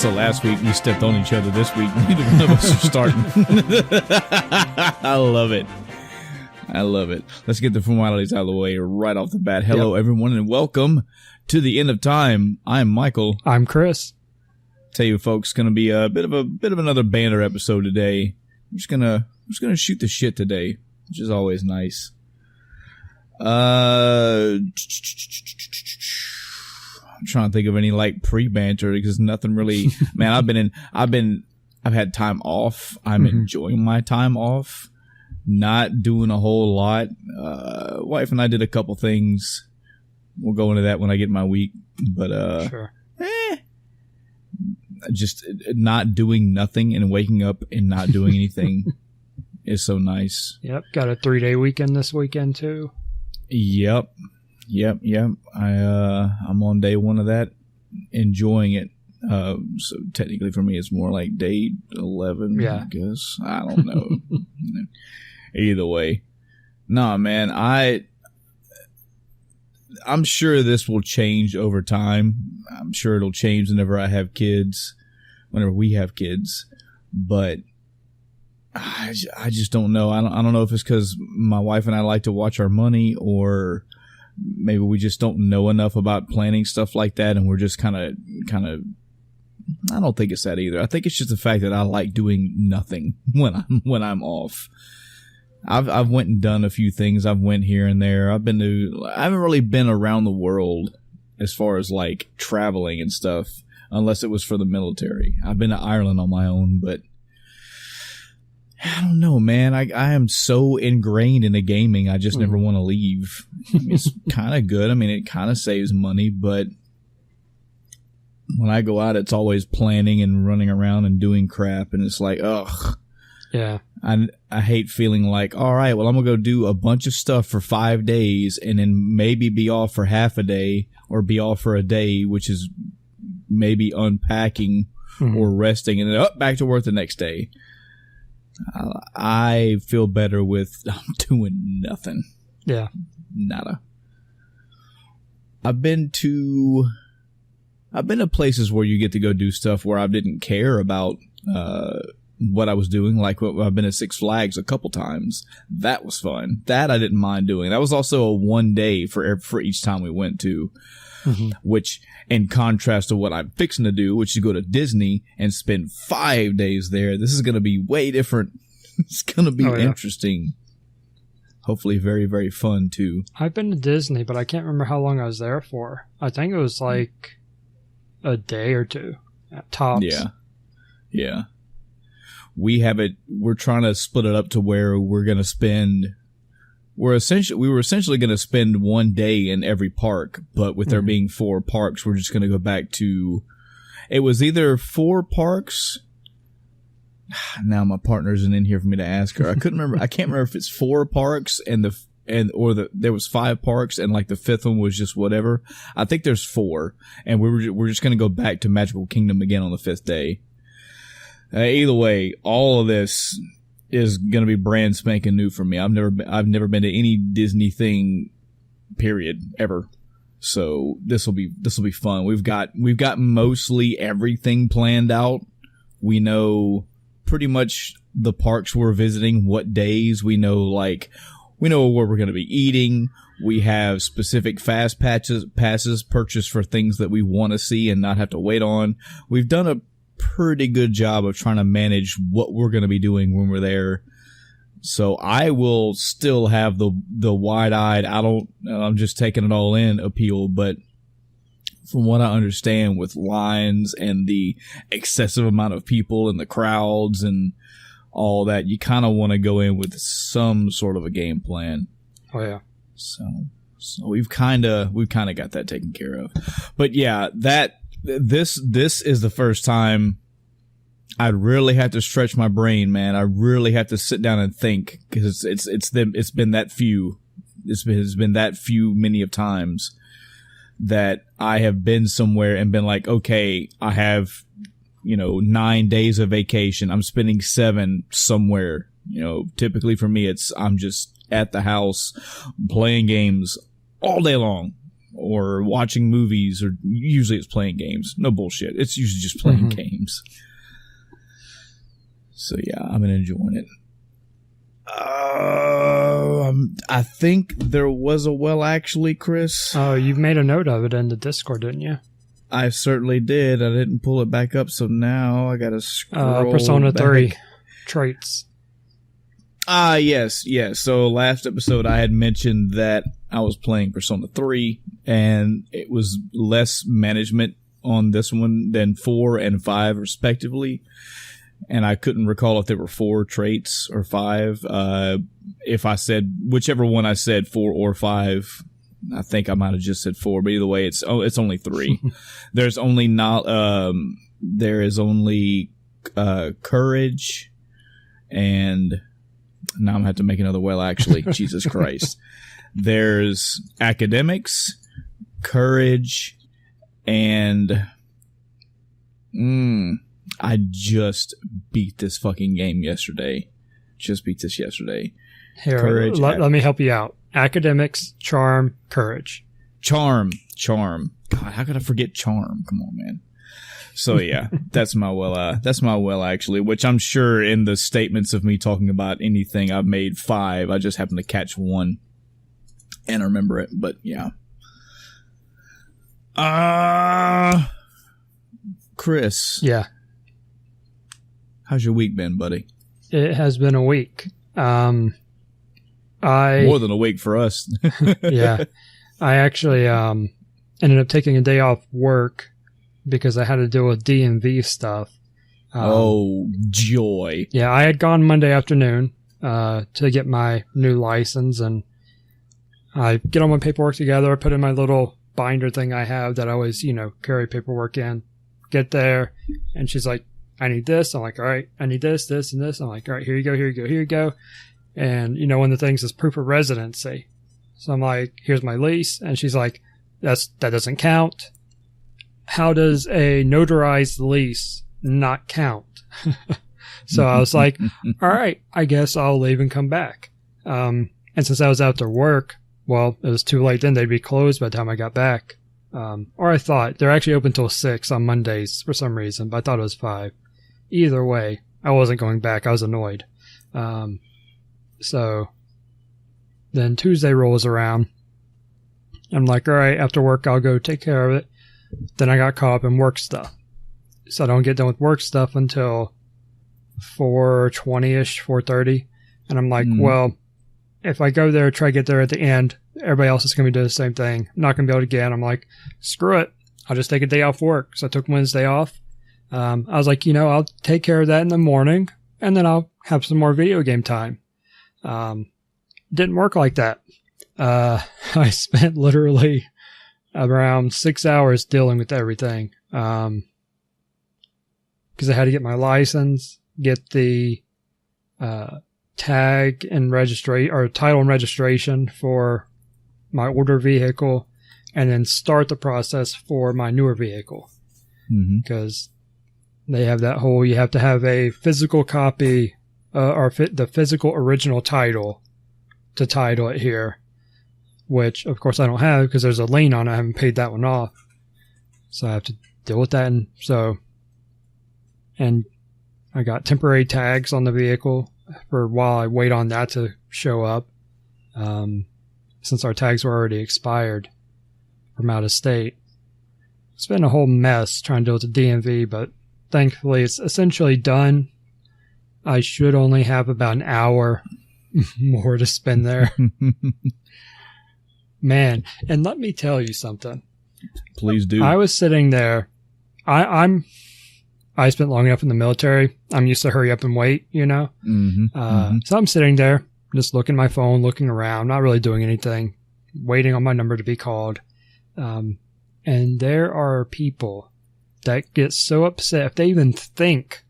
So last week we stepped on each other. This week neither one of us are starting. I love it. I love it. Let's get the formalities out of the way right off the bat. Hello, everyone, and welcome to the end of time. I'm Michael. I'm Chris. Tell you, folks, going to be a bit of another banter episode today. I'm just gonna shoot the shit today, which is always nice. I'm trying to think of any like pre-banter because nothing really. Man, I've had time off. I'm enjoying my time off. Not doing a whole lot. Wife and I did a couple things. We'll go into that when I get my week. But sure. Just not doing nothing and waking up and not doing anything is so nice. Yep. Got a 3-day weekend this weekend too. Yep. I'm on day one of that, enjoying it. So technically for me, it's more like day 11. Yeah. I guess. I don't know. Either way. Nah, man, I'm sure this will change over time. I'm sure it'll change whenever we have kids. But I just don't know. I don't know if it's because my wife and I like to watch our money, or maybe we just don't know enough about planning stuff like that, and we're just kind of. I don't think it's that either. I think it's just the fact that I like doing nothing when I'm off. I've went and done a few things. I've went here and there. I haven't really been around the world as far as like traveling and stuff, unless it was for the military. I've been to Ireland on my own, but I don't know, man. I am so ingrained in the gaming. I just never want to leave. It's kind of good. I mean, it kind of saves money, but when I go out, it's always planning and running around and doing crap, and it's like, ugh. Yeah. I hate feeling like, all right, well, I'm going to go do a bunch of stuff for 5 days and then maybe be off for half a day or be off for a day, which is maybe unpacking or resting, and then back to work the next day. I feel better with doing nothing. Yeah. Nada. I've been to places where you get to go do stuff where I didn't care about what I was doing. Like I've been at Six Flags a couple times. That was fun. That I didn't mind doing. That was also a 1 day for each time we went to, which in contrast to what I'm fixing to do, which is go to Disney and spend 5 days there. This is going to be way different. It's going to be interesting. Hopefully very, very fun too. I've been to Disney, but I can't remember how long I was there for. I think it was like a day or two at tops. Yeah. We're trying to split it up to where we were essentially going to spend 1 day in every park, but with there being 4 parks, we're just going to go back to, it was either 4 parks. Now my partner isn't in here for me to ask her. I can't remember if it's 4 parks or there was 5 parks and like the 5th one was just whatever. I think there's 4, and we're just going to go back to Magical Kingdom again on the 5th day. Either way, all of this is going to be brand spanking new for me. I've never been to any Disney thing, period, ever. So this will be fun. We've got mostly everything planned out. We know pretty much the parks we're visiting, what days. We know where we're going to be eating. We have specific fast passes purchased for things that we want to see and not have to wait on. We've done a pretty good job of trying to manage what we're going to be doing when we're there. So I will still have the wide-eyed, I'm just taking it all in appeal, but from what I understand with lines and the excessive amount of people and the crowds and all that, you kind of want to go in with some sort of a game plan. Oh yeah. So we've kind of got that taken care of. But yeah, this is the first time I'd really have to stretch my brain, man. I really have to sit down and think, because it's been that few many of times that I have been somewhere and been like, okay, I have 9 days of vacation. I'm spending 7 somewhere. Typically for me, I'm just at the house playing games all day long. or watching movies, or usually it's playing games. No bullshit. It's usually just playing games. So yeah, I've been enjoying it. I think there was a well actually, Chris. Oh, you made a note of it in the Discord, didn't you? I certainly did. I didn't pull it back up, so now I gotta scroll Persona back. 3 traits. Yes. So last episode I had mentioned that I was playing Persona 3, and it was less management on this one than 4 and 5 respectively. And I couldn't recall if there were 4 traits or 5. If I said whichever one I said, 4 or 5, I think I might have just said 4. But either way, it's only 3. There is only courage, and now I'm gonna have to make another well. Actually, Jesus Christ, there's academics, courage, and I just beat this fucking game yesterday. Here, Courage. let me help you out. Academics, charm, courage. Charm. God, how could I forget charm? Come on, man. So yeah, that's my well actually, which I'm sure in the statements of me talking about anything I've made 5. I just happen to catch 1 and remember it. But yeah. Chris. Yeah. How's your week been, buddy? It has been a week. More than a week for us. Yeah. I actually ended up taking a day off work because I had to deal with DMV stuff. Oh, joy. Yeah, I had gone Monday afternoon to get my new license, and I get all my paperwork together. I put in my little binder thing I have that I always, carry paperwork in. Get there, and she's like, I need this. I'm like, all right, I need this, this, and this. I'm like, all right, here you go. And, one of the things is proof of residency. So I'm like, here's my lease. And she's like, that doesn't count. How does a notarized lease not count? So I was like, all right, I guess I'll leave and come back. And since I was out to work, well, it was too late then. They'd be closed by the time I got back. Or I thought they're actually open till 6 on Mondays for some reason, but I thought it was 5. Either way, I wasn't going back. I was annoyed. So then Tuesday rolls around. I'm like, all right, after work, I'll go take care of it. Then I got caught up in work stuff. So I don't get done with work stuff until 4:20-ish, 4:30. And I'm like, well, if I go there, try to get there at the end, everybody else is going to be doing the same thing. I'm not going to be able to get. I'm like, screw it. I'll just take a day off work. So I took Wednesday off. I was like, I'll take care of that in the morning, and then I'll have some more video game time. Didn't work like that. I spent literally around 6 hours dealing with everything. Because I had to get my license, get the tag and title and registration for my older vehicle, and then start the process for my newer vehicle. Because they have that whole, you have to have a physical copy the physical original title to title it here, which of course I don't have because there's a lien on it. I haven't paid that one off, so I have to deal with that. And I got temporary tags on the vehicle for while I wait on that to show up, since our tags were already expired from out of state. It's been a whole mess trying to deal with the DMV, but thankfully it's essentially done. I should only have about an hour more to spend there. Man, and let me tell you something. Please do. I was sitting there. I spent long enough in the military. I'm used to hurry up and wait, So I'm sitting there, just looking at my phone, looking around, not really doing anything, waiting on my number to be called. And there are people that get so upset if they even think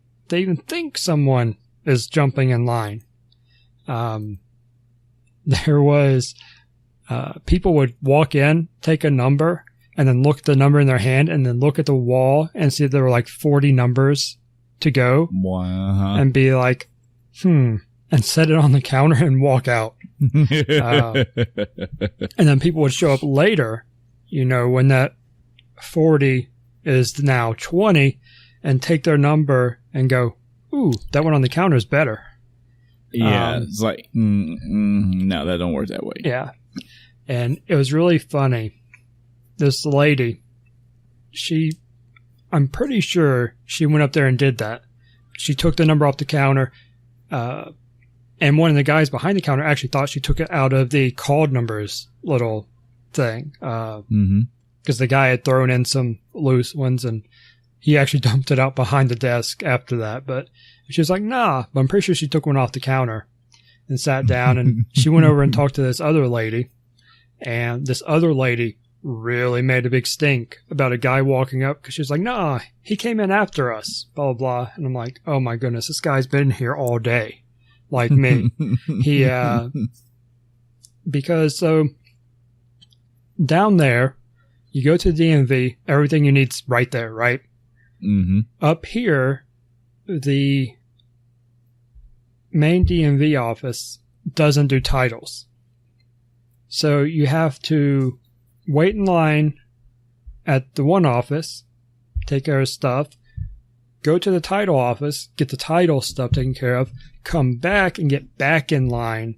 someone is jumping in line. There was people would walk in, take a number, and then look at the number in their hand, and then look at the wall and see there were like 40 numbers to go. Wow. And be like, and set it on the counter and walk out. And then people would show up later when that 40 is now 20 and take their number and go, ooh, that one on the counter is better. Yeah, it's like, no, that don't work that way. Yeah. And it was really funny. This lady, I'm pretty sure she went up there and did that. She took the number off the counter, and one of the guys behind the counter actually thought she took it out of the called numbers little thing. Because the guy had thrown in some loose ones, and he actually dumped it out behind the desk after that. But she was like, nah, but I'm pretty sure she took one off the counter and sat down, and she went over and talked to this other lady, and this other lady really made a big stink about a guy walking up because she was like, nah, he came in after us, blah, blah, blah. And I'm like, oh my goodness, this guy's been here all day, like me. Because so down there, you go to the DMV, everything you need's right there, right? Mm-hmm. Up here, the main DMV office doesn't do titles. So you have to wait in line at the one office, take care of stuff, go to the title office, get the title stuff taken care of, come back and get back in line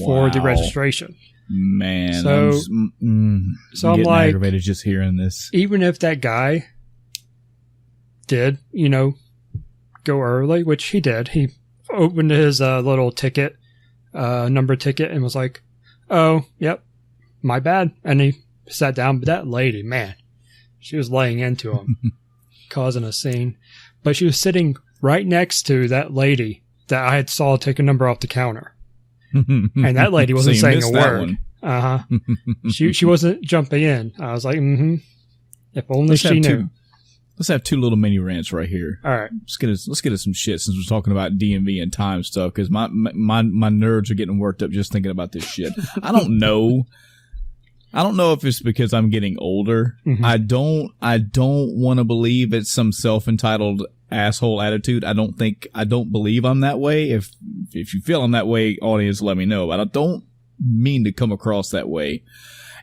for the registration. Man, so I'm like, aggravated just hearing this. Even if that guy did, go early, which he did, he opened his little ticket, number ticket, and was like, oh, yep, my bad. And he sat down. But that lady, man, she was laying into him, causing a scene. But she was sitting right next to that lady that I had saw take a number off the counter. And that lady wasn't saying a word. She wasn't jumping in. I was like, if only she knew. Let's have two little mini rants right here. All right. Let's get us some shit since we're talking about DMV and time stuff, because my nerves are getting worked up just thinking about this shit. I don't know if it's because I'm getting older. Mm-hmm. I don't want to believe it's some self-entitled asshole attitude. I don't believe I'm that way. If you feel I'm that way, audience, let me know. But I don't mean to come across that way.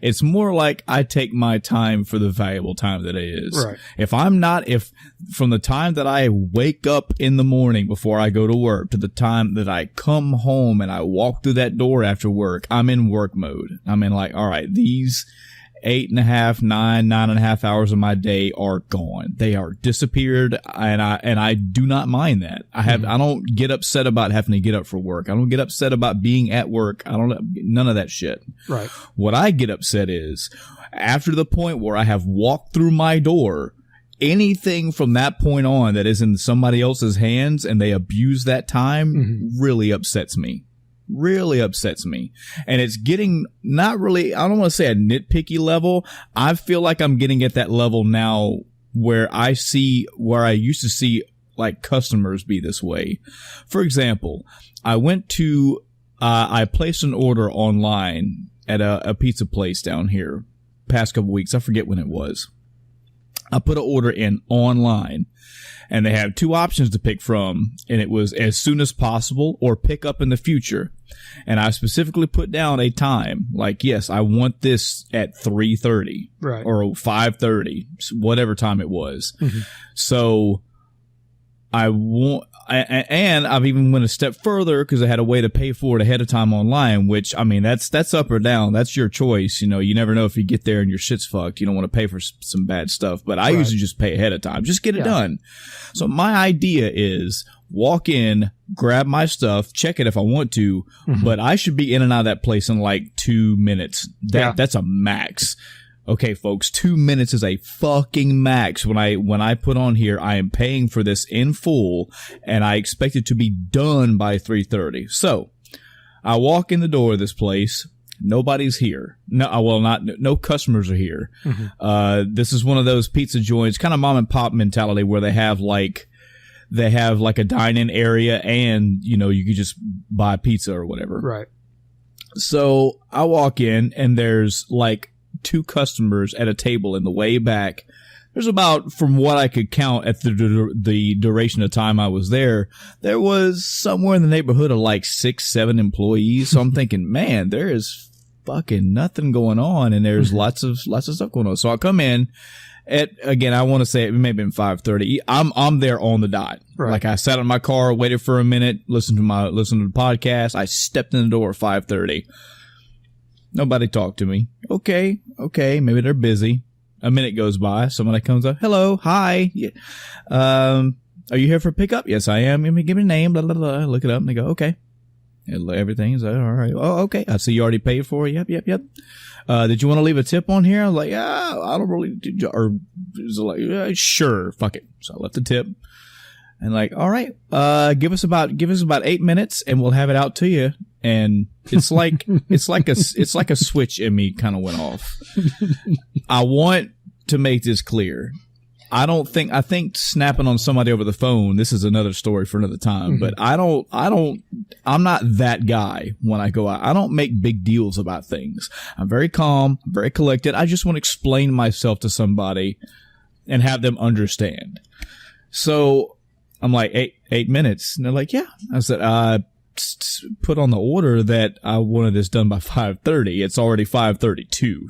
It's more like I take my time for the valuable time that it is. Right. If from the time that I wake up in the morning before I go to work to the time that I come home and I walk through that door after work, I'm in work mode. I'm in like, all right, these 9.5 hours of my day are gone. They are disappeared, and I do not mind that. I don't get upset about having to get up for work. I don't get upset about being at work. None of that shit. Right. What I get upset is after the point where I have walked through my door, anything from that point on that is in somebody else's hands and they abuse that time really upsets me. And it's getting not really, I don't want to say a nitpicky level. I feel like I'm getting at that level now where I used to see like customers be this way. For example, I placed an order online at a pizza place down here past couple weeks. I forget when it was. I put an order in online. And they have two options to pick from, and it was as soon as possible or pick up in the future. And I specifically put down a time, like, yes, I want this at 3:30 right, or 5:30, whatever time it was. Mm-hmm. So and I've even went a step further because I had a way to pay for it ahead of time online, which, I mean, that's up or down. That's your choice. You never know if you get there and your shit's fucked. You don't want to pay for some bad stuff, but I usually just pay ahead of time. Just get it done. So my idea is walk in, grab my stuff, check it if I want to, but I should be in and out of that place in like 2 minutes. That's a max. Okay, folks, 2 minutes is a fucking max. When I put on here, I am paying for this in full, and I expect it to be done by 3:30. So, I walk in the door of this place. Nobody's here. No customers are here. This is one of those pizza joints, kind of mom and pop mentality, where they have like a dine-in area, and you could just buy pizza or whatever. Right. So I walk in, and there's like 2 customers at a table in the way back. There's about, from what I could count at the duration of time I was there was somewhere in the neighborhood of like 6-7 employees. So I'm thinking, man, there is fucking nothing going on, and there's lots of stuff going on. So I come in again, I want to say it may have been 5:30. I'm there on the dot. Right. Like I sat in my car, waited for a minute, listened to the podcast. I stepped in the door at 5:30. Nobody talked to me. Okay, maybe they're busy. A minute goes by. Somebody comes up. Hello, hi. Yeah. Are you here for pickup? Yes, I am. Give me a name. Blah blah blah. I look it up and they go, okay. And everything is all right. Oh, okay. I see you already paid for it. Yep. Did you want to leave a tip on here? I was like, yeah, I don't really. Or was like, yeah, sure, fuck it. So I left the tip. And like, all right, give us about 8 minutes and we'll have it out to you. And it's like a switch in me kind of went off. I want to make this clear. I think snapping on somebody over the phone, this is another story for another time, but I'm not that guy when I go out. I don't make big deals about things. I'm very calm, very collected. I just want to explain myself to somebody and have them understand. So I'm like, 8 minutes. And they're like, yeah. I said, put on the order that I wanted this done by 5:30. It's already 5:32,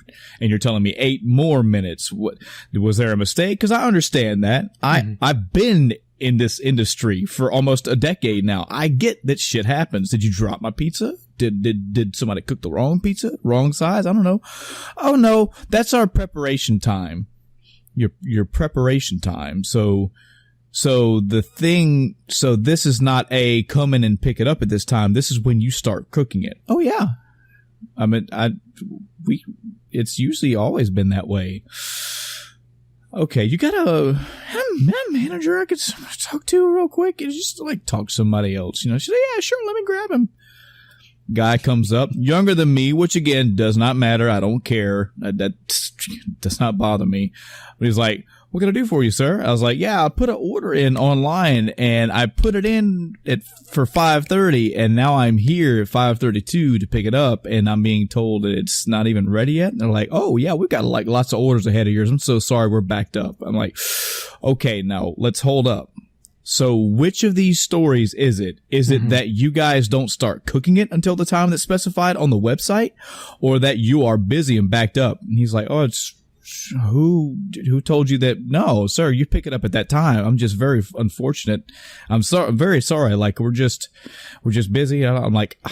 and you're telling me 8 more minutes. What was there a mistake? Because I understand that. I've been in this industry for almost a decade now. I get that shit happens. Did you drop my pizza? Did somebody cook the wrong pizza? Wrong size? I don't know. Oh no, that's our preparation time. Your preparation time. So this is not a come in and pick it up at this time. This is when you start cooking it. Oh yeah. I mean, it's usually always been that way. Okay. You got a manager I could talk to real quick and just like talk to somebody else, She said, yeah, sure. Let me grab him. Guy comes up, younger than me, which again does not matter. I don't care. That does not bother me. But he's like, what can I do for you, sir? I was like, yeah, I put an order in online and I put it in for 5:30 and now I'm here at 5:32 to pick it up and I'm being told that it's not even ready yet. And they're like, oh yeah, we've got like lots of orders ahead of yours. I'm so sorry, we're backed up. I'm like, okay, now let's hold up. So which of these stories is it? Is it that you guys don't start cooking it until the time that's specified on the website, or that you are busy and backed up? And he's like, oh, it's who told you that? No, sir, you pick it up at that time. I'm just very unfortunate. I'm very sorry. Like we're just busy. I'm like,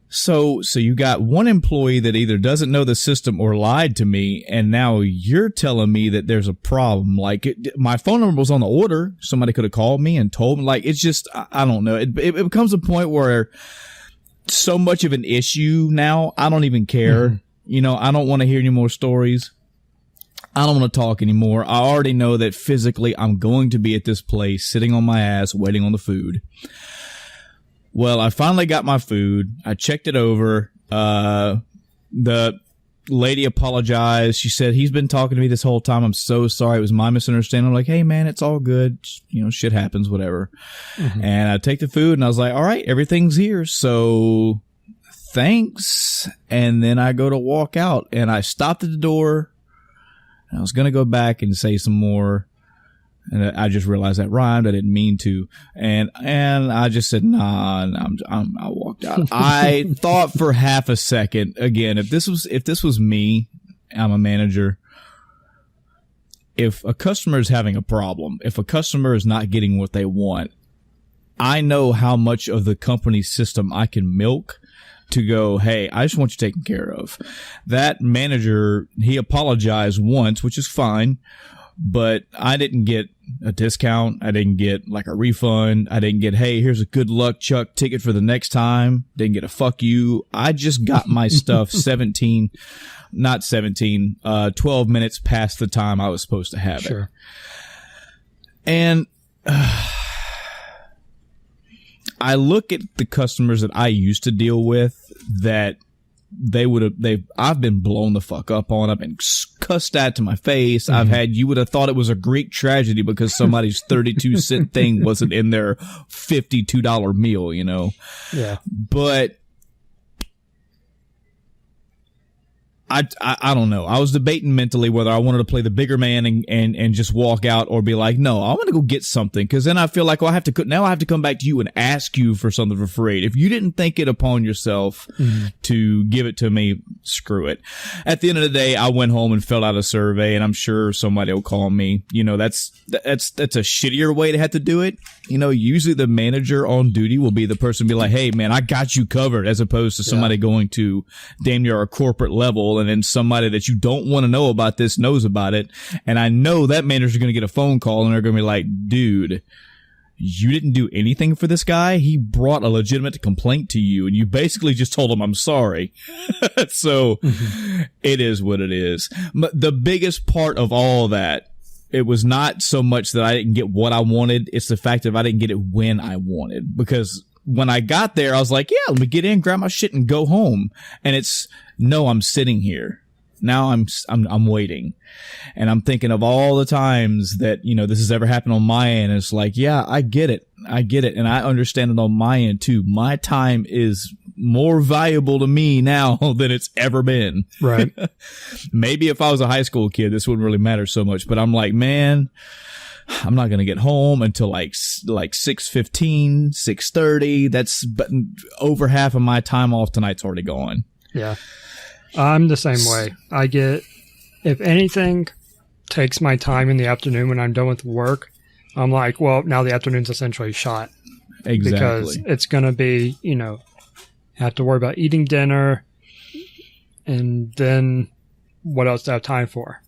so you got one employee that either doesn't know the system or lied to me, and now you're telling me that there's a problem. Like my phone number was on the order. Somebody could have called me and told me. Like it's just, I don't know. It becomes a point where so much of an issue now, I don't even care. I don't want to hear any more stories. I don't want to talk anymore. I already know that physically I'm going to be at this place sitting on my ass waiting on the food. Well, I finally got my food. I checked it over. The lady apologized. She said, he's been talking to me this whole time. I'm so sorry. It was my misunderstanding. I'm like, hey man, it's all good. Shit happens, whatever. And I take the food and I was like, all right, everything's here. So thanks. And then I go to walk out and I stopped at the door and I was going to go back and say some more. And I just realized that rhymed. I didn't mean to. And I just said, nah, I walked out. I thought for half a second, again, if this was me, I'm a manager. If a customer is having a problem, if a customer is not getting what they want, I know how much of the company's system I can milk to go, hey, I just want you taken care of. That manager, he apologized once, which is fine, but I didn't get a discount. I didn't get like a refund. I didn't get, hey, here's a good luck Chuck ticket for the next time. Didn't get a fuck you. I just got my stuff 12 minutes past the time I was supposed to have it. And I look at the customers that I used to deal with that I've been blown the fuck up on. I've been cussed at to my face. You would have thought it was a Greek tragedy because somebody's 32-cent thing wasn't in their $52 meal, Yeah. But I don't know. I was debating mentally whether I wanted to play the bigger man and just walk out, or be like, no, I want to go get something. Cause then I feel like, well, I have to come back to you and ask you for something for free. If you didn't think it upon yourself to give it to me, screw it. At the end of the day, I went home and filled out a survey, and I'm sure somebody will call me. You know, that's a shittier way to have to do it. You know, usually the manager on duty will be the person be like, hey man, I got you covered, as opposed to somebody going to damn near a corporate level, and then somebody that you don't want to know about this knows about it. And I know that manager's going to get a phone call, and they're going to be like, dude, you didn't do anything for this guy. He brought a legitimate complaint to you, and you basically just told him, I'm sorry. So it is what it is. But the biggest part of all that, it was not so much that I didn't get what I wanted. It's the fact that I didn't get it when I wanted. Because when I got there, I was like, yeah, let me get in, grab my shit, and go home. And no, I'm sitting here. Now I'm waiting. And I'm thinking of all the times that, you know, this has ever happened on my end. It's like, yeah, I get it. And I understand it on my end too. My time is more valuable to me now than it's ever been. Right. Maybe if I was a high school kid, this wouldn't really matter so much, but I'm like, man, I'm not going to get home until like 6:15, 6:30. That's over half of my time off tonight's already gone. Yeah. I'm the same way. I get, if anything takes my time in the afternoon when I'm done with work, I'm like, well, now the afternoon's essentially shot. Exactly. Because it's going to be, you know, have to worry about eating dinner, and then what else do I have time for?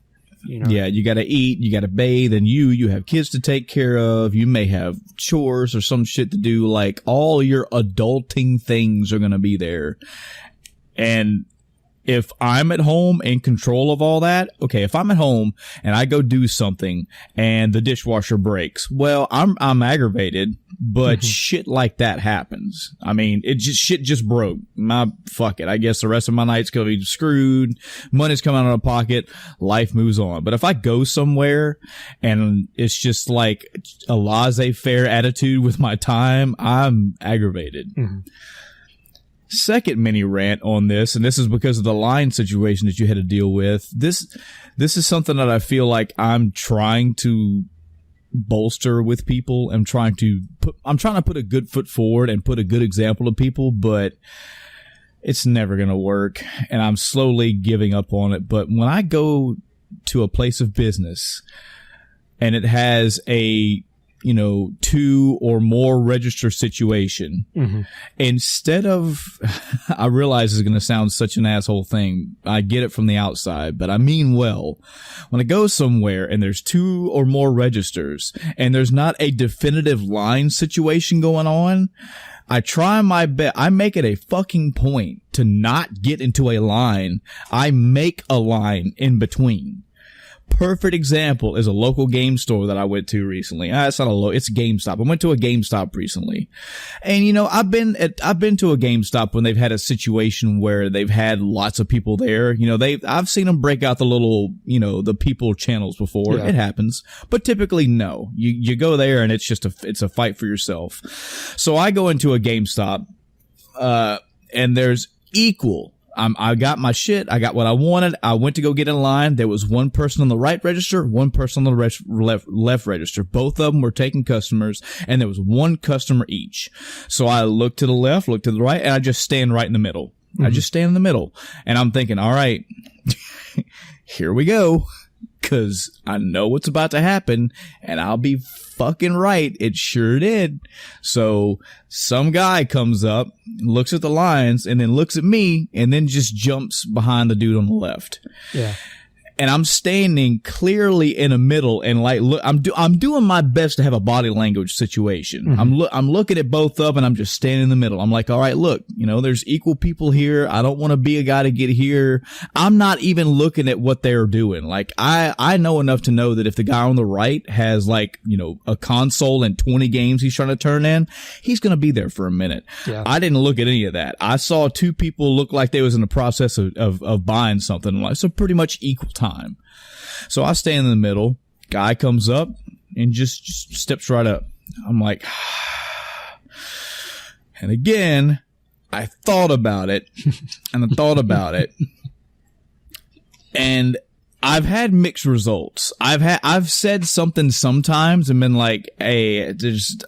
You know? Yeah, you got to eat, you got to bathe, and you have kids to take care of. You may have chores or some shit to do. Like, all your adulting things are going to be there. And if I'm at home in control of all that, okay, if I'm at home and I go do something and the dishwasher breaks, well, I'm aggravated, but shit like that happens. I mean, shit just broke. Fuck it. I guess the rest of my night's gonna be screwed. Money's coming out of my pocket. Life moves on. But if I go somewhere and it's just like a laissez-faire attitude with my time, I'm aggravated. Second mini rant on this, and this is because of the line situation that you had to deal with. This is something that I feel like I'm trying to bolster with people. I'm trying to put a good foot forward and put a good example to people, but it's never going to work, and I'm slowly giving up on it. But when I go to a place of business and it has a, you know, 2 or more register situation, instead of, I realize it's going to sound such an asshole thing. I get it from the outside, but I mean well. When I go somewhere and there's 2 or more registers and there's not a definitive line situation going on, I try my best. I make it a fucking point to not get into a line. I make a line in between. Perfect example is a local game store that I went to recently. It's not it's GameStop. I went to a GameStop recently. And, you know, I've been to a GameStop when they've had a situation where they've had lots of people there. You know, I've seen them break out the little, you know, the people channels before. Yeah. It happens. But typically, no. You go there and it's just it's a fight for yourself. So I go into a GameStop, and there's equal. I got my shit. I got what I wanted. I went to go get in line. There was one person on the right register, one person on the left register. Both of them were taking customers, and there was one customer each. So I looked to the left, looked to the right, and I just stand right in the middle. I just stand in the middle. And I'm thinking, all right, here we go. 'Cause I know what's about to happen, and I'll be fucking right. It sure did. So some guy comes up, looks at the lines, and then looks at me, and then just jumps behind the dude on the left. Yeah. And I'm standing clearly in the middle, and like, look, I'm doing my best to have a body language situation. I'm looking at both of them, and I'm just standing in the middle. I'm like, all right, look, you know, there's equal people here. I don't want to be a guy to get here. I'm not even looking at what they're doing. Like, I know enough to know that if the guy on the right has, like, you know, a console and 20 games he's trying to turn in, he's going to be there for a minute. Yeah. I didn't look at any of that. I saw 2 people look like they was in the process of buying something. Like, so pretty much equal time. So I stand in the middle. Guy comes up and just steps right up. I'm like, and again, I thought about it, and I thought about it, And I've had mixed results. I've said something sometimes and been like, hey, just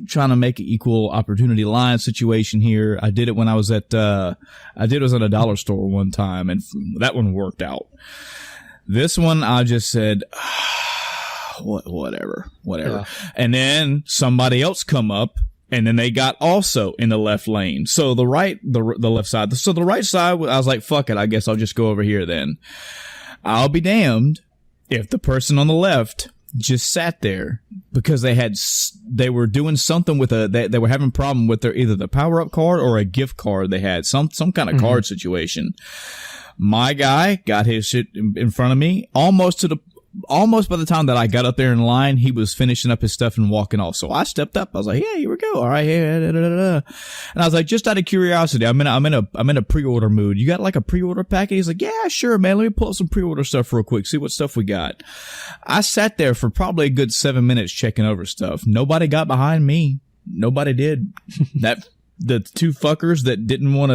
trying to make an equal opportunity line situation here. I did it when I was at a dollar store one time, and that one worked out. This one, I just said, whatever. Yeah. And then somebody else come up, and then they got also in the left lane. So the left side. So the right side, I was like, fuck it. I guess I'll just go over here then. I'll be damned if the person on the left just sat there because they were doing something with they were having a problem with either the power up card or a gift card they had, some kind of card situation. My guy got his shit in front of me almost by the time that I got up there in line, he was finishing up his stuff and walking off. So I stepped up. I was like, "Yeah, here we go. All right, and I was like, just out of curiosity, I'm in a pre-order mood. You got like a pre-order packet?" He's like, "Yeah, sure, man. Let me pull up some pre-order stuff real quick. See what stuff we got." I sat there for probably a good 7 minutes checking over stuff. Nobody got behind me. Nobody did. The two fuckers that didn't want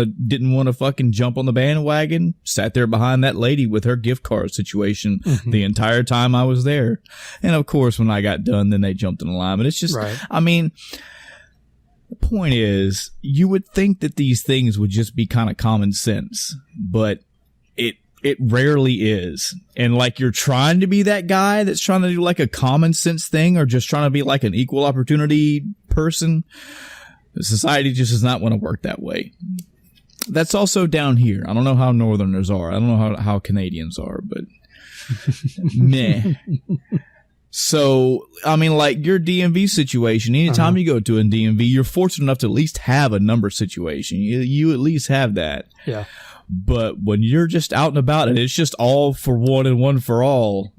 to fucking jump on the bandwagon sat there behind that lady with her gift card situation the entire time I was there. And of course, when I got done, then they jumped in the line. But it's just, right. I mean, the point is, you would think that these things would just be kind of common sense, but it rarely is. And like, you're trying to be that guy that's trying to do like a common sense thing or just trying to be like an equal opportunity person. Society just does not want to work that way. That's also down here. I don't know how Northerners are. I don't know how Canadians are, but meh. So, I mean, like your DMV situation, anytime you go to a DMV, you're fortunate enough to at least have a number situation. You at least have that. Yeah. But when you're just out and about and it's just all for one and one for all,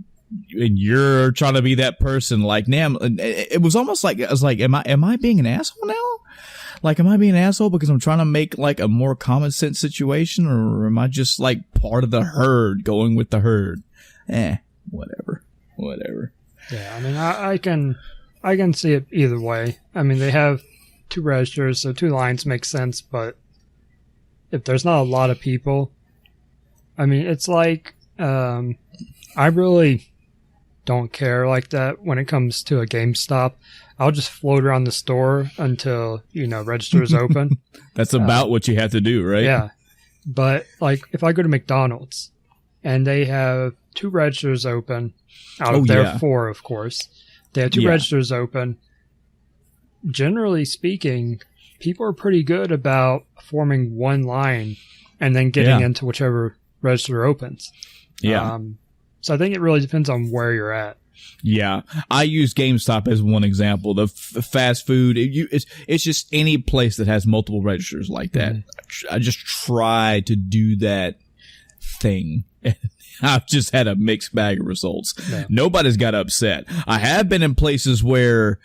and you're trying to be that person, like, damn, it was almost like, I was like, am I being an asshole now? Like, am I being an asshole because I'm trying to make like a more common sense situation, or am I just like part of the herd going with the herd? Whatever. Yeah, I mean, I can see it either way. I mean, they have two registers, so two lines make sense, but if there's not a lot of people, I mean, it's like, I really don't care like that when it comes to a GameStop. I'll just float around the store until, register is open. That's about what you have to do, right? Yeah. But like if I go to McDonald's and they have two registers open out of their four, of course, they have two registers open. Generally speaking, people are pretty good about forming one line and then getting into whichever register opens. Yeah. So I think it really depends on where you're at. Yeah, I use GameStop as one example. The fast food, it's just any place that has multiple registers like that. I just try to do that thing. I've just had a mixed bag of results. Yeah. Nobody's got upset. I have been in places where,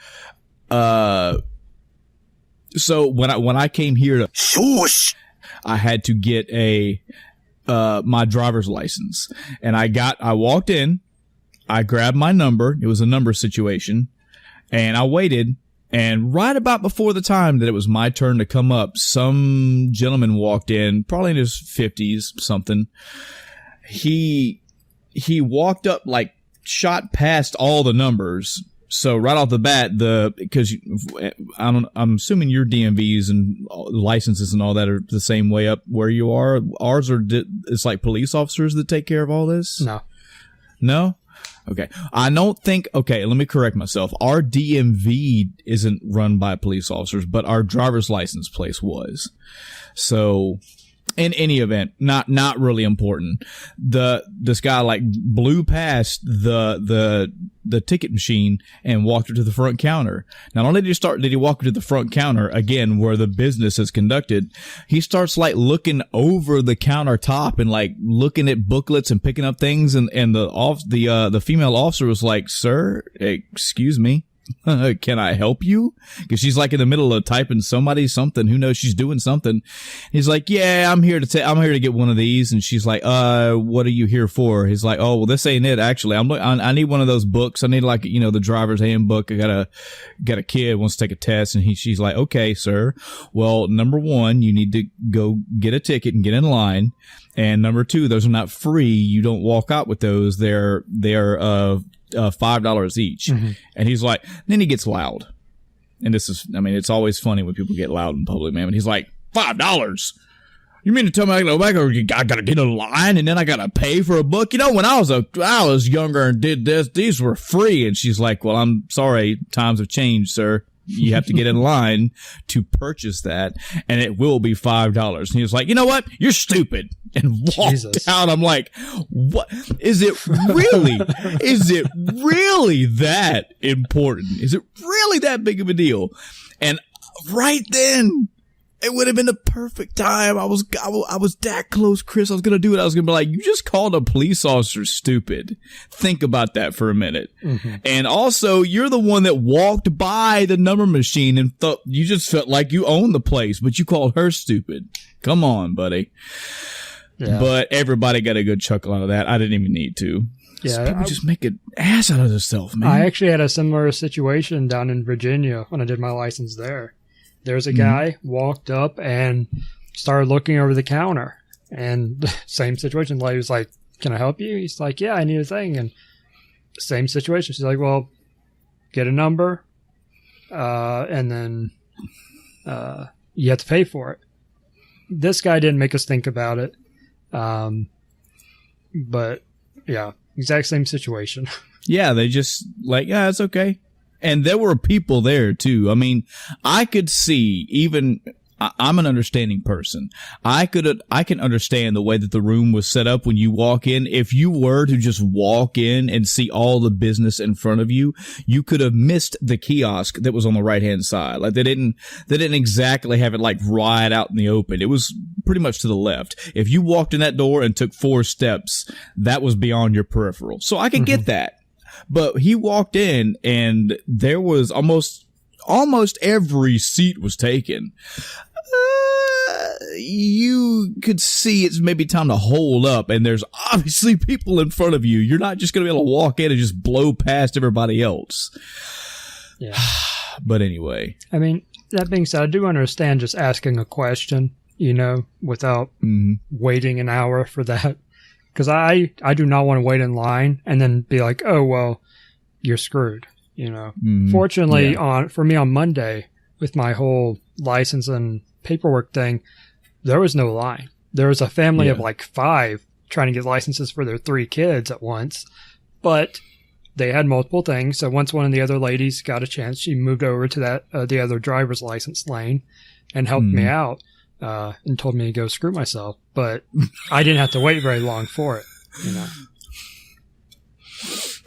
so when I came here to shush, I had to get my driver's license, and I walked in. I grabbed my number. It was a number situation. And I waited. And right about before the time that it was my turn to come up, some gentleman walked in, probably in his 50s, something. He walked up, like, shot past all the numbers. So right off the bat, because I'm assuming your DMVs and licenses and all that are the same way up where you are. Ours it's like police officers that take care of all this? No? Okay. I don't think, let me correct myself. Our DMV isn't run by police officers, but our driver's license place was. So, in any event, not really important. This guy like blew past the ticket machine and walked her to the front counter. Not only did he walk her to the front counter, again, where the business is conducted, he starts like looking over the countertop and like looking at booklets and picking up things. And the female officer was like, "Sir, excuse me." Can I help you? Because she's like in the middle of typing something. Who knows? She's doing something. He's like, yeah, I'm here to get one of these. And she's like, what are you here for? He's like, oh, well, this ain't it. Actually, I need one of those books. I need like, the driver's handbook. I got a kid wants to take a test. And she's like, okay, sir. Well, number one, you need to go get a ticket and get in line. And number two, those are not free. You don't walk out with those. They're $5 each. Mm-hmm. And he's like, then he gets loud. And it's always funny when people get loud in public, man. But he's like, $5? You mean to tell me I gotta go back, or I gotta get in line and then I gotta pay for a book? When I was younger and did this, these were free. And she's like, well, I'm sorry. Times have changed, sir. You have to get in line to purchase that, and it will be $5. And he was like, you know what? You're stupid. And walked out. I'm like, what? Is it really that important? Is it really that big of a deal? And right then, it would have been the perfect time. I was that close, Chris. I was going to do it. I was going to be like, you just called a police officer stupid. Think about that for a minute. Mm-hmm. And also, you're the one that walked by the number machine and thought you just felt like you owned the place, but you called her stupid. Come on, buddy. Yeah. But everybody got a good chuckle out of that. I didn't even need to. Yeah, people just make an ass out of themselves, man. I actually had a similar situation down in Virginia when I did my license there. There's a guy walked up and started looking over the counter, and same situation. The lady was like, "Can I help you?" He's like, "Yeah, I need a thing." And same situation. She's like, "Well, get a number, and then you have to pay for it." This guy didn't make us think about it. But yeah, exact same situation. Yeah, they just like, yeah, it's okay. And there were people there too. I mean, I could see I'm an understanding person. I can understand the way that the room was set up when you walk in. If you were to just walk in and see all the business in front of you, you could have missed the kiosk that was on the right-hand side. Like they didn't exactly have it like right out in the open. It was pretty much to the left. If you walked in that door and took 4 steps, that was beyond your peripheral. So I can get that. But he walked in and there was almost every seat was taken. You could see it's maybe time to hold up, and there's obviously people in front of you. You're not just going to be able to walk in and just blow past everybody else. Yeah. But anyway. I mean, that being said, I do understand just asking a question, without waiting an hour for that. Because I do not want to wait in line and then be like, oh, well, you're screwed. Fortunately, for me on Monday, with my whole license and paperwork thing, there was no line. There was a family of like 5 trying to get licenses for their 3 kids at once, but they had multiple things. So once one of the other ladies got a chance, she moved over to that the other driver's license lane and helped me out and told me to go screw myself. But I didn't have to wait very long for it.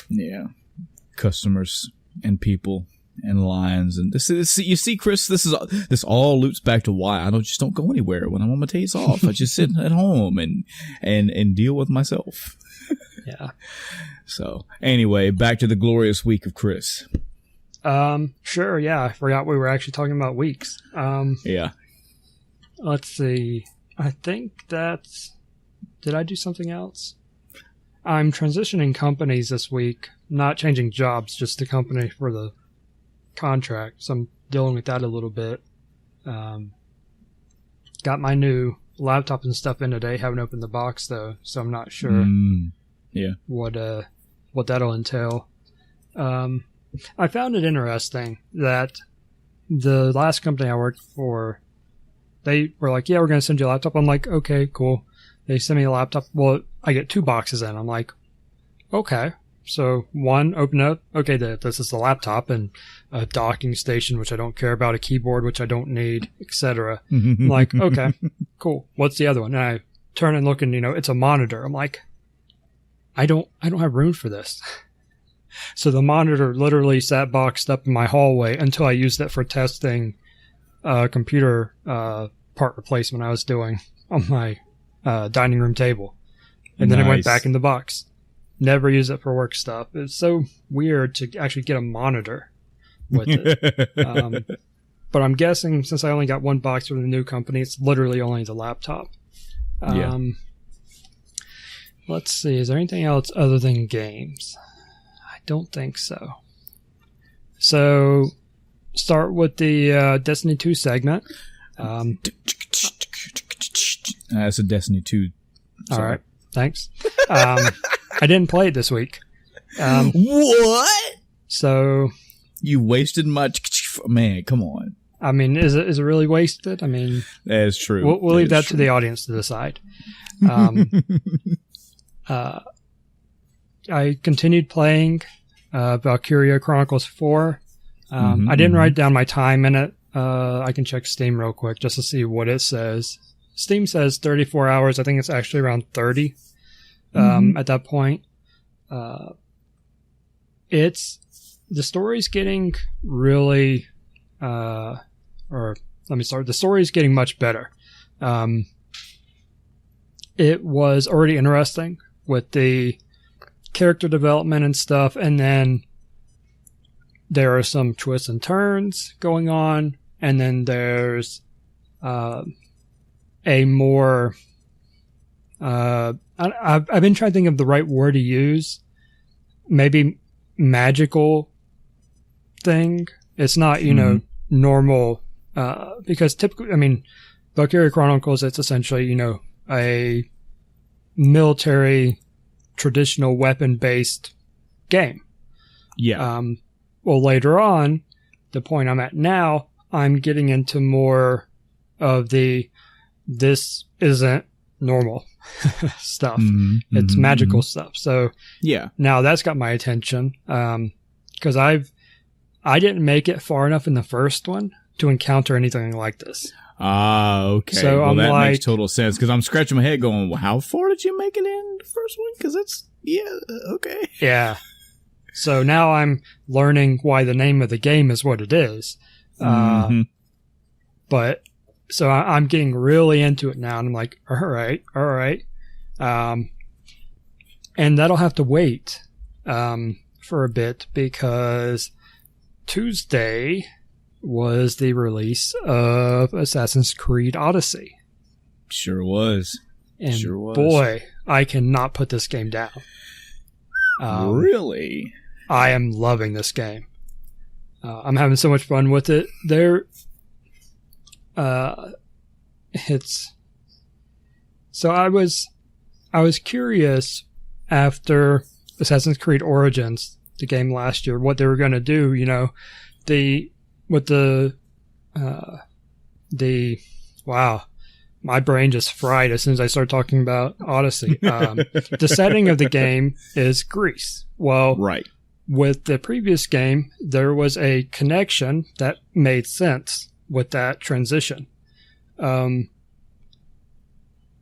Yeah, customers and people and lines, and this you see, Chris, this all loops back to why I just don't go anywhere when I'm on my days off. I just sit at home and deal with myself. Yeah. So anyway, back to the glorious week of Chris. Sure. Yeah, I forgot we were actually talking about weeks. Yeah. Let's see. I think did I do something else? I'm transitioning companies this week, not changing jobs, just the company for the contract. So I'm dealing with that a little bit. Got my new laptop and stuff in today. Haven't opened the box though, so I'm not sure what that'll entail. I found it interesting that the last company I worked for, they were like, yeah, we're going to send you a laptop. I'm like, okay, cool. They send me a laptop. Well, I get 2 boxes in. I'm like, okay. So one, open up. Okay, this is the laptop and a docking station, which I don't care about, a keyboard, which I don't need, etc. I'm like, okay, cool. What's the other one? And I turn and look and, it's a monitor. I'm like, I don't have room for this. So the monitor literally sat boxed up in my hallway until I used it for testing computer part replacement I was doing on my dining room table. And then it went back in the box. Never use it for work stuff. It's so weird to actually get a monitor. with it. But I'm guessing since I only got one box from the new company, it's literally only the laptop. Let's see. Is there anything else other than games? I don't think so. So, start with the Destiny 2 segment. That's a Destiny 2. All right. Thanks. I didn't play it this week. What? So... You wasted much... Man, come on. I mean, is it really wasted? I mean... That is true. We'll leave that to the audience to decide. I continued playing Valkyria Chronicles 4. I didn't write down my time in it. I can check Steam real quick just to see what it says. Steam says 34 hours. I think it's actually around 30 at that point. The story's getting really... the story's getting much better. It was already interesting with the character development and stuff, and then there are some twists and turns going on, and then there's a more I've been trying to think of the right word to use. Maybe magical thing. It's not, normal, because typically, I mean, Valkyria Chronicles, it's essentially, a military traditional weapon-based game. Yeah. Well, later on, the point I'm at now, I'm getting into more of this isn't normal stuff. It's magical stuff. So yeah, now that's got my attention. Because I didn't make it far enough in the first one to encounter anything like this. Okay. So well, that like, makes total sense, because I'm scratching my head going, well, how far did you make it in the first one? Because okay. Yeah. So now I'm learning why the name of the game is what it is. But so I'm getting really into it now, and I'm like, all right. And that'll have to wait for a bit, because Tuesday was the release of Assassin's Creed Odyssey. Sure was. And boy, I cannot put this game down. Really? I am loving this game. I'm having so much fun with it. So I was curious after Assassin's Creed Origins, the game last year, what they were going to do. Wow, my brain just fried as soon as I started talking about Odyssey. The setting of the game is Greece. Well, right. With the previous game, there was a connection that made sense with that transition. What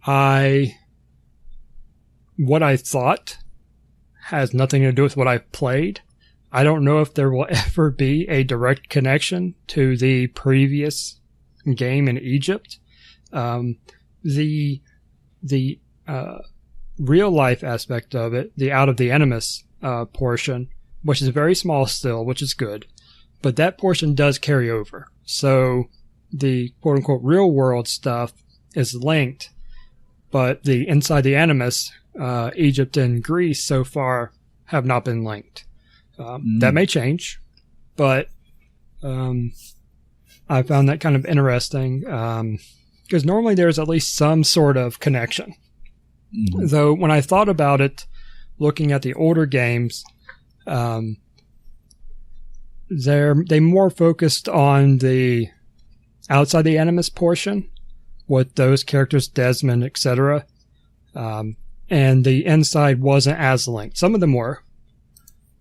I thought has nothing to do with what I've played. I don't know if there will ever be a direct connection to the previous game in Egypt. The real life aspect of it, the Out of the Animus portion, which is very small still, which is good, but that portion does carry over. So the quote unquote real world stuff is linked, but the inside the Animus, Egypt and Greece so far have not been linked. That may change, but I found that kind of interesting, because normally there's at least some sort of connection. Though when I thought about it, looking at the older games, they more focused on the outside the Animus portion with those characters, Desmond, etc. And the inside wasn't as linked. Some of them were.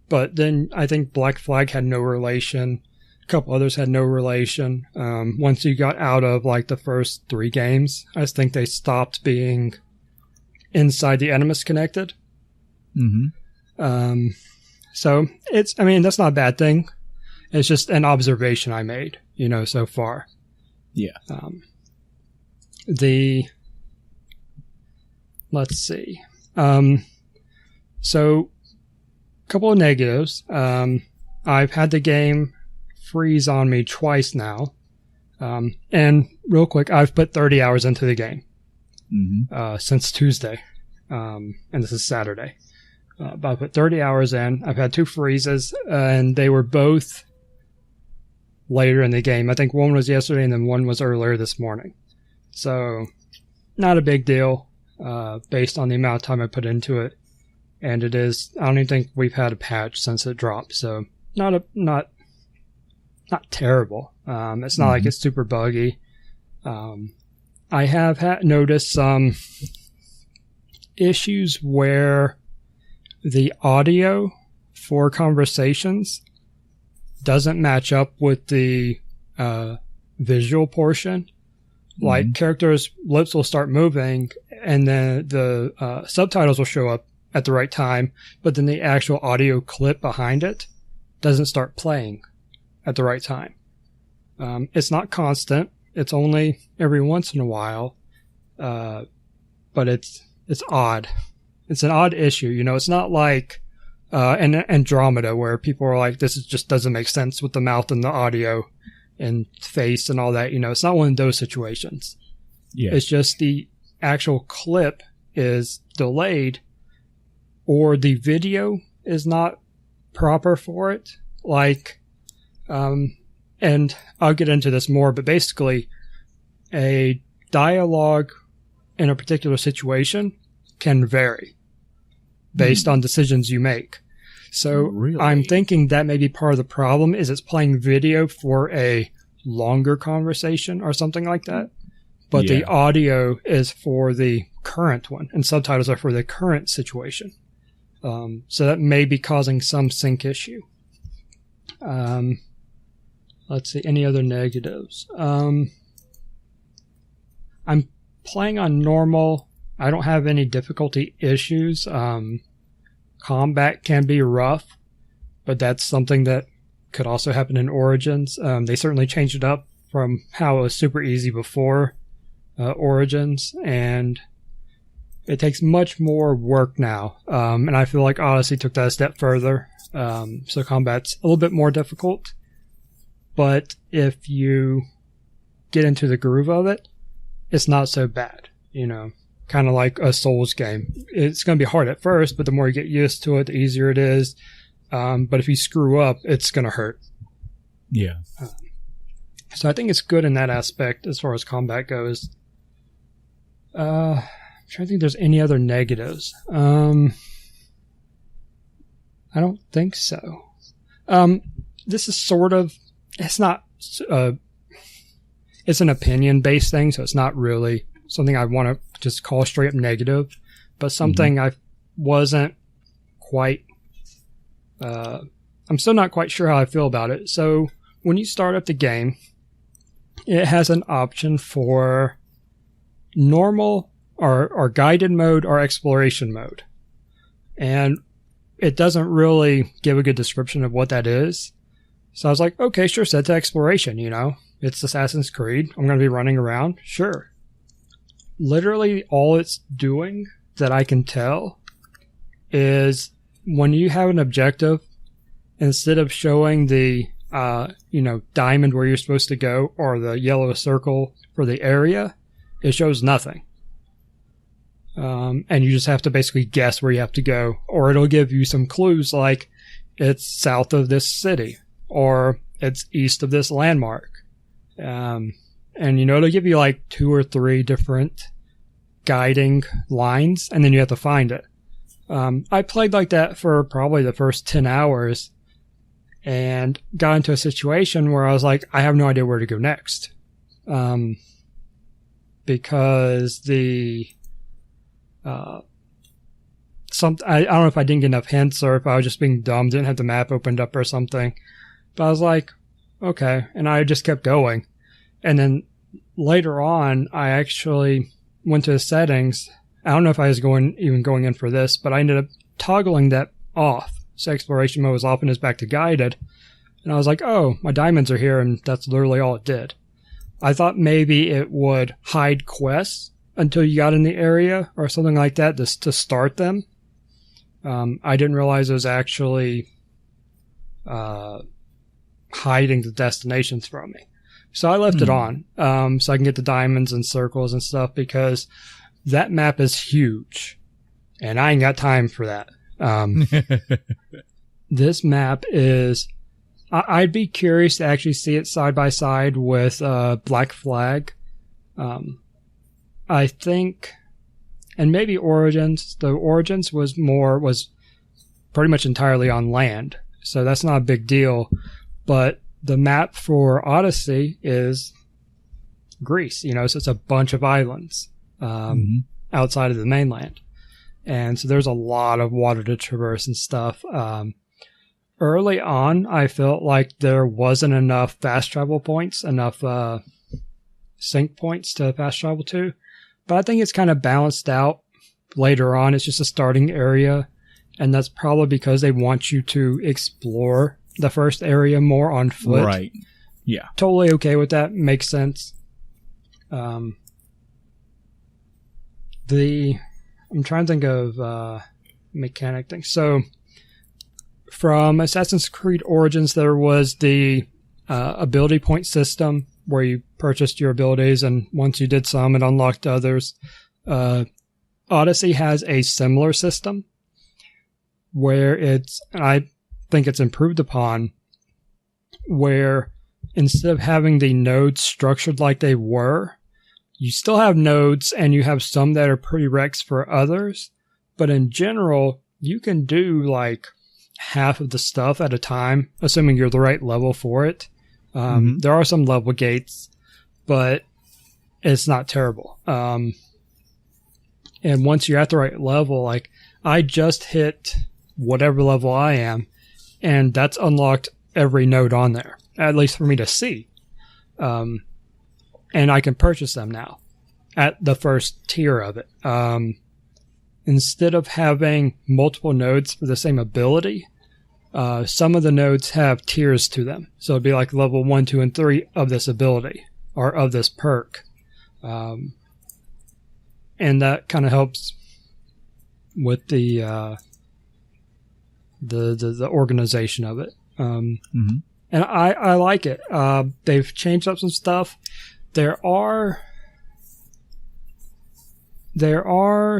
But then I think Black Flag had no relation. A couple others had no relation. Once you got out of like the first 3 games, I just think they stopped being inside the Animus connected. So that's not a bad thing. It's just an observation I made, so far. Yeah. Let's see. So, a couple of negatives. I've had the game freeze on me twice now. And real quick, I've put 30 hours into the game since Tuesday, and this is Saturday. But I put 30 hours in. I've had 2 freezes, and they were both later in the game. I think one was yesterday, and then one was earlier this morning. So, not a big deal based on the amount of time I put into it. And it is, I don't even think we've had a patch since it dropped. So, not terrible. It's not like it's super buggy. I have noticed some issues where the audio for conversations doesn't match up with the visual portion. Like characters' lips will start moving, and then the subtitles will show up at the right time, but then the actual audio clip behind it doesn't start playing at the right time. It's not constant. It's only every once in a while, but it's odd. It's an odd issue. You know, it's not like an Andromeda where people are like, this just doesn't make sense with the mouth and the audio and face and all that. You know, it's not one of those situations. Yeah. It's just the actual clip is delayed, or the video is not proper for it. Like, and I'll get into this more, but basically a dialogue in a particular situation can vary based on decisions you make. So really? I'm thinking that may be part of the problem is it's playing video for a longer conversation or something like that. But the audio is for the current one and subtitles are for the current situation. So that may be causing some sync issue. Let's see, any other negatives? I'm playing on normal. I don't have any difficulty issues. Combat can be rough, but that's something that could also happen in Origins. They certainly changed it up from how it was super easy before Origins, and it takes much more work now. And I feel like Odyssey took that a step further. So combat's a little bit more difficult. But if you get into the groove of it, it's not so bad. You know, kind of like a Souls game. It's going to be hard at first, but the more you get used to it, the easier it is. But if you screw up, it's going to hurt. Yeah. So I think it's good in that aspect as far as combat goes. I'm trying to think if there's any other negatives. I don't think so. This is sort of, it's not, it's an opinion-based thing, so it's not really something I want to just call straight up negative, but something I wasn't quite, I'm still not quite sure how I feel about it. So when you start up the game, it has an option for normal or guided mode or exploration mode. And it doesn't really give a good description of what that is. So I was like, okay, sure, set to exploration, you know. It's Assassin's Creed. I'm going to be running around. Sure. Literally all it's doing that I can tell is when you have an objective, instead of showing the, diamond where you're supposed to go or the yellow circle for the area, it shows nothing. And you just have to basically guess where you have to go, or it'll give you some clues like it's south of this city or it's east of this landmark. And it'll give you like 2 or 3 different guiding lines, and then you have to find it. I played like that for probably the first 10 hours and got into a situation where I was like, I have no idea where to go next. Because I don't know if I didn't get enough hints or if I was just being dumb, didn't have the map opened up or something. But I was like, okay. And I just kept going. And then later on, I actually went to the settings. I don't know if I was going in for this, but I ended up toggling that off. So exploration mode was off and it's back to guided. And I was like, oh, my diamonds are here. And that's literally all it did. I thought maybe it would hide quests until you got in the area or something like that to start them. I didn't realize it was actually hiding the destinations from me. So I left it on, so I can get the diamonds and circles and stuff, because that map is huge and I ain't got time for that. This map is, I'd be curious to actually see it side by side with Black Flag. I think, and maybe Origins. The Origins was pretty much entirely on land, so that's not a big deal. But the map for Odyssey is Greece, so it's a bunch of islands outside of the mainland. And so there's a lot of water to traverse and stuff. Early on, I felt like there wasn't enough fast travel points, enough sync points to fast travel to. But I think it's kind of balanced out later on. It's just a starting area. And that's probably because they want you to explore the first area more on foot. Right. Yeah. Totally okay with that. Makes sense. I'm trying to think of mechanic things. So from Assassin's Creed Origins, there was the ability point system where you purchased your abilities, and once you did some, it unlocked others. Odyssey has a similar system where and I think it's improved upon, where instead of having the nodes structured like they were, you still have nodes and you have some that are prereqs for others, but in general, you can do like half of the stuff at a time, assuming you're the right level for it. There are some level gates, but it's not terrible. And once you're at the right level, like I just hit whatever level I am, and that's unlocked every node on there, at least for me to see. And I can purchase them now at the first tier of it. Instead of having multiple nodes for the same ability, some of the nodes have tiers to them. So it'd be like level 1, 2, and 3 of this ability or of this perk. And that kind of helps with the organization of it. And I like it. They've changed up some stuff. There are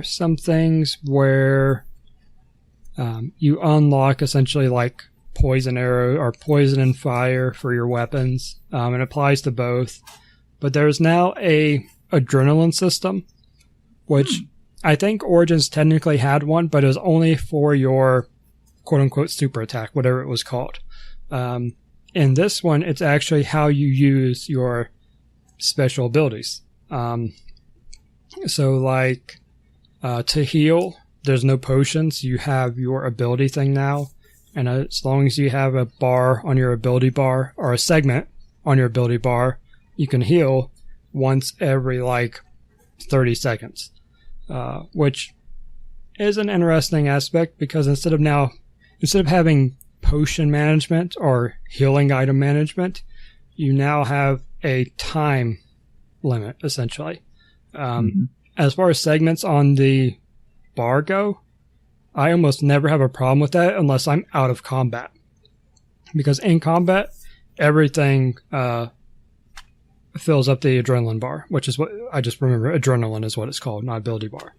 some things where you unlock essentially like poison arrow or poison and fire for your weapons. It applies to both. But there's now a adrenaline system, which I think Origins technically had one, but it was only for your quote-unquote super attack, whatever it was called. In this one, it's actually how you use your special abilities. So like to heal, there's no potions. You have your ability thing now. And as long as you have a bar on your ability bar or a segment on your ability bar, you can heal once every like 30 seconds, which is an interesting aspect because instead of having potion management or healing item management, you now have a time limit essentially. As far as segments on the bar go, I almost never have a problem with that unless I'm out of combat. Because in combat, everything fills up the adrenaline bar, which is what I just remember. Adrenaline is what it's called, not ability bar.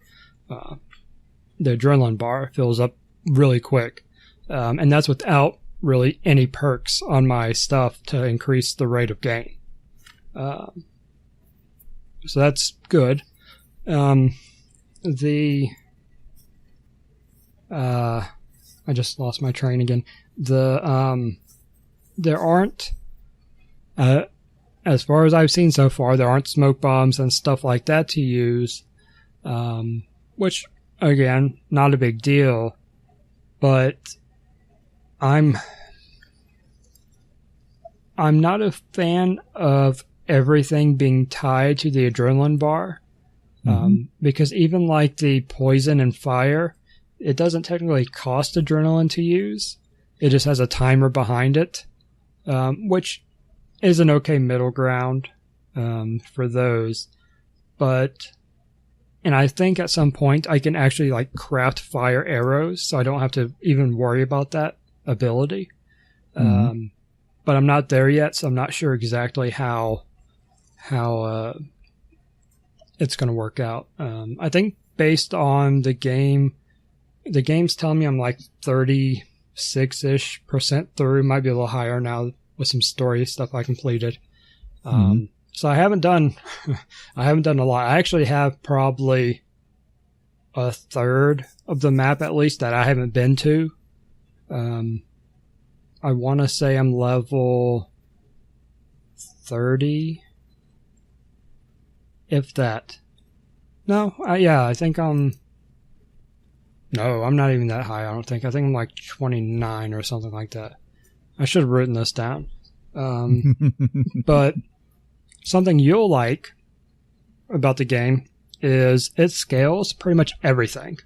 The adrenaline bar fills up really quick. And that's without really any perks on my stuff to increase the rate of gain. So that's good. I just lost my train again. There aren't, as far as I've seen so far, there aren't smoke bombs and stuff like that to use, which, again, not a big deal, but I'm not a fan of everything being tied to the adrenaline bar, because even like the poison and fire, it doesn't technically cost adrenaline to use. It just has a timer behind it, which is an okay middle ground for those. And I think at some point I can actually like craft fire arrows, so I don't have to even worry about that ability. But but I'm not there yet, so I'm not sure exactly how it's going to work out. I think based on the game's telling me I'm like 36-ish% through, might be a little higher now with some story stuff I completed. So I haven't done a lot. I actually have probably a third of the map at least that I haven't been to. I want to say I'm level 30, if that. No, I think I'm not even that high, I don't think. I think I'm like 29 or something like that. I should have written this down. But something you'll like about the game is it scales pretty much everything.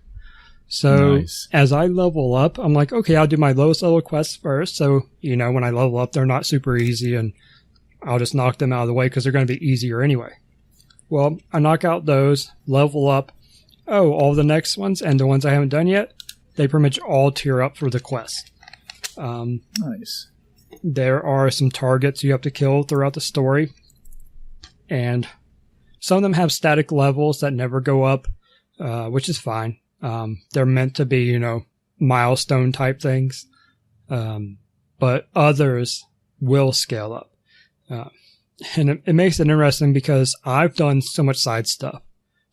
So nice. As I level up, I'm like, okay, I'll do my lowest level quests first. So, when I level up, they're not super easy and I'll just knock them out of the way because they're going to be easier anyway. Well, I knock out those, level up. Oh, all the next ones and the ones I haven't done yet, they pretty much all tier up for the quest. Nice. There are some targets you have to kill throughout the story. And some of them have static levels that never go up, which is fine. They're meant to be, milestone type things. But others will scale up. And it makes it interesting because I've done so much side stuff.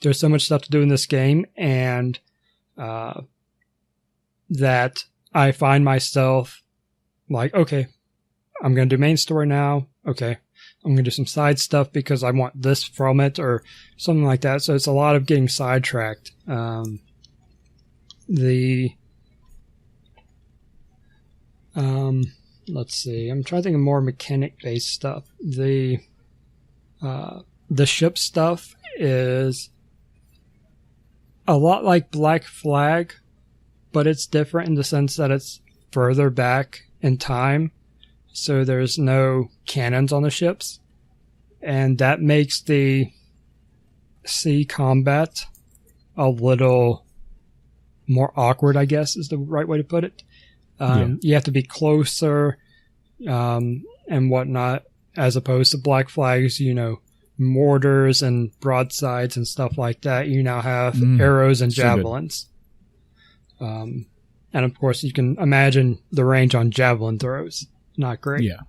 There's so much stuff to do in this game, and that I find myself like, okay, I'm going to do main story now. Okay, I'm going to do some side stuff because I want this from it or something like that. So it's a lot of getting sidetracked. Let's see. I'm trying to think of more mechanic-based stuff. The ship stuff is a lot like Black Flag, but it's different in the sense that it's further back in time, so there's no cannons on the ships, and that makes the sea combat a little more awkward, I guess is the right way to put it. You have to be closer and whatnot, as opposed to Black Flag's, mortars and broadsides and stuff like that. You now have arrows and javelins. And of course, you can imagine the range on javelin throws. Not great. Yeah.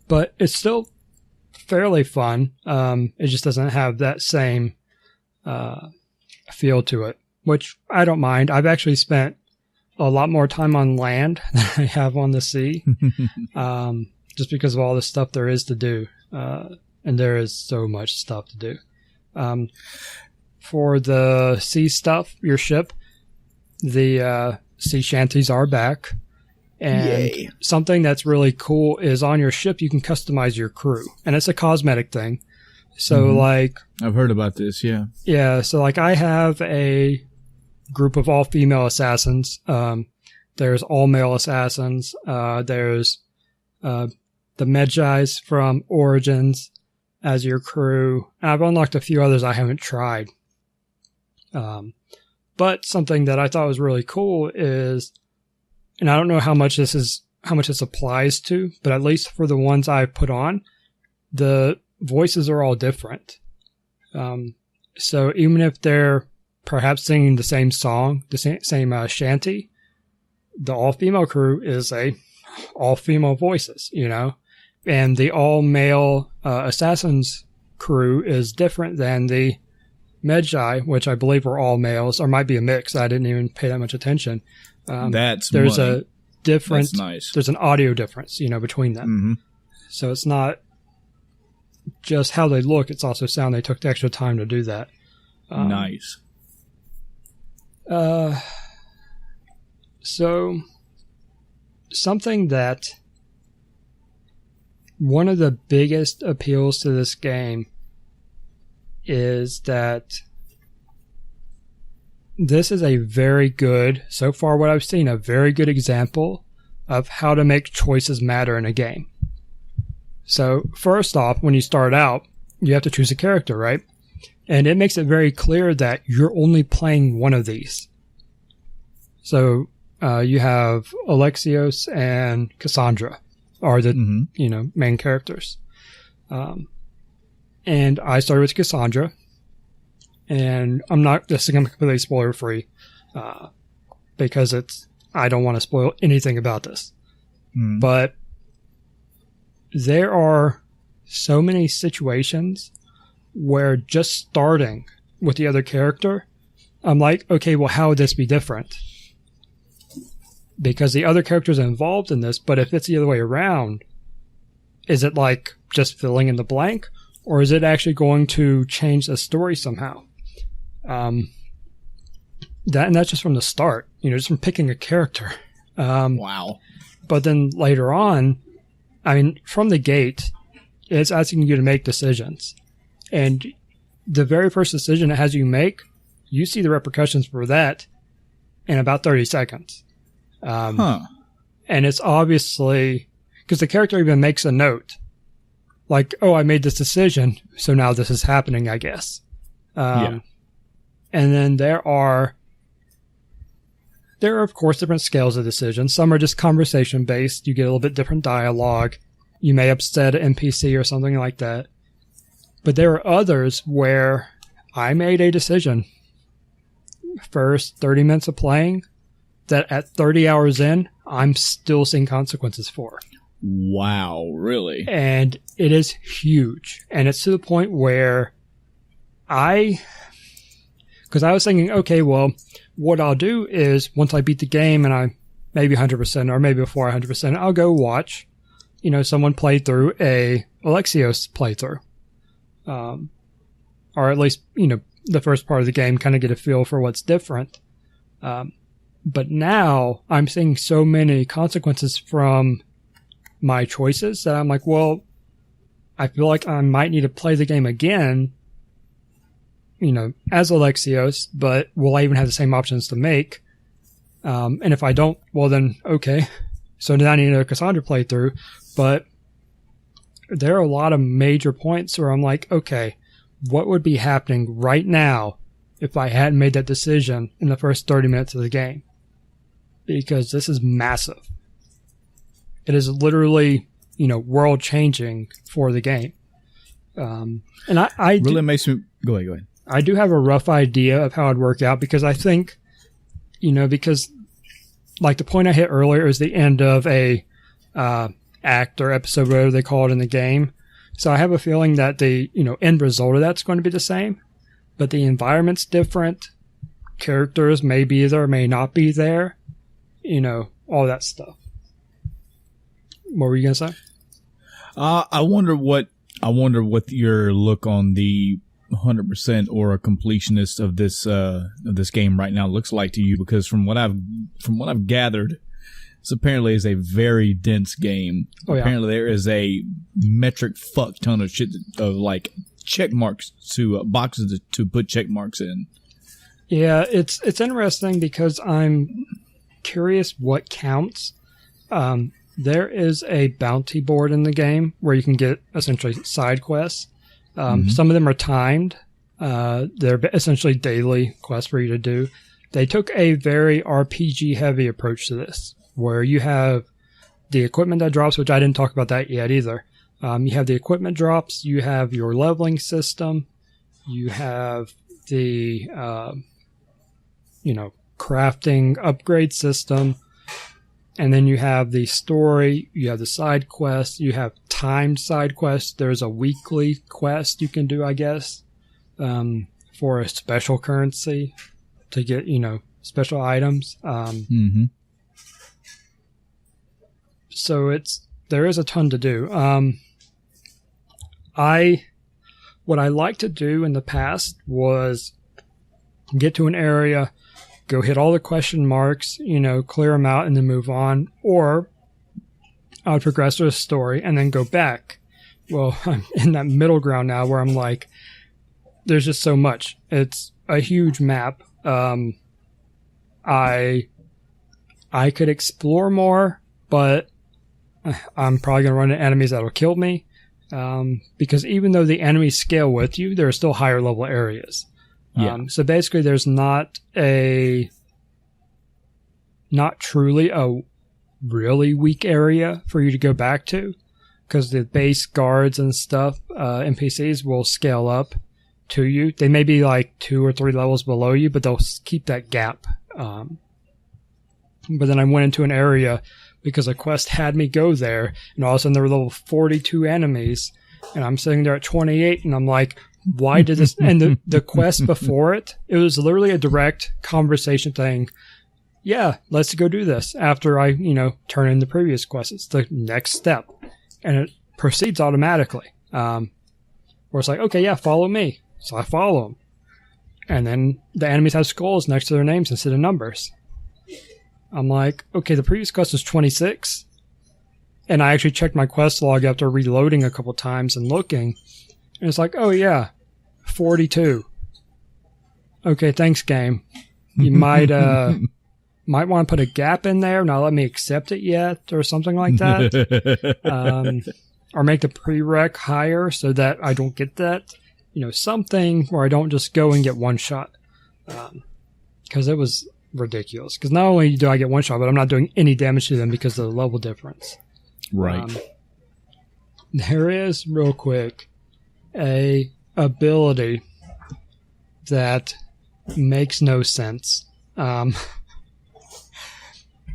But it's still fairly fun. It just doesn't have that same feel to it, which I don't mind. I've actually spent a lot more time on land than I have on the sea, just because of all the stuff there is to do. And there is so much stuff to do. For the sea stuff, your ship, the sea shanties are back. And something that's really cool is on your ship, you can customize your crew. And it's a cosmetic thing. So I've heard about this, yeah. Yeah, so I have a group of all-female assassins. There's all-male assassins. There's the Medjais from Origins as your crew. I've unlocked a few others I haven't tried. But something that I thought was really cool is, and I don't know how much this applies to, but at least for the ones I've put on, the voices are all different. So even if they're perhaps singing the same song, the same shanty, the all-female crew is all-female voices, and the all-male assassins crew is different than the Medjai, which I believe are all males, or might be a mix. I didn't even pay that much attention. There's a difference. That's nice. There's an audio difference, between them. Mm-hmm. So it's not just how they look; it's also sound. They took the extra time to do that. Nice. So something that one of the biggest appeals to this game is that this is a very good, so far what I've seen, a very good example of how to make choices matter in a game. So first off, when you start out, you have to choose a character, right? And it makes it very clear that you're only playing one of these. So you have Alexios and Cassandra are the main characters. And I started with Cassandra, and this is completely spoiler free, because I don't want to spoil anything about this. But there are so many situations where just starting with the other character, I'm like, okay, well, how would this be different? Because the other character's involved in this, but if it's the other way around, is it like just filling in the blank, or is it actually going to change the story somehow? And that's just from the start, just from picking a character. Wow. But then later on, I mean, from the gate, it's asking you to make decisions. And the very first decision it has you make, you see the repercussions for that in about 30 seconds. And it's obviously, because the character even makes a note, like, oh, I made this decision, so now this is happening, I guess. And then there are, of course, different scales of decisions. Some are just conversation-based. You get a little bit different dialogue. You may upset an NPC or something like that. But there are others where I made a decision first 30 minutes of playing that at 30 hours in, I'm still seeing consequences for. Wow, really? And it is huge. And it's to the point where because I was thinking, okay, well, what I'll do is once I beat the game and I maybe 100% or maybe before 100%, I'll go watch, someone play through a Alexios playthrough. Or at least, the first part of the game, kind of get a feel for what's different. But now I'm seeing so many consequences from my choices that I'm like, well, I feel like I might need to play the game again, as Alexios, but will I even have the same options to make? And if I don't, well then, okay. So now I need a Cassandra playthrough. But there are a lot of major points where I'm like, okay, what would be happening right now if I hadn't made that decision in the first 30 minutes of the game? Because this is massive. It is literally, world changing for the game. And I really makes me go ahead. I do have a rough idea of how it'd work out because I think, because like the point I hit earlier is the end of a act or episode, whatever they call it in the game. So I have a feeling that the, end result of that's going to be the same, but the environment's different. Characters may be there, may not be there, all that stuff. What were you going to say? I wonder what your look on the 100% or a completionist of this game right now looks like to you, because from what I've gathered, this apparently is a very dense game. Oh, yeah. Apparently there is a metric fuck ton of shit of like check marks to boxes to put check marks in. Yeah, it's interesting because I'm curious what counts. There is a bounty board in the game where you can get essentially side quests. Some of them are timed. They're essentially daily quests for you to do. They took a very RPG heavy approach to this, where you have the equipment that drops, which I didn't talk about that yet either. You have the equipment drops, you have your leveling system, you have the, crafting upgrade system, and then you have the story, you have the side quests, you have timed side quests. There's a weekly quest you can do, I guess, for a special currency to get, special items. So there is a ton to do. What I liked to do in the past was get to an area, go hit all the question marks, clear them out and then move on. Or I would progress to a story and then go back. Well, I'm in that middle ground now where I'm like, there's just so much. It's a huge map. I could explore more, but I'm probably going to run into enemies that will kill me. Because even though the enemies scale with you, there are still higher level areas. Yeah. So basically there's not not truly a really weak area for you to go back to, because the base guards and stuff, NPCs will scale up to you. They may be like 2 or 3 levels below you, but they'll keep that gap. But then I went into an area because a quest had me go there, and all of a sudden there were level 42 enemies, and I'm sitting there at 28, and I'm like, why did this? And the quest before it was literally a direct conversation thing. Yeah, let's go do this after I, turn in the previous quest. It's the next step. And it proceeds automatically. Where it's like, okay, yeah, follow me. So I follow them. And then the enemies have skulls next to their names instead of numbers. I'm like, okay, the previous quest was 26. And I actually checked my quest log after reloading a couple times and looking. And it's like, oh yeah, 42. Okay, thanks, game. You might want to put a gap in there, not let me accept it yet, or something like that. Or make the prereq higher so that I don't get that. Something where I don't just go and get one shot. Because it was ridiculous. Because not only do I get one shot, but I'm not doing any damage to them because of the level difference. Right. There is, real quick, a ability that makes no sense.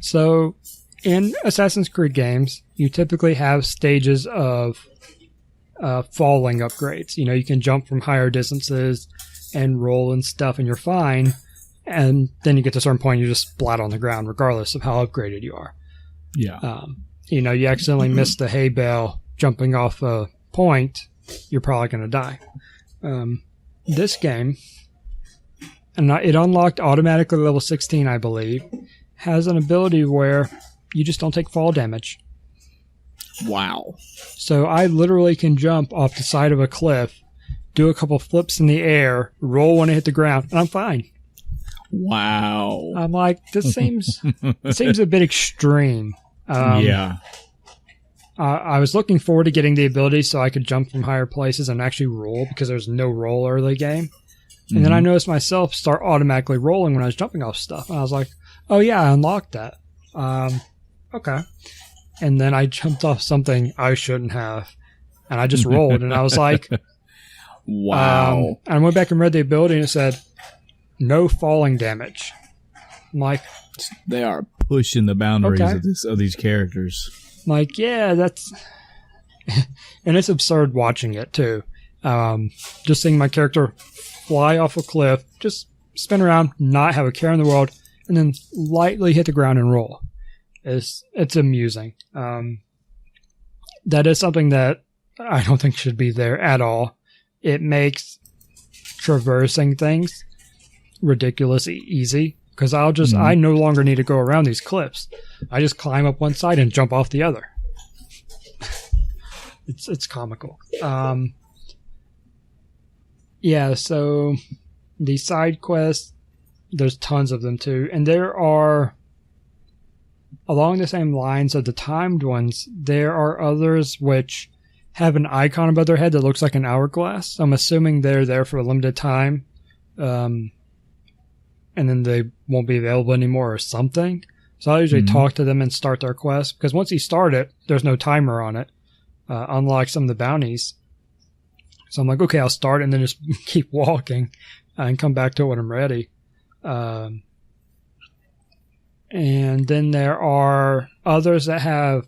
So, in Assassin's Creed games, you typically have stages of falling upgrades. You can jump from higher distances and roll and stuff, and you're fine. And then you get to a certain point, you're just splat on the ground, regardless of how upgraded you are. Yeah. You accidentally miss the hay bale jumping off a point, you're probably going to die. This game, and it unlocked automatically level 16, I believe, has an ability where you just don't take fall damage. Wow. So I literally can jump off the side of a cliff, do a couple flips in the air, roll when I hit the ground, and I'm fine. Wow. I'm like, this seems a bit extreme. Yeah. I was looking forward to getting the ability so I could jump from higher places and actually roll, because there's no roll early game. And then I noticed myself start automatically rolling when I was jumping off stuff. And I was like, oh yeah, I unlocked that. Okay. And then I jumped off something I shouldn't have. And I just rolled, and I was like, wow. And I went back and read the ability, and it said, no falling damage. I'm like, they are pushing the boundaries of these characters. I'm like, yeah, that's... And it's absurd watching it, too. Just seeing my character fly off a cliff, just spin around, not have a care in the world, and then lightly hit the ground and roll. It's amusing. That is something that I don't think should be there at all. It makes traversing things ridiculously easy, because I no longer need to go around these cliffs. I just climb up one side and jump off the other. It's comical. Yeah, so the side quests, there's tons of them too, and there are, along the same lines of the timed ones, there are others which have an icon above their head that looks like an hourglass. I'm assuming they're there for a limited time, and then they won't be available anymore or something. So I usually talk to them and start their quest, because once you start it, there's no timer on it, unlike some of the bounties. So I'm like, okay, I'll start and then just keep walking and come back to it when I'm ready. And then there are others that have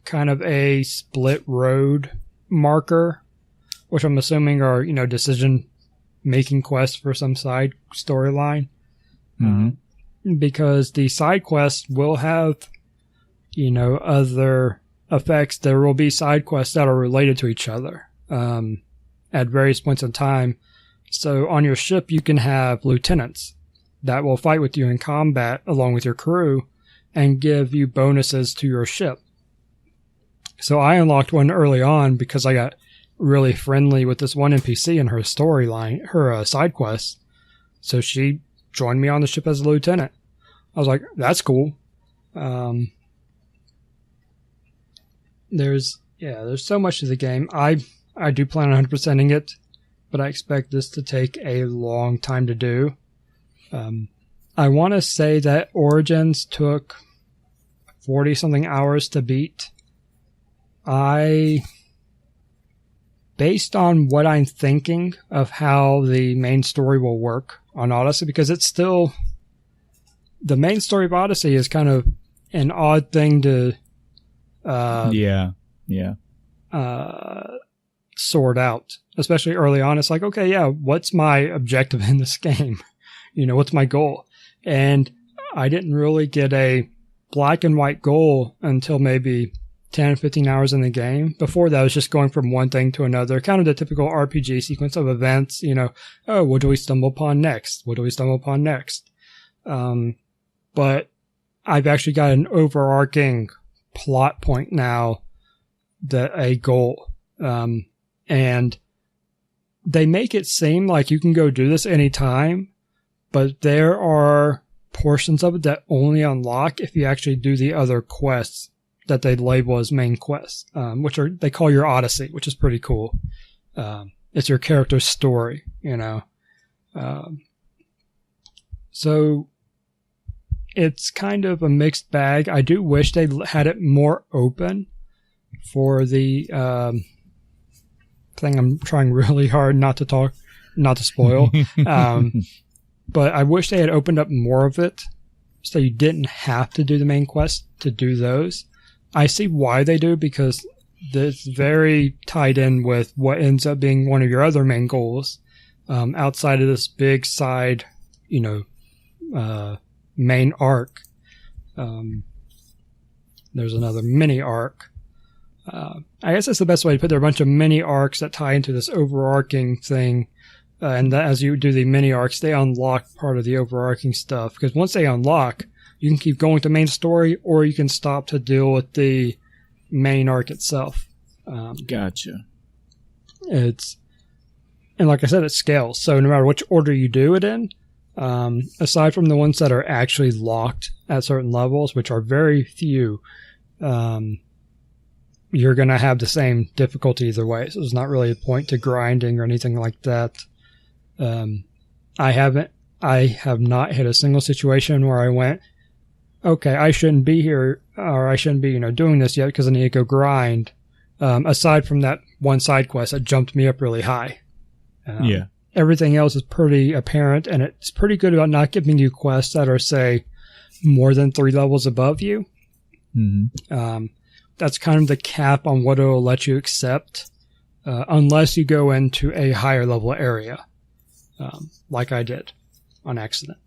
kind of a split road marker, which I'm assuming are, decision-making quests for some side storyline. Because the side quests will have, other effects. There will be side quests that are related to each other at various points in time. So on your ship, you can have lieutenants that will fight with you in combat along with your crew and give you bonuses to your ship. So I unlocked one early on because I got really friendly with this one NPC in her storyline, her side quest. So she joined me on the ship as a lieutenant. I was like, that's cool. There's so much to the game. I do plan on 100%ing it, but I expect this to take a long time to do. I want to say that Origins took 40-something hours to beat. Based on what I'm thinking of how the main story will work on Odyssey, because it's still... The main story of Odyssey is kind of an odd thing to... sort out, especially early on. It's like, okay, yeah, what's my objective in this game? What's my goal? And I didn't really get a black and white goal until maybe 10, 15 hours in the game. Before that, I was just going from one thing to another, kind of the typical RPG sequence of events, oh, what do we stumble upon next? What do we stumble upon next? But I've actually got an overarching plot point now, a goal. And they make it seem like you can go do this anytime, but there are portions of it that only unlock if you actually do the other quests that they label as main quests, which they call your Odyssey, which is pretty cool. It's your character's story, so it's kind of a mixed bag. I do wish they had it more open for the thing. I'm trying really hard not to spoil. But I wish they had opened up more of it so you didn't have to do the main quest to do those. I see why they do, because it's very tied in with what ends up being one of your other main goals, outside of this big side, main arc. There's another mini arc. I guess that's the best way to put it. There are a bunch of mini arcs that tie into this overarching thing. And that as you do the mini arcs, they unlock part of the overarching stuff. Because once they unlock, you can keep going to main story, or you can stop to deal with the main arc itself. Gotcha. And like I said, it scales. So no matter which order you do it in, aside from the ones that are actually locked at certain levels, which are very few, you're going to have the same difficulty either way. So there's not really a point to grinding or anything like that. I have not hit a single situation where I went, okay, I shouldn't be here, or I shouldn't be, doing this yet because I need to go grind. Aside from that one side quest that jumped me up really high. Everything else is pretty apparent, and it's pretty good about not giving you quests that are, say, more than 3 levels above you. Mm-hmm. That's kind of the cap on what it'll let you accept, unless you go into a higher level area, like I did on accident.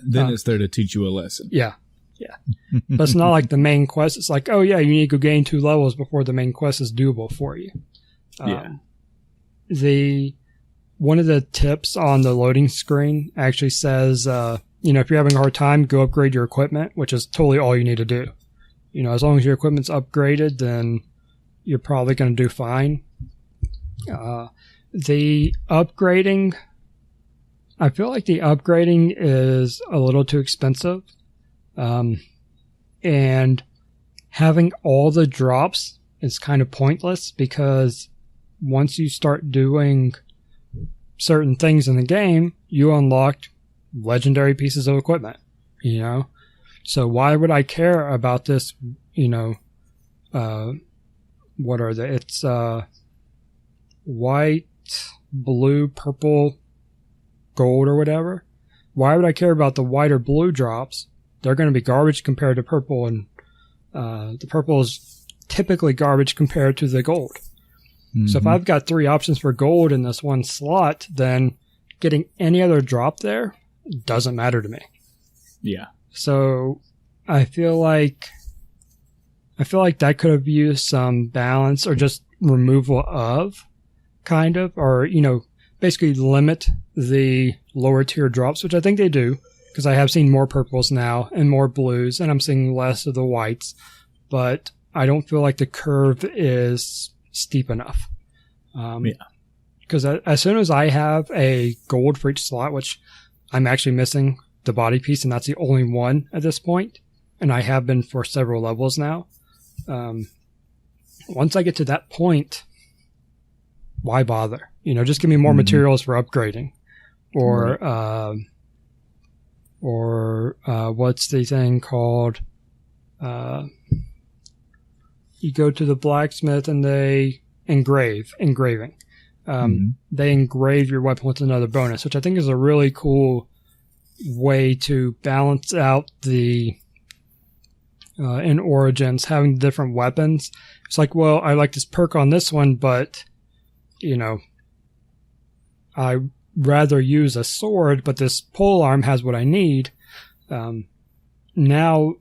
Then it's there to teach you a lesson. Yeah. But it's not like the main quest. It's like, oh yeah, you need to go gain 2 levels before the main quest is doable for you. One of the tips on the loading screen actually says, if you're having a hard time, go upgrade your equipment, which is totally all you need to do. As long as your equipment's upgraded, then you're probably going to do fine. The upgrading, I feel like the upgrading is a little too expensive. And having all the drops is kind of pointless, because once you start doing certain things in the game, you unlocked legendary pieces of equipment, So why would I care about this, what are they? It's, white, blue, purple, gold, or whatever. Why would I care about the white or blue drops? They're going to be garbage compared to purple, and the purple is typically garbage compared to the gold. Mm-hmm. So if I've got 3 options for gold in this one slot, then getting any other drop there doesn't matter to me. Yeah. So I feel like that could have used some balance, or just removal of, kind of, or, basically limit the lower tier drops, which I think they do, because I have seen more purples now and more blues, and I'm seeing less of the whites, but I don't feel like the curve is steep enough. Because as soon as I have a gold for each slot, which I'm actually missing the body piece, and that's the only one at this point, and I have been for several levels now. Once I get to that point, why bother? Just give me more materials for upgrading, or or what's the thing called? You go to the blacksmith and they engraving. They engrave your weapon with another bonus, which I think is a really cool way to balance out the in Origins having different weapons. It's like, well, I like this perk on this one, but I rather use a sword, but this polearm has what I need. Now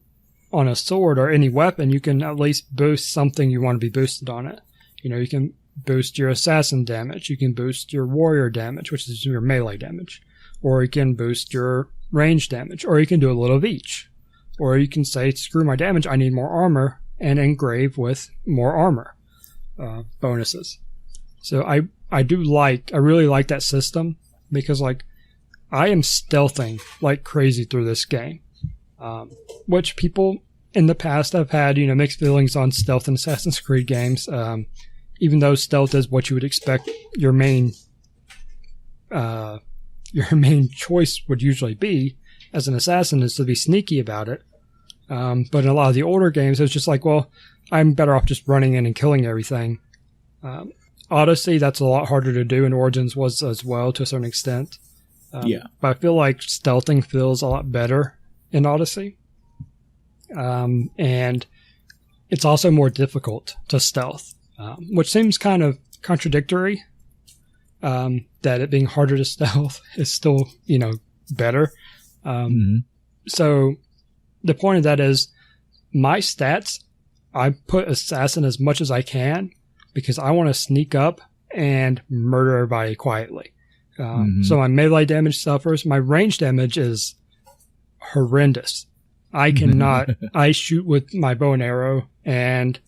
on a sword or any weapon, you can at least boost something you want to be boosted on it. You can boost your assassin damage. You can boost your warrior damage, which is your melee damage. Or you can boost your range damage. Or you can do a little of each. Or you can say, screw my damage, I need more armor, and engrave with more armor bonuses. So I really like that system, because I am stealthing like crazy through this game. Which people in the past have had, mixed feelings on stealth in Assassin's Creed games. Even though stealth is what you would expect your main choice would usually be as an assassin, is to be sneaky about it. But in a lot of the older games, it's just like, well, I'm better off just running in and killing everything. Odyssey, that's a lot harder to do, and Origins was as well to a certain extent. But I feel like stealthing feels a lot better in Odyssey. And it's also more difficult to stealth, which seems kind of contradictory, that it being harder to stealth is still, better. So the point of that is, my stats, I put assassin as much as I can because I want to sneak up and murder everybody quietly. So my melee damage suffers. My range damage is horrendous. I cannot, I shoot with my bow and arrow and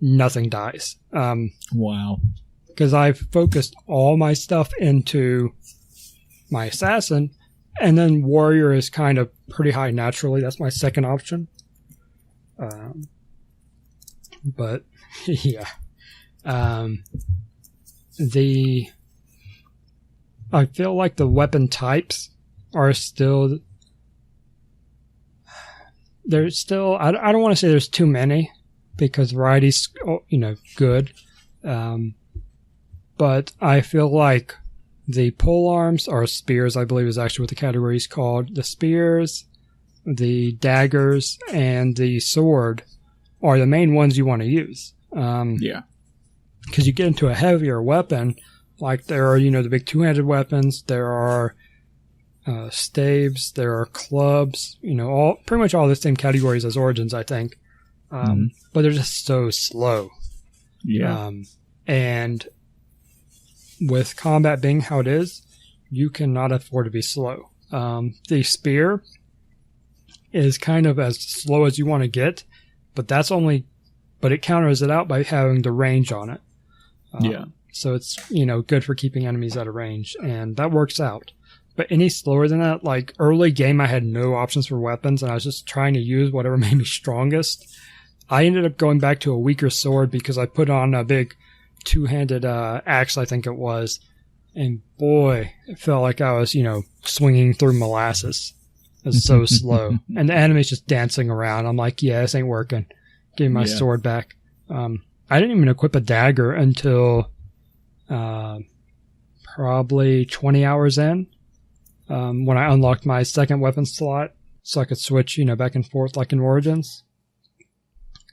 nothing dies. Wow. Because I've focused all my stuff into my assassin, and then warrior is kind of pretty high naturally. That's my second option. But yeah. I feel like the weapon types are still, there's still, I don't want to say there's too many, because variety's, good. But I feel like the polearms, or spears, I believe is actually what the category is called. The spears, the daggers, and the sword are the main ones you want to use. Because you get into a heavier weapon, like there are, the big two-handed weapons, there are staves, there are clubs, pretty much all the same categories as Origins, I think. But they're just so slow. And with combat being how it is, you cannot afford to be slow. The spear is kind of as slow as you want to get, but it counters it out by having the range on it. So it's, good for keeping enemies out of range, and that works out. But any slower than that, like early game, I had no options for weapons, and I was just trying to use whatever made me strongest. I ended up going back to a weaker sword because I put on a big two-handed axe, I think it was, and boy, it felt like I was, swinging through molasses. It was so slow, and the enemy's just dancing around. I'm like, yeah, this ain't working. Give me my sword back. I didn't even equip a dagger until probably 20 hours in, when I unlocked my second weapon slot, so I could switch, back and forth like in Origins.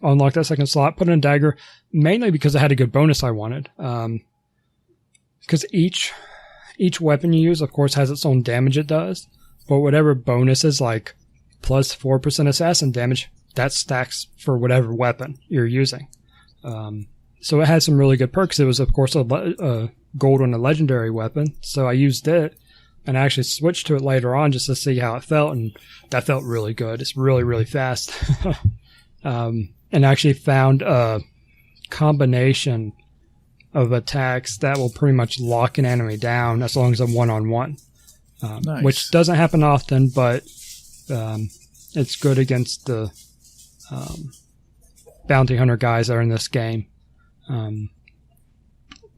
Unlock that second slot, put in a dagger, mainly because I had a good bonus I wanted. Because each weapon you use, of course, has its own damage it does, but whatever bonus is, like plus 4% assassin damage, that stacks for whatever weapon you're using. So it had some really good perks. It was, of course, a gold on a legendary weapon, so I used it, and I actually switched to it later on just to see how it felt, and that felt really good. It's really, really fast. And actually found a combination of attacks that will pretty much lock an enemy down as long as I'm one-on-one. Nice. Which doesn't happen often, but it's good against the bounty hunter guys that are in this game.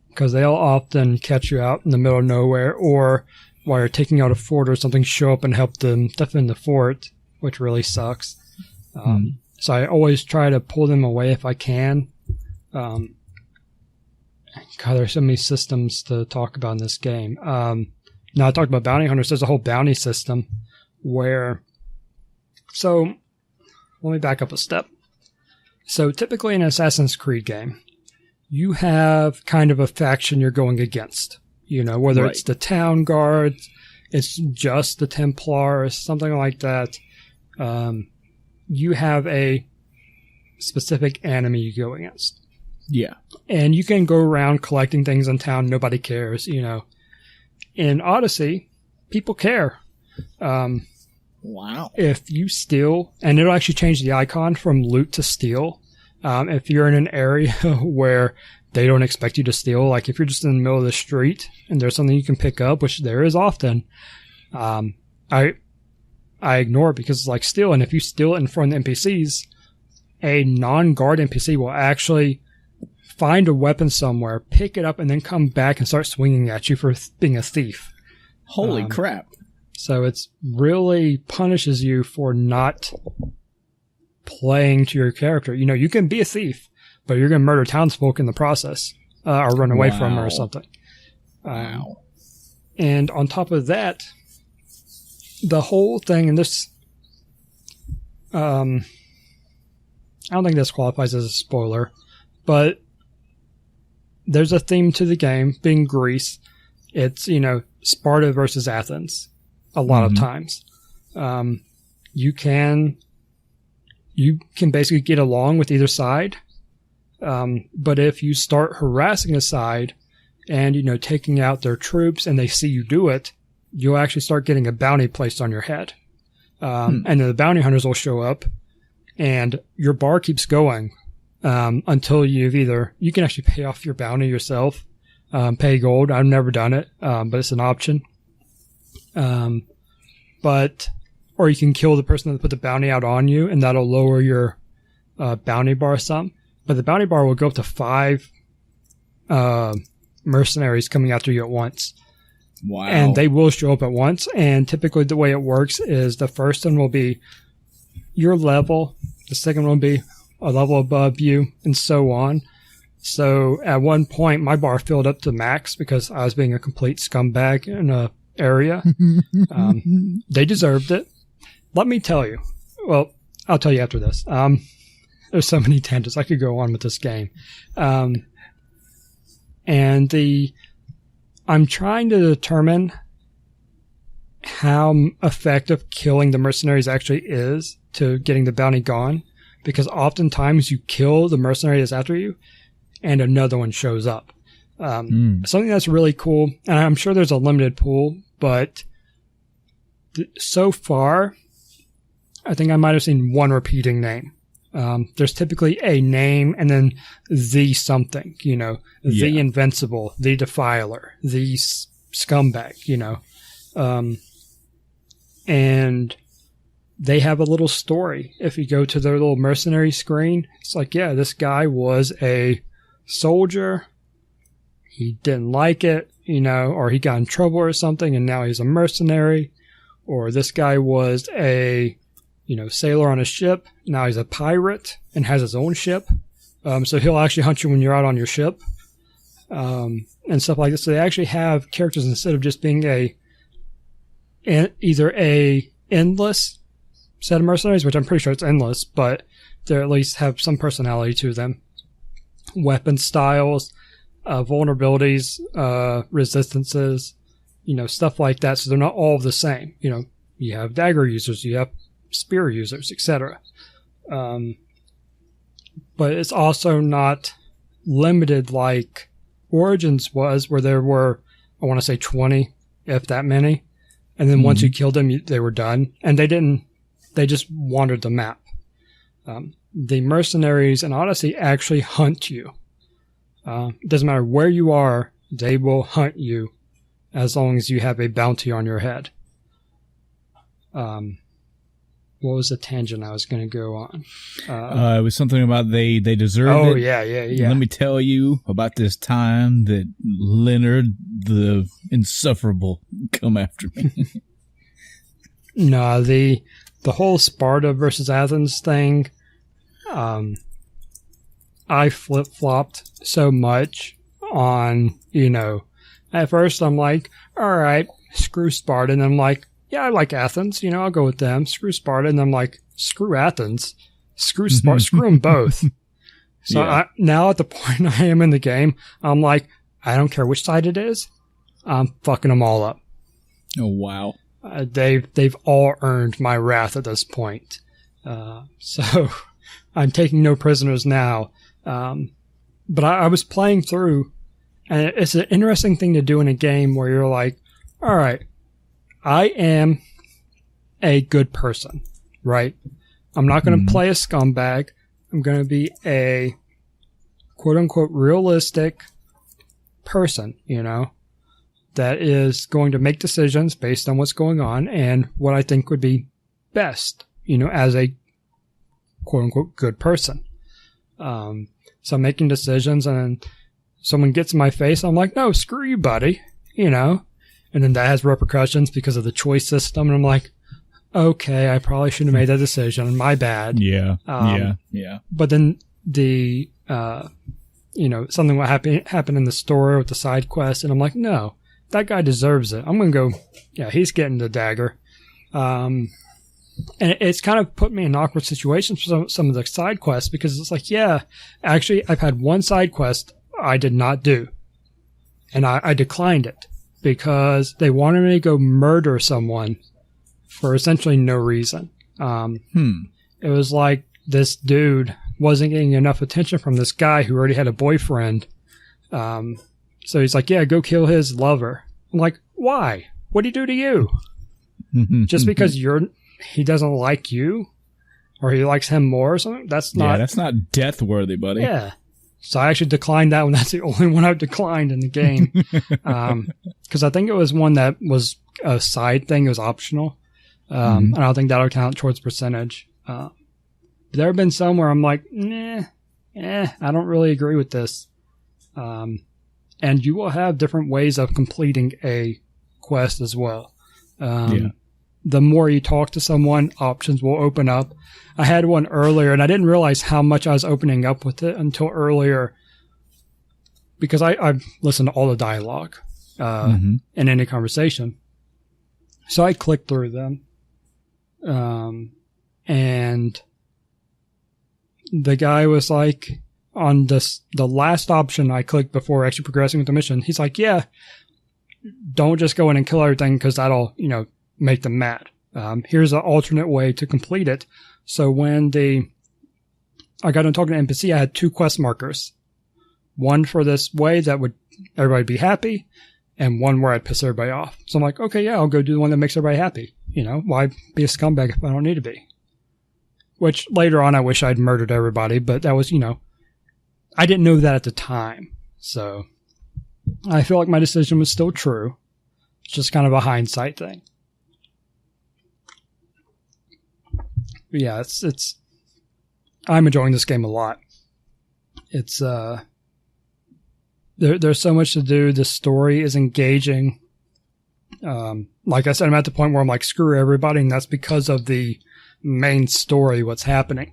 Because they'll often catch you out in the middle of nowhere, or while you're taking out a fort or something, show up and help them defend the fort, which really sucks. So I always try to pull them away if I can. God, there's so many systems to talk about in this game. Now I talked about bounty hunters. There's a whole bounty system where... So, let me back up a step. So typically in an Assassin's Creed game, you have kind of a faction you're going against. You know, whether it's the town guards, it's just the Templars, something like that. You have a specific enemy you go against. Yeah. And you can go around collecting things in town. Nobody cares, you know. In Odyssey, people care. Wow. If you steal, and it'll actually change the icon from loot to steal. If you're in an area where they don't expect you to steal, like if you're just in the middle of the street and there's something you can pick up, which there is often, I ignore it because it's like steal. And if you steal it in front of the NPCs, a non-guard NPC will actually find a weapon somewhere, pick it up, and then come back and start swinging at you for being a thief. Holy crap. So it's really punishes you for not playing to your character. You know, you can be a thief, but you're going to murder townsfolk in the process, or run away from them or something. Wow. And on top of that, the whole thing, and this, I don't think this qualifies as a spoiler, but there's a theme to the game, being Greece. It's, you know, Sparta versus Athens a lot of times. You can basically get along with either side. But if you start harassing a side and, you know, taking out their troops and they see you do it, you'll actually start getting a bounty placed on your head. And then the bounty hunters will show up and your bar keeps going, until you can actually pay off your bounty yourself, pay gold. I've never done it, but it's an option. Or you can kill the person that put the bounty out on you, and that'll lower your bounty bar some. But the bounty bar will go up to 5 mercenaries coming after you at once. Wow. And they will show up at once. And typically the way it works is the first one will be your level, the second one will be a level above you, and so on. So at one point, my bar filled up to max because I was being a complete scumbag in a area. They deserved it. Let me tell you. Well, I'll tell you after this. There's so many tangents I could go on with this game. I'm trying to determine how effective killing the mercenaries actually is to getting the bounty gone. Because oftentimes you kill the mercenary that's after you and another one shows up. Something that's really cool, and I'm sure there's a limited pool, but so far, I think I might have seen one repeating name. There's typically a name and then the something, you know, the invincible, the defiler, the scumbag, you know. And they have a little story. If you go to their little mercenary screen, it's like, yeah, this guy was a soldier. He didn't like it, you know, or he got in trouble or something, and now he's a mercenary. Or this guy was a, you know, sailor on a ship. Now he's a pirate and has his own ship. So he'll actually hunt you when you're out on your ship. And stuff like this. So they actually have characters instead of just being either a endless set of mercenaries, which I'm pretty sure it's endless, but they at least have some personality to them. Weapon styles, vulnerabilities, resistances, you know, stuff like that. So they're not all the same. You know, you have dagger users, you have spear users, etc. But it's also not limited like Origins was, where there were, I want to say 20, if that many. And then once you killed them, they were done. And they just wandered the map. The mercenaries in Odyssey actually hunt you. It doesn't matter where you are, they will hunt you as long as you have a bounty on your head. what was the tangent I was going to go on? It was something about they deserved it. Oh, yeah. Let me tell you about this time that Leonard, the Unsufferable, come after me. No, the whole Sparta versus Athens thing, I flip-flopped so much on, at first I'm like, all right, screw Sparta. And I'm like, yeah, I like Athens. I'll go with them. Screw Sparta. And I'm like, screw Athens. Screw Sparta. Screw them both. So now at the point I am in the game, I'm like, I don't care which side it is. I'm fucking them all up. Oh, wow. They've all earned my wrath at this point. So I'm taking no prisoners now. But I was playing through, and it's an interesting thing to do in a game where you're like, all right, I am a good person, right? I'm not going to play a scumbag. I'm going to be a quote-unquote realistic person, that is going to make decisions based on what's going on and what I think would be best, as a quote-unquote good person. So I'm making decisions and someone gets in my face. I'm like, no, screw you, buddy, and then that has repercussions because of the choice system. And I'm like, okay, I probably shouldn't have made that decision. My bad. Yeah. But then the, something will happen in the story with the side quest. And I'm like, no, that guy deserves it. I'm going to go, yeah, he's getting the dagger. And it's kind of put me in awkward situations for some of the side quests because it's like, yeah, actually, I've had one side quest I did not do. And I declined it because they wanted me to go murder someone for essentially no reason. It was like this dude wasn't getting enough attention from this guy who already had a boyfriend. So he's like, yeah, go kill his lover. I'm like, why? What'd he do to you? Just because he doesn't like you or he likes him more or something? That's not death worthy, buddy. Yeah. So I actually declined that one. That's the only one I've declined in the game. Because I think it was one that was a side thing. It was optional. And I don't think that'll count towards percentage. There have been some where I'm like, I don't really agree with this. And you will have different ways of completing a quest as well. The more you talk to someone, options will open up. I had one earlier, and I didn't realize how much I was opening up with it until earlier, because I've listened to all the dialogue in any conversation. So I clicked through them, and the guy was like, on the last option I clicked before actually progressing with the mission, he's like, yeah, don't just go in and kill everything because that'll, make them mad. Here's an alternate way to complete it. So when I got on talking to NPC, I had 2 quest markers. One for this way that would everybody be happy, and one where I'd piss everybody off. So I'm like, okay, yeah, I'll go do the one that makes everybody happy. Why be a scumbag if I don't need to be? Which later on I wish I'd murdered everybody, but that was, I didn't know that at the time. So I feel like my decision was still true. It's just kind of a hindsight thing. But yeah, it's I'm enjoying this game a lot. It's there's so much to do. The story is engaging. Like I said, I'm at the point where I'm like, screw everybody, and that's because of the main story, what's happening.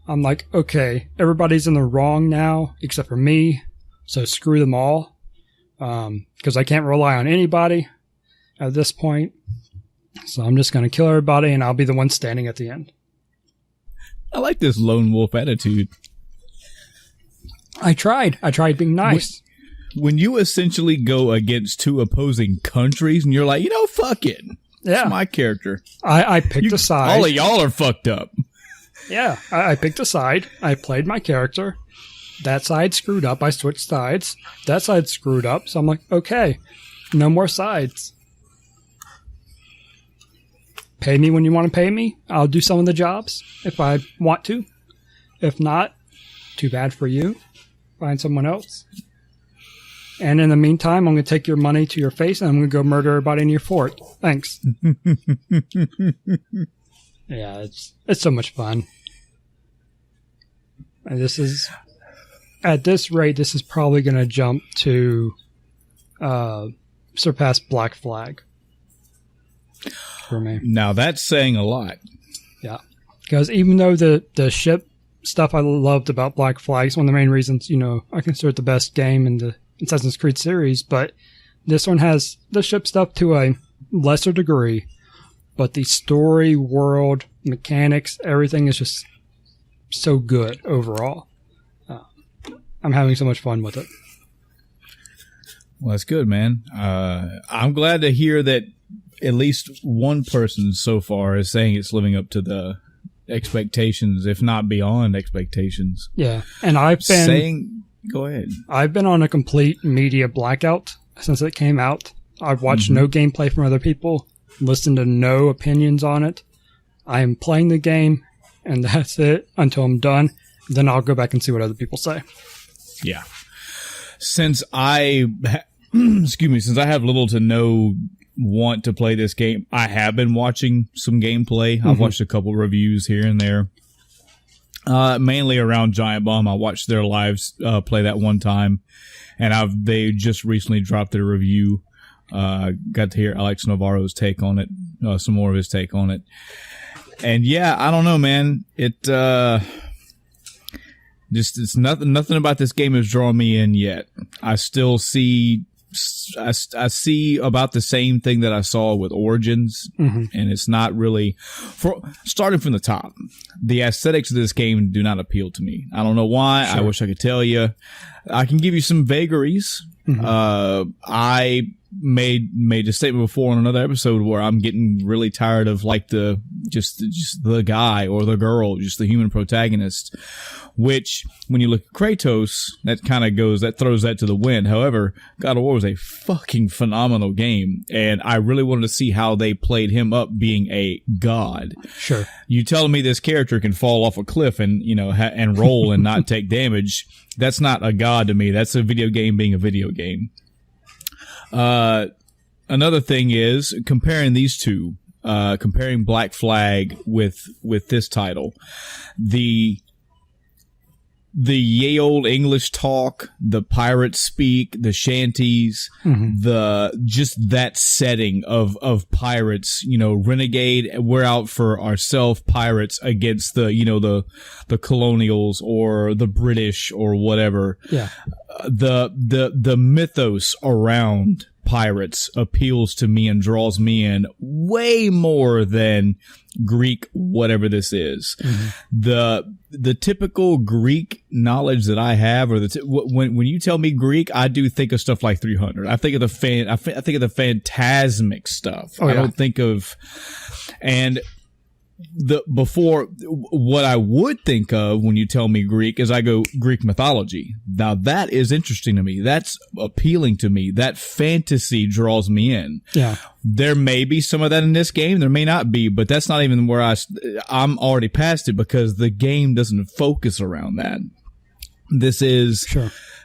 I'm like, okay, everybody's in the wrong now, except for me, so screw them all. Because I can't rely on anybody at this point. So I'm just going to kill everybody, and I'll be the one standing at the end. I like this lone wolf attitude. I tried being nice. When you essentially go against 2 opposing countries, and you're like, fuck it. Yeah. It's my character. I picked a side. All of y'all are fucked up. Yeah. I picked a side. I played my character. That side screwed up. I switched sides. That side screwed up. So I'm like, okay, no more sides. Pay me when you want to pay me. I'll do some of the jobs if I want to. If not, too bad for you. Find someone else. And in the meantime, I'm going to take your money to your face and I'm going to go murder everybody in your fort. Thanks. Yeah, it's so much fun. And this is, at this rate, this is probably going to jump to surpass Black Flag for me. Now that's saying a lot. Yeah, because even though the ship stuff I loved about Black Flag is one of the main reasons, I consider it the best game in the Assassin's Creed series, but this one has the ship stuff to a lesser degree, but the story, world, mechanics, everything is just so good overall. I'm having so much fun with it. Well, that's good, man. I'm glad to hear that at least one person so far is saying it's living up to the expectations, if not beyond expectations. Yeah, and Go ahead. I've been on a complete media blackout since it came out. I've watched no gameplay from other people, listened to no opinions on it. I am playing the game, and that's it until I'm done. Then I'll go back and see what other people say. Yeah. Since I have little to no want to play this game, I have been watching some gameplay. I've watched a couple reviews here and there. Mainly around Giant Bomb. I watched their lives play that one time, and they just recently dropped their review. Got to hear Alex Navarro's take on it, some more of his take on it. And yeah, I don't know, man. It's nothing about this game has drawn me in yet. I still see I see about the same thing that I saw with Origins, and it's not really starting from the top. The aesthetics of this game do not appeal to me. I don't know why. Sure. I wish I could tell you. I can give you some vagaries. I made a statement before on another episode where I'm getting really tired of like just the guy or the girl, just the human protagonist, which when you look at Kratos, that throws that to the wind. However, God of War was a fucking phenomenal game, and I really wanted to see how they played him up being a god. Sure. You telling me this character can fall off a cliff and, and roll and not take damage. That's not a god to me. That's a video game being a video game. Another thing is comparing these two, comparing Black Flag with this title, the ye old English talk, the pirate speak, the shanties, just that setting of pirates, renegade, we're out for ourselves, pirates against the colonials or the British or whatever. Yeah. The mythos around pirates appeals to me and draws me in way more than Greek, whatever this is. The typical Greek knowledge that I have, or when you tell me Greek, I do think of stuff like 300. I think of the phantasmic stuff. I don't think of what I would think of when you tell me Greek is I go Greek mythology. Now that is interesting to me. That's appealing to me. That fantasy draws me in. Yeah. There may be some of that in this game. There may not be, but that's not even where I'm already past it because the game doesn't focus around that. This is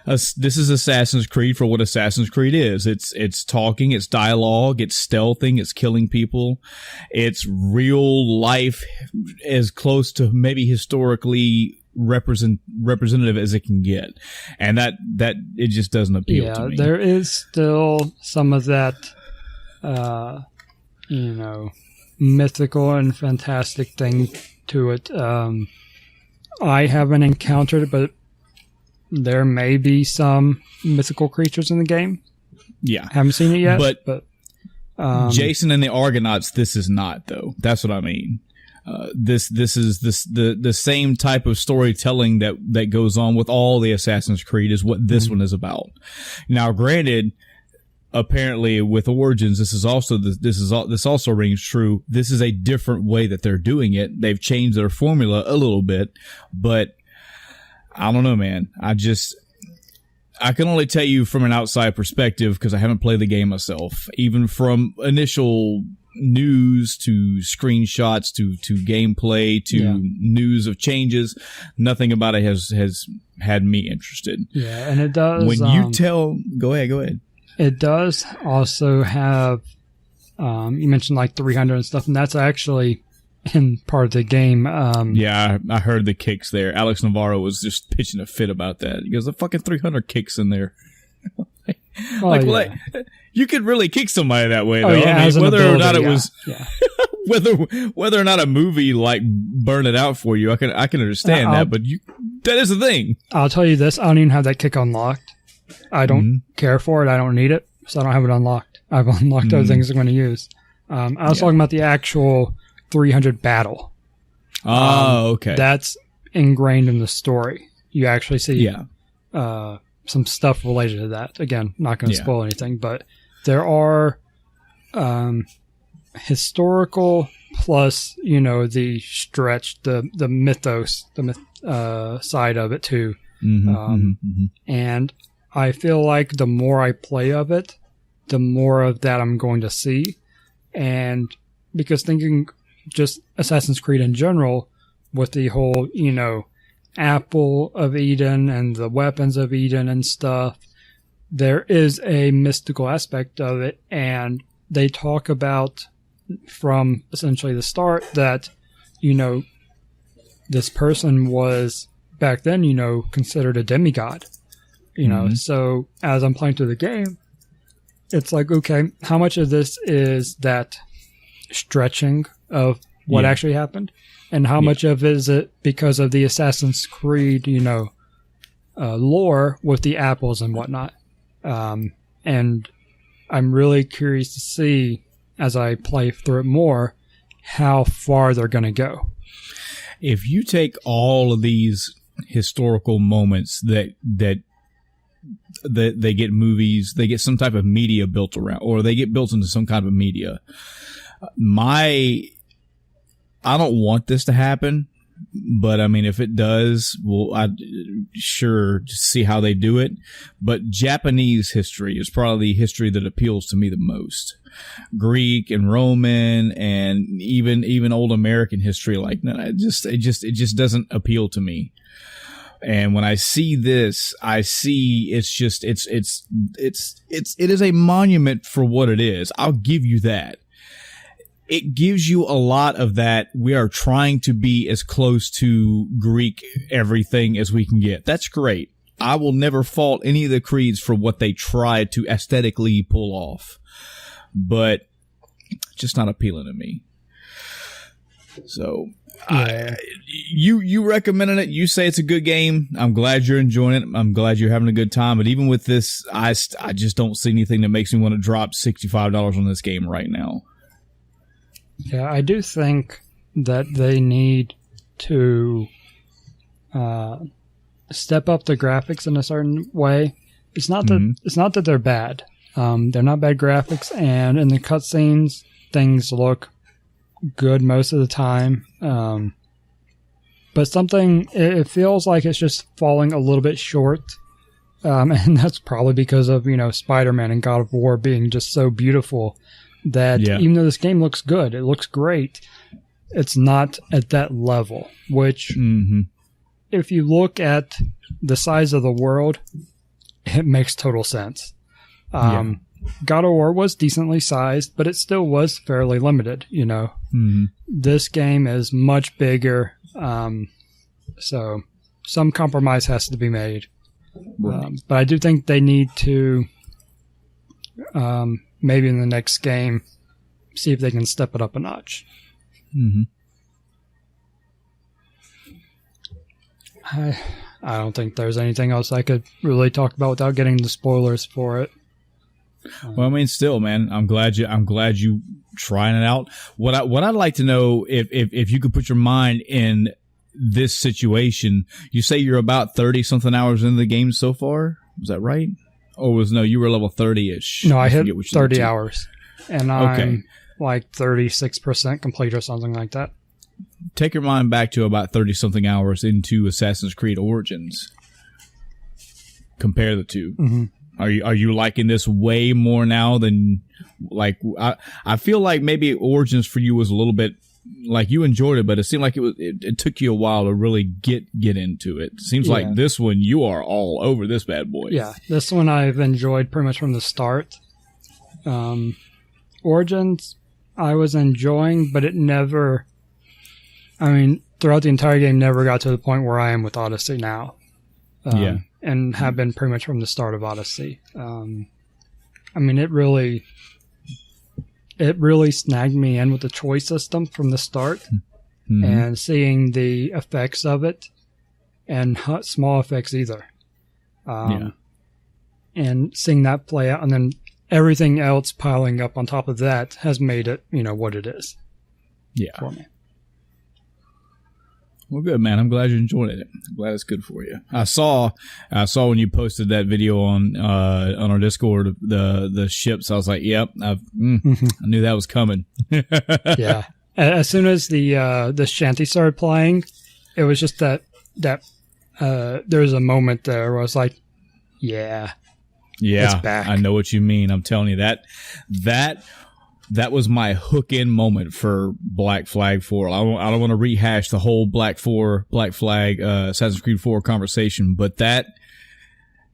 this is Assassin's Creed for what Assassin's Creed is. It's talking, it's dialogue, it's stealthing, it's killing people. It's real life as close to maybe historically representative as it can get. And that it just doesn't appeal to me. There is still some of that mythical and fantastic thing to it. I haven't encountered it, but there may be some mythical creatures in the game. Yeah. Haven't seen it yet. But Jason and the Argonauts, this is not, though. That's what I mean. This is the same type of storytelling that goes on with all the Assassin's Creed is what this one is about. Now, granted, apparently with Origins, this also rings true. This is a different way that they're doing it. They've changed their formula a little bit, but I don't know, man. I can only tell you from an outside perspective because I haven't played the game myself. Even from initial news to screenshots to gameplay to news of changes, nothing about it has had me interested. Yeah, and it does. When you go ahead. It does also have. You mentioned like 300 and stuff, and that's actually in part of the game. Yeah, I heard the kicks there. Alex Navarro was just pitching a fit about that. He goes, the fucking 300 kicks in there. You could really kick somebody that way, though. I mean, whether or not it was, whether or not a movie like burned it out for you, I can understand that. But that is the thing. I'll tell you this: I don't even have that kick unlocked. I don't care for it. I don't need it, so I don't have it unlocked. I've unlocked other things I'm going to use. I was talking about the actual 300 battle. Oh, okay. That's ingrained in the story. You actually see some stuff related to that. Again, not going to spoil anything, but there are historical plus, the stretch, the mythos, side of it too. And I feel like the more I play of it, the more of that I'm going to see. And because thinking just Assassin's Creed in general, with the whole, Apple of Eden and the weapons of Eden and stuff, there is a mystical aspect of it. And they talk about from essentially the start that, this person was back then, considered a demigod. So as I'm playing through the game, it's like, okay, how much of this is that stretching of what actually happened? And how much of it is it because of the Assassin's Creed, lore with the apples and whatnot? And I'm really curious to see, as I play through it more, how far they're going to go. If you take all of these historical moments that they get movies, they get some type of media built around, or they get built into some kind of media. I don't want this to happen, but I mean, if it does, well, I'd sure just see how they do it. But Japanese history is probably the history that appeals to me the most. Greek and Roman and even old American history, like, no, it just doesn't appeal to me. And when I see this, I see it is a monument for what it is. I'll give you that. It gives you a lot of that. We are trying to be as close to Greek everything as we can get. That's great. I will never fault any of the creeds for what they try to aesthetically pull off, but just not appealing to me. So you recommended it. You say it's a good game. I'm glad you're enjoying it. I'm glad you're having a good time. But even with this, I just don't see anything that makes me want to drop $65 on this game right now. Yeah, I do think that they need to step up the graphics in a certain way. It's not that they're bad. They're not bad graphics, and in the cutscenes, things look good most of the time. But it feels like it's just falling a little bit short. And that's probably because of, Spider-Man and God of War being just so beautiful that even though this game looks good, it looks great, it's not at that level, which if you look at the size of the world, it makes total sense. God of War was decently sized, but it still was fairly limited, This game is much bigger, so some compromise has to be made. Right. But I do think they need to, maybe in the next game, see if they can step it up a notch. I don't think there's anything else I could really talk about without getting the spoilers for it. Well, I mean, still, man, I'm glad you trying it out. What I'd like to know, if you could put your mind in this situation, you say you're about 30 something hours into the game so far. Was that right? Or you were level 30-ish? No, I hit 30 hours, and I'm like 36% complete or something like that. Take your mind back to about 30 something hours into Assassin's Creed Origins. Compare the two. Are you liking this way more now than, like, I feel like maybe Origins for you was a little bit, like, you enjoyed it, but it seemed like it took you a while to really get into it. Seems like this one, you are all over this bad boy. Yeah, this one I've enjoyed pretty much from the start. Origins, I was enjoying, but it never I mean, throughout the entire game, never got to the point where I am with Odyssey now. And have been pretty much from the start of Odyssey. I mean, it really snagged me in with the choice system from the start, and seeing the effects of it, and not small effects either. And seeing that play out, and then everything else piling up on top of that has made it, what it is. Yeah. For me. Well, good, man. I'm glad you enjoyed it. I'm glad it's good for you. I saw when you posted that video on our Discord, the ships. I was like, yep, I knew that was coming. Yeah. As soon as the shanty started playing, it was just that there was a moment there where I was like, yeah, it's back. I know what you mean. I'm telling you that was my hook in moment for Black Flag 4. I don't want to rehash the whole Black Flag Assassin's Creed 4 conversation, but I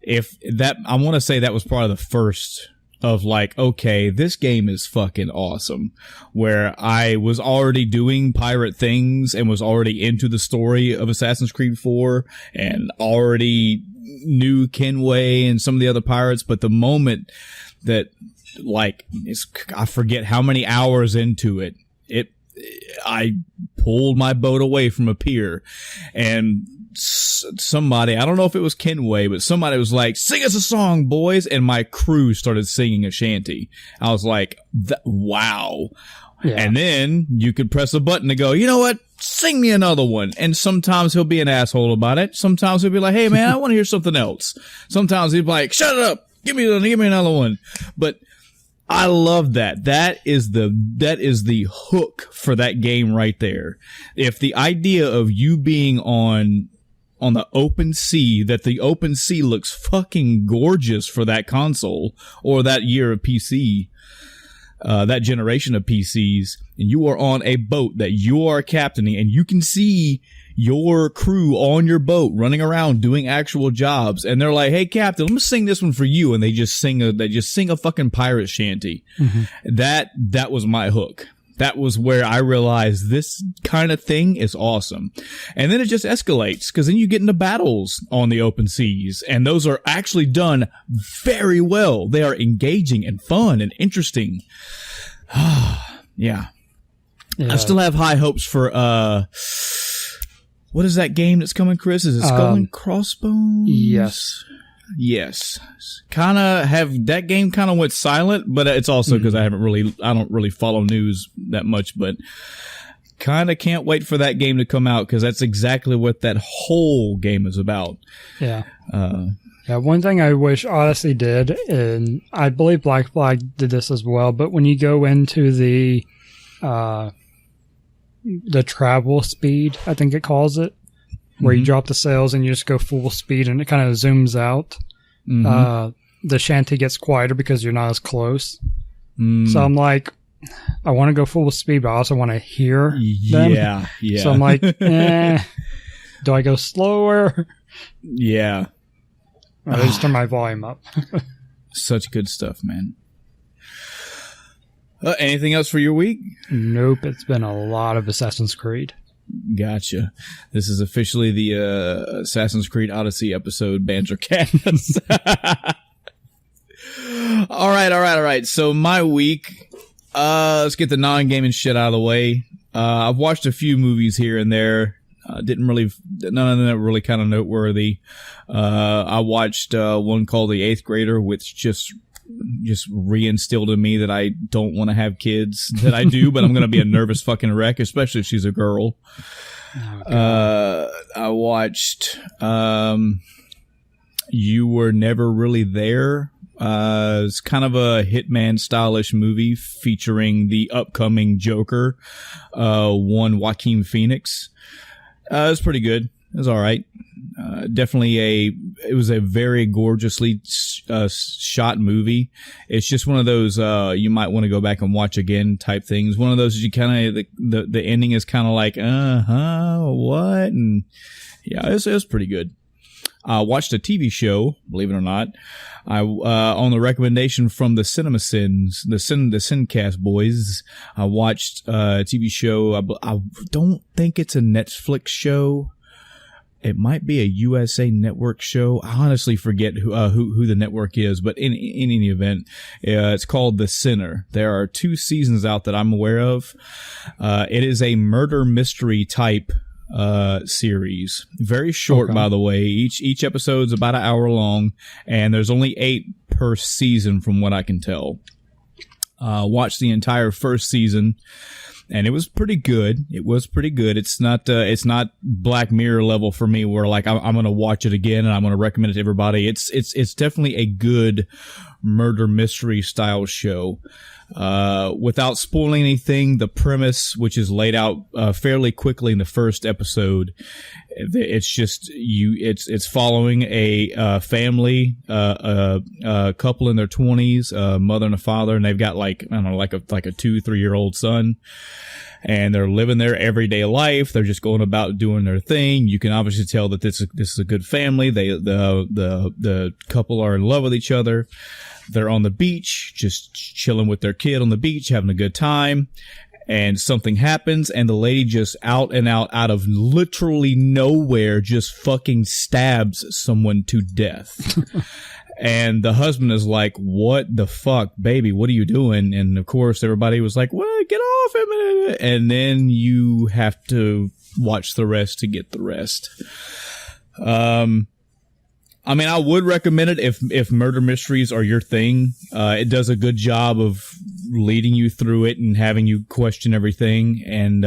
want to say that was probably the first of like, okay, this game is fucking awesome, where I was already doing pirate things and was already into the story of Assassin's Creed 4 and already knew Kenway and some of the other pirates, but the moment that, like, I forget how many hours into it, I pulled my boat away from a pier, and somebody, I don't know if it was Kenway, but somebody was like, sing us a song, boys, and my crew started singing a shanty. I was like, wow. Yeah. And then you could press a button to go, you know what, sing me another one. And sometimes he'll be an asshole about it. Sometimes he'll be like, hey man, I want to hear something else. Sometimes he'll be like, shut it up, give me another one. But I love that. That is the hook for that game right there. If the idea of you being on the open sea, that the open sea looks fucking gorgeous for that console or that year of PC, that generation of PCs, and you are on a boat that you are captaining, and you can see your crew on your boat running around doing actual jobs, and they're like, hey captain, let me sing this one for you, and they just sing a fucking pirate shanty. That was my hook. That was where I realized this kind of thing is awesome. And then it just escalates, because then you get into battles on the open seas, and those are actually done very well. They are engaging and fun and interesting. Yeah. I still have high hopes for what is that game that's coming, Chris? Is it Skull and Crossbones? Yes. That game kind of went silent, but it's also because I don't really follow news that much, but kind of can't wait for that game to come out, because that's exactly what that whole game is about. Yeah. One thing I wish Odyssey did, and I believe Black Flag did this as well, but when you go into the travel speed, I think it calls it, where you drop the sails and you just go full speed and it kind of zooms out. The shanty gets quieter because you're not as close. So I'm like, I want to go full speed, but I also want to hear them. Yeah. So I'm like, do I go slower? Yeah. I just turn my volume up. Such good stuff, man. Anything else for your week? Nope. It's been a lot of Assassin's Creed. Gotcha. This is officially the Assassin's Creed Odyssey episode, Banter Cast. All right. So my week, let's get the non-gaming shit out of the way. I've watched a few movies here and there. None of them are really kind of noteworthy. I watched one called The Eighth Grader, which just reinstilled in me that I don't want to have kids. That I do, but I'm going to be a nervous fucking wreck, especially if she's a girl. I watched You Were Never Really There. It's kind of a Hitman stylish movie featuring the upcoming Joker, one Joaquin Phoenix. It's pretty good. It was all right. It was a very gorgeously shot movie. It's just one of those you might want to go back and watch again type things. One of those you kind of the ending is kind of like what, and yeah, it was pretty good. I watched a TV show, believe it or not. I on the recommendation from the CinemaSins, the Sincast boys, I watched a TV show. I don't think it's a Netflix show. It might be a USA Network show. I honestly forget who the network is, but in any event, it's called The Sinner. There are 2 seasons out that I'm aware of. It is a murder mystery type series. Very short, okay. By the way. Each episode's about an hour long, and there's only 8 per season from what I can tell. Watched the entire first season. And it was pretty good. It's not Black Mirror level for me where like I'm going to watch it again and I'm going to recommend it to everybody. It's definitely a good murder mystery style show. Without spoiling anything, the premise, which is laid out fairly quickly in the first episode, it's just it's following a family, a couple in their 20s, a mother and a father, and they've got like I don't know, like a 2-3 year old son. And they're living their everyday life. They're just going about doing their thing. You can obviously tell that this is a good family. The couple are in love with each other. They're on the beach, just chilling with their kid on the beach, having a good time. And something happens, and the lady just out of literally nowhere just fucking stabs someone to death. And the husband is like, what the fuck, baby? What are you doing? And of course, everybody was like, well, get off him. And then you have to watch the rest to get the rest. I mean, I would recommend it if murder mysteries are your thing. It does a good job of leading you through it and having you question everything. And,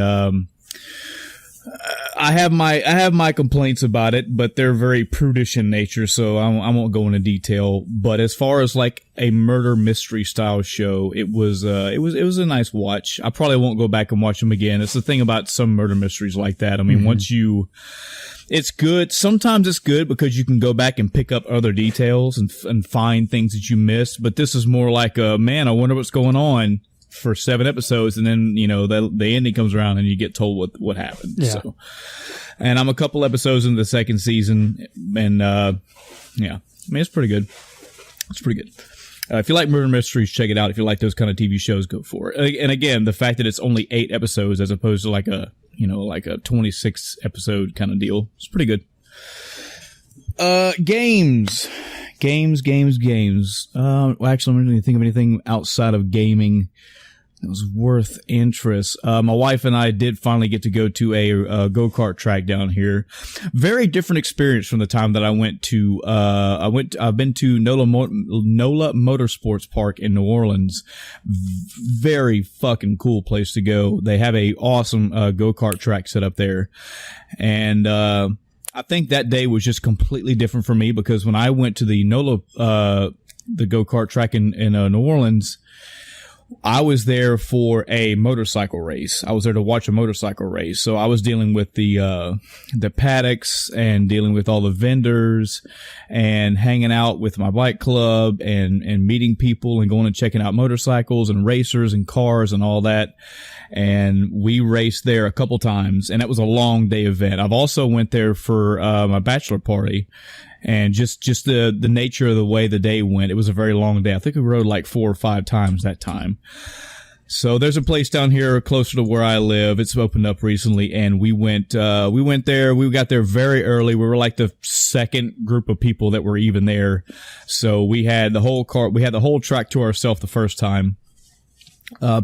I have my complaints about it, but they're very prudish in nature, so I won't go into detail. But as far as like a murder mystery style show, it was a nice watch. I probably won't go back and watch them again. It's the thing about some murder mysteries like that. I mean, it's good. Sometimes it's good because you can go back and pick up other details and find things that you missed. But this is more like I wonder what's going on for 7 episodes, and then the ending comes around and you get told what happened. Yeah. So, and I'm a couple episodes into the second season, and I mean, it's pretty good. It's pretty good. If you like murder mysteries, check it out. If you like those kind of TV shows, go for it. And again, the fact that it's only 8 episodes as opposed to like a 26 episode kind of deal, it's pretty good. Games. Well, actually, I'm not even think of anything outside of gaming that was worth interest. My wife and I did finally get to go to a go-kart track down here. Very different experience from the time that I went to. I've been to NOLA Motorsports Park in New Orleans. Very fucking cool place to go. They have a awesome go-kart track set up there, and I think that day was just completely different for me because when I went to the NOLA, the go-kart track in New Orleans, I was there for a motorcycle race. I was there to watch a motorcycle race. So I was dealing with the paddocks and dealing with all the vendors and hanging out with my bike club and meeting people and going and checking out motorcycles and racers and cars and all that. And we raced there a couple times, and that was a long day event. I've also went there for my bachelor party. And just the nature of the way the day went, it was a very long day. I think we rode like 4 or 5 times that time. So there's a place down here closer to where I live. It's opened up recently, and we went there. We got there very early. We were like the second group of people that were even there. So we had the whole track to ourselves the first time.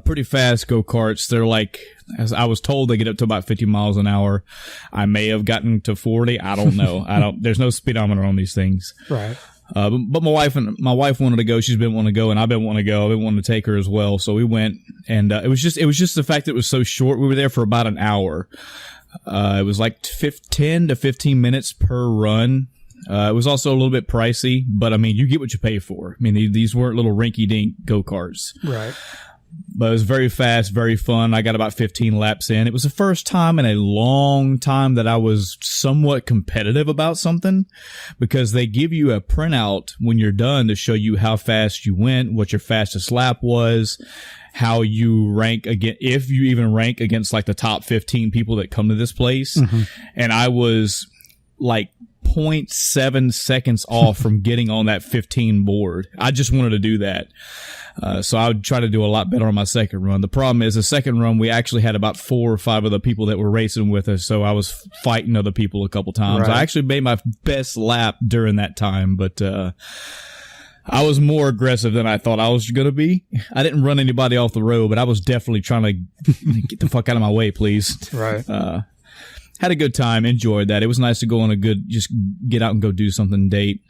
Pretty fast go-karts. They're like, as I was told, they get up to about 50 miles an hour. I may have gotten to 40. I don't know. There's no speedometer on these things. Right. But my wife wanted to go. She's been wanting to go, and I've been wanting to go. I've been wanting to take her as well. So we went, and it was just the fact that it was so short. We were there for about an hour. It was like 10 to 15 minutes per run. It was also a little bit pricey, but I mean, you get what you pay for. I mean, these weren't little rinky-dink go-karts. Right. But it was very fast, very fun. I got about 15 laps in. It was the first time in a long time that I was somewhat competitive about something, because they give you a printout when you're done to show you how fast you went, what your fastest lap was, how you rank again, if you even rank against like the top 15 people that come to this place. Mm-hmm. And I was like 0.7 seconds off from getting on that 15 board. I just wanted to do that. So I would try to do a lot better on my second run. The problem is the second run, we actually had about 4 or 5 other people that were racing with us. So I was fighting other people a couple times. Right. I actually made my best lap during that time, but, I was more aggressive than I thought I was going to be. I didn't run anybody off the road, but I was definitely trying to get the fuck out of my way, please. Right. Had a good time. Enjoyed that. It was nice to go on just get out and go do something date.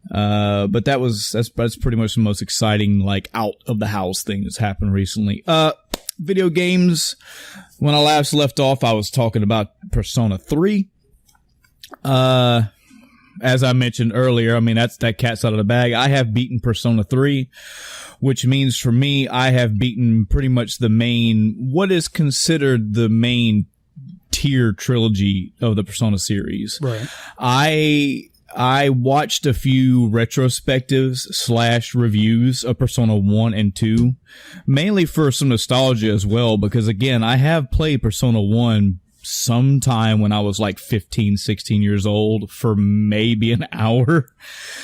But that's pretty much the most exciting, like, out of the house thing that's happened recently. Video games. When I last left off, I was talking about Persona 3. As I mentioned earlier, I mean, that cat's out of the bag. I have beaten Persona 3, which means for me, I have beaten pretty much what is considered the main tier trilogy of the Persona series. Right. I watched a few retrospectives / reviews of Persona 1 and 2, mainly for some nostalgia as well, because again, I have played Persona 1 sometime when I was like 15, 16 years old for maybe an hour.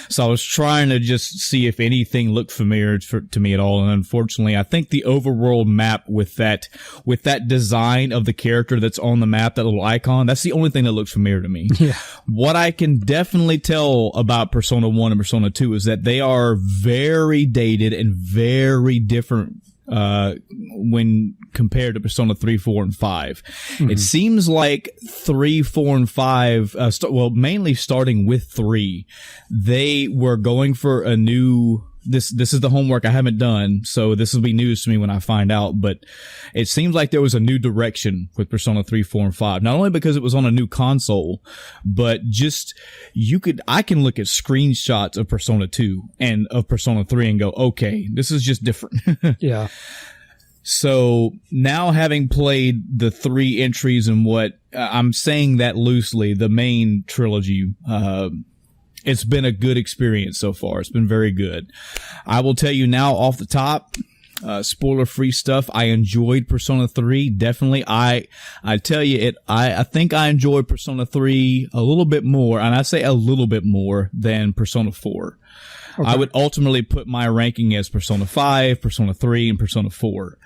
So I was trying to just see if anything looked familiar to me at all. And unfortunately, I think the overworld map with that design of the character that's on the map, that little icon, that's the only thing that looks familiar to me. Yeah. What I can definitely tell about Persona 1 and Persona 2 is that they are very dated and very different when compared to Persona 3, 4, and 5. Mm-hmm. It seems like 3, 4, and 5, mainly starting with 3, they were going for a new... This is the homework I haven't done, so this will be news to me when I find out, but it seems like there was a new direction with Persona 3, 4, and 5. Not only because it was on a new console, but just I can look at screenshots of Persona 2 and of Persona 3 and go, okay, this is just different. Yeah. So now, having played the 3 entries and I'm saying that loosely, the main trilogy, it's been a good experience so far. It's been very good. I will tell you now off the top, spoiler-free stuff. I enjoyed Persona 3. Definitely. I tell you I think I enjoyed Persona 3 a little bit more, and I say a little bit more than Persona 4. Okay. I would ultimately put my ranking as Persona 5, Persona 3, and Persona 4.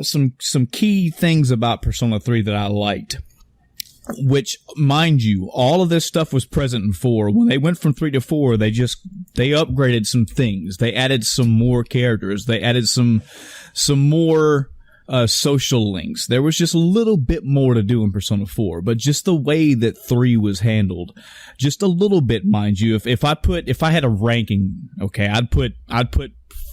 Some key things about Persona 3 that I liked. Which, mind you, all of this stuff was present in 4. When they went from 3 to 4, they upgraded some things. They added some more characters. They added some more social links. There was just a little bit more to do in Persona 4, but just the way that 3 was handled, just a little bit, mind you. If I had a ranking, okay, I'd put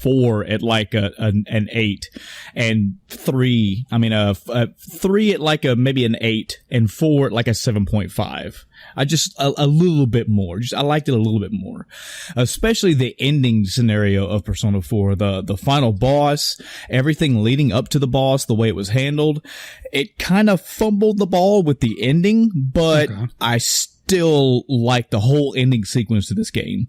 4 at like an 8, and 3 at like maybe an 8, and 4 at like a 7.5. I just a little bit more. I liked it a little bit more, especially the ending scenario of Persona 4. The final boss, everything leading up to the boss, the way it was handled. It kind of fumbled the ball with the ending, but okay. I still like the whole ending sequence to this game.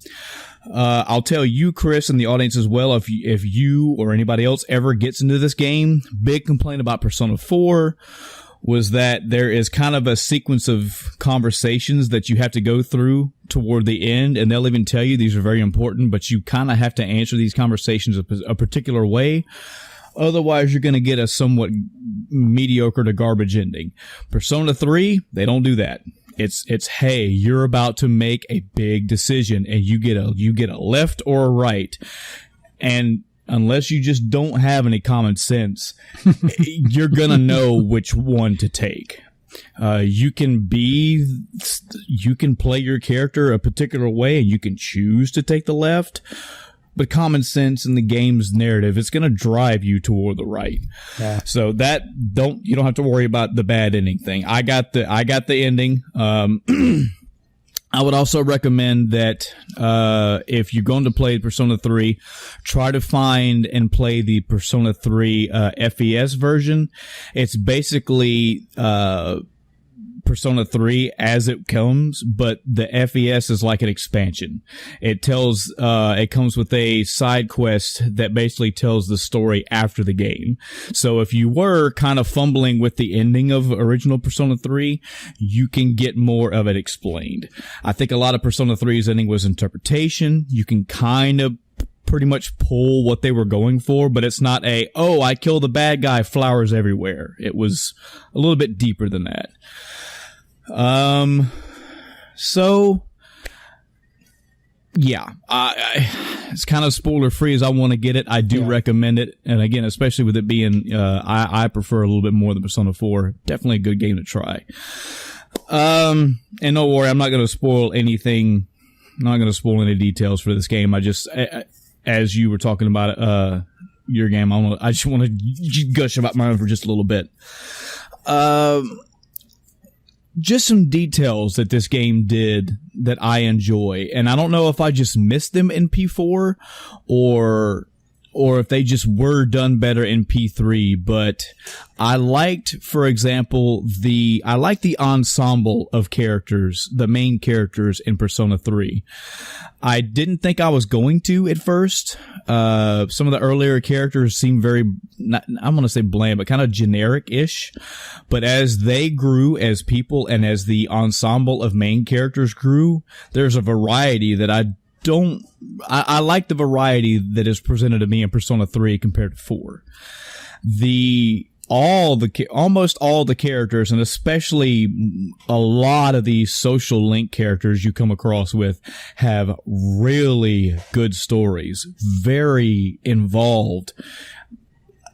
I'll tell you, Chris, and the audience as well, if you or anybody else ever gets into this game, big complaint about Persona 4 was that there is kind of a sequence of conversations that you have to go through toward the end, and they'll even tell you these are very important, but you kind of have to answer these conversations a particular way. Otherwise, you're going to get a somewhat mediocre to garbage ending. Persona 3, they don't do that. It's hey, you're about to make a big decision, and you get a left or a right, and unless you just don't have any common sense, you're gonna know which one to take. You can play your character a particular way, and you can choose to take the left. But common sense in the game's narrative, it's going to drive you toward the right. Yeah. So you don't have to worry about the bad ending thing. I got the ending. I would also recommend that if you're going to play Persona 3, try to find and play the Persona 3 FES version. It's basically Persona 3 as it comes, but the FES is like an expansion. It comes with a side quest that basically tells the story after the game. So if you were kind of fumbling with the ending of original Persona 3, you can get more of it explained. I think a lot of Persona 3's ending was interpretation. You can kind of pretty much pull what they were going for, but it's not I killed the bad guy, flowers everywhere. It was a little bit deeper than that. So yeah, it's kind of spoiler free as I want to get it. I do recommend it. And again, especially with it being, I prefer a little bit more than Persona 4. Definitely a good game to try. And don't worry, I'm not going to spoil anything. I'm not going to spoil any details for this game. I just, as you were talking about, your game, I just want to gush about mine for just a little bit. Just some details that this game did that I enjoy. And I don't know if I just missed them in P4 or if they just were done better in P3, but I liked, for example, the ensemble of characters, the main characters in Persona 3. I didn't think I was going to at first. Some of the earlier characters seemed very, I'm going to say bland, but kind of generic-ish. But as they grew as people and as the ensemble of main characters grew, there's a variety that I like the variety that is presented to me in Persona 3 compared to 4. Almost all the characters, and especially a lot of these social link characters you come across with, have really good stories, very involved.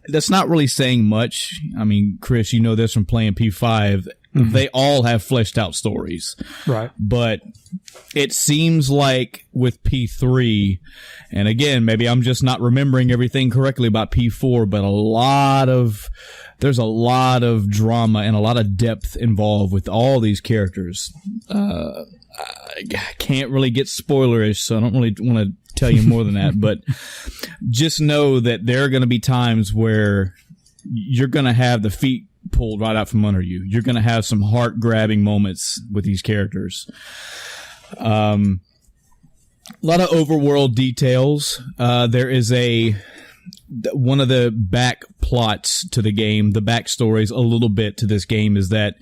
That's not really saying much. I mean, Chris, you know this from playing P5. Mm-hmm. They all have fleshed out stories. Right. But it seems like with P3, and again, maybe I'm just not remembering everything correctly about P4, but there's a lot of drama and a lot of depth involved with all these characters. I can't really get spoilerish, so I don't really want to tell you more than that, but just know that there are going to be times where you're going to have the feet pulled right out from under you. You're going to have some heart-grabbing moments with these characters. A lot of overworld details. There is one of the back plots to the game, the backstories a little bit to this game, is that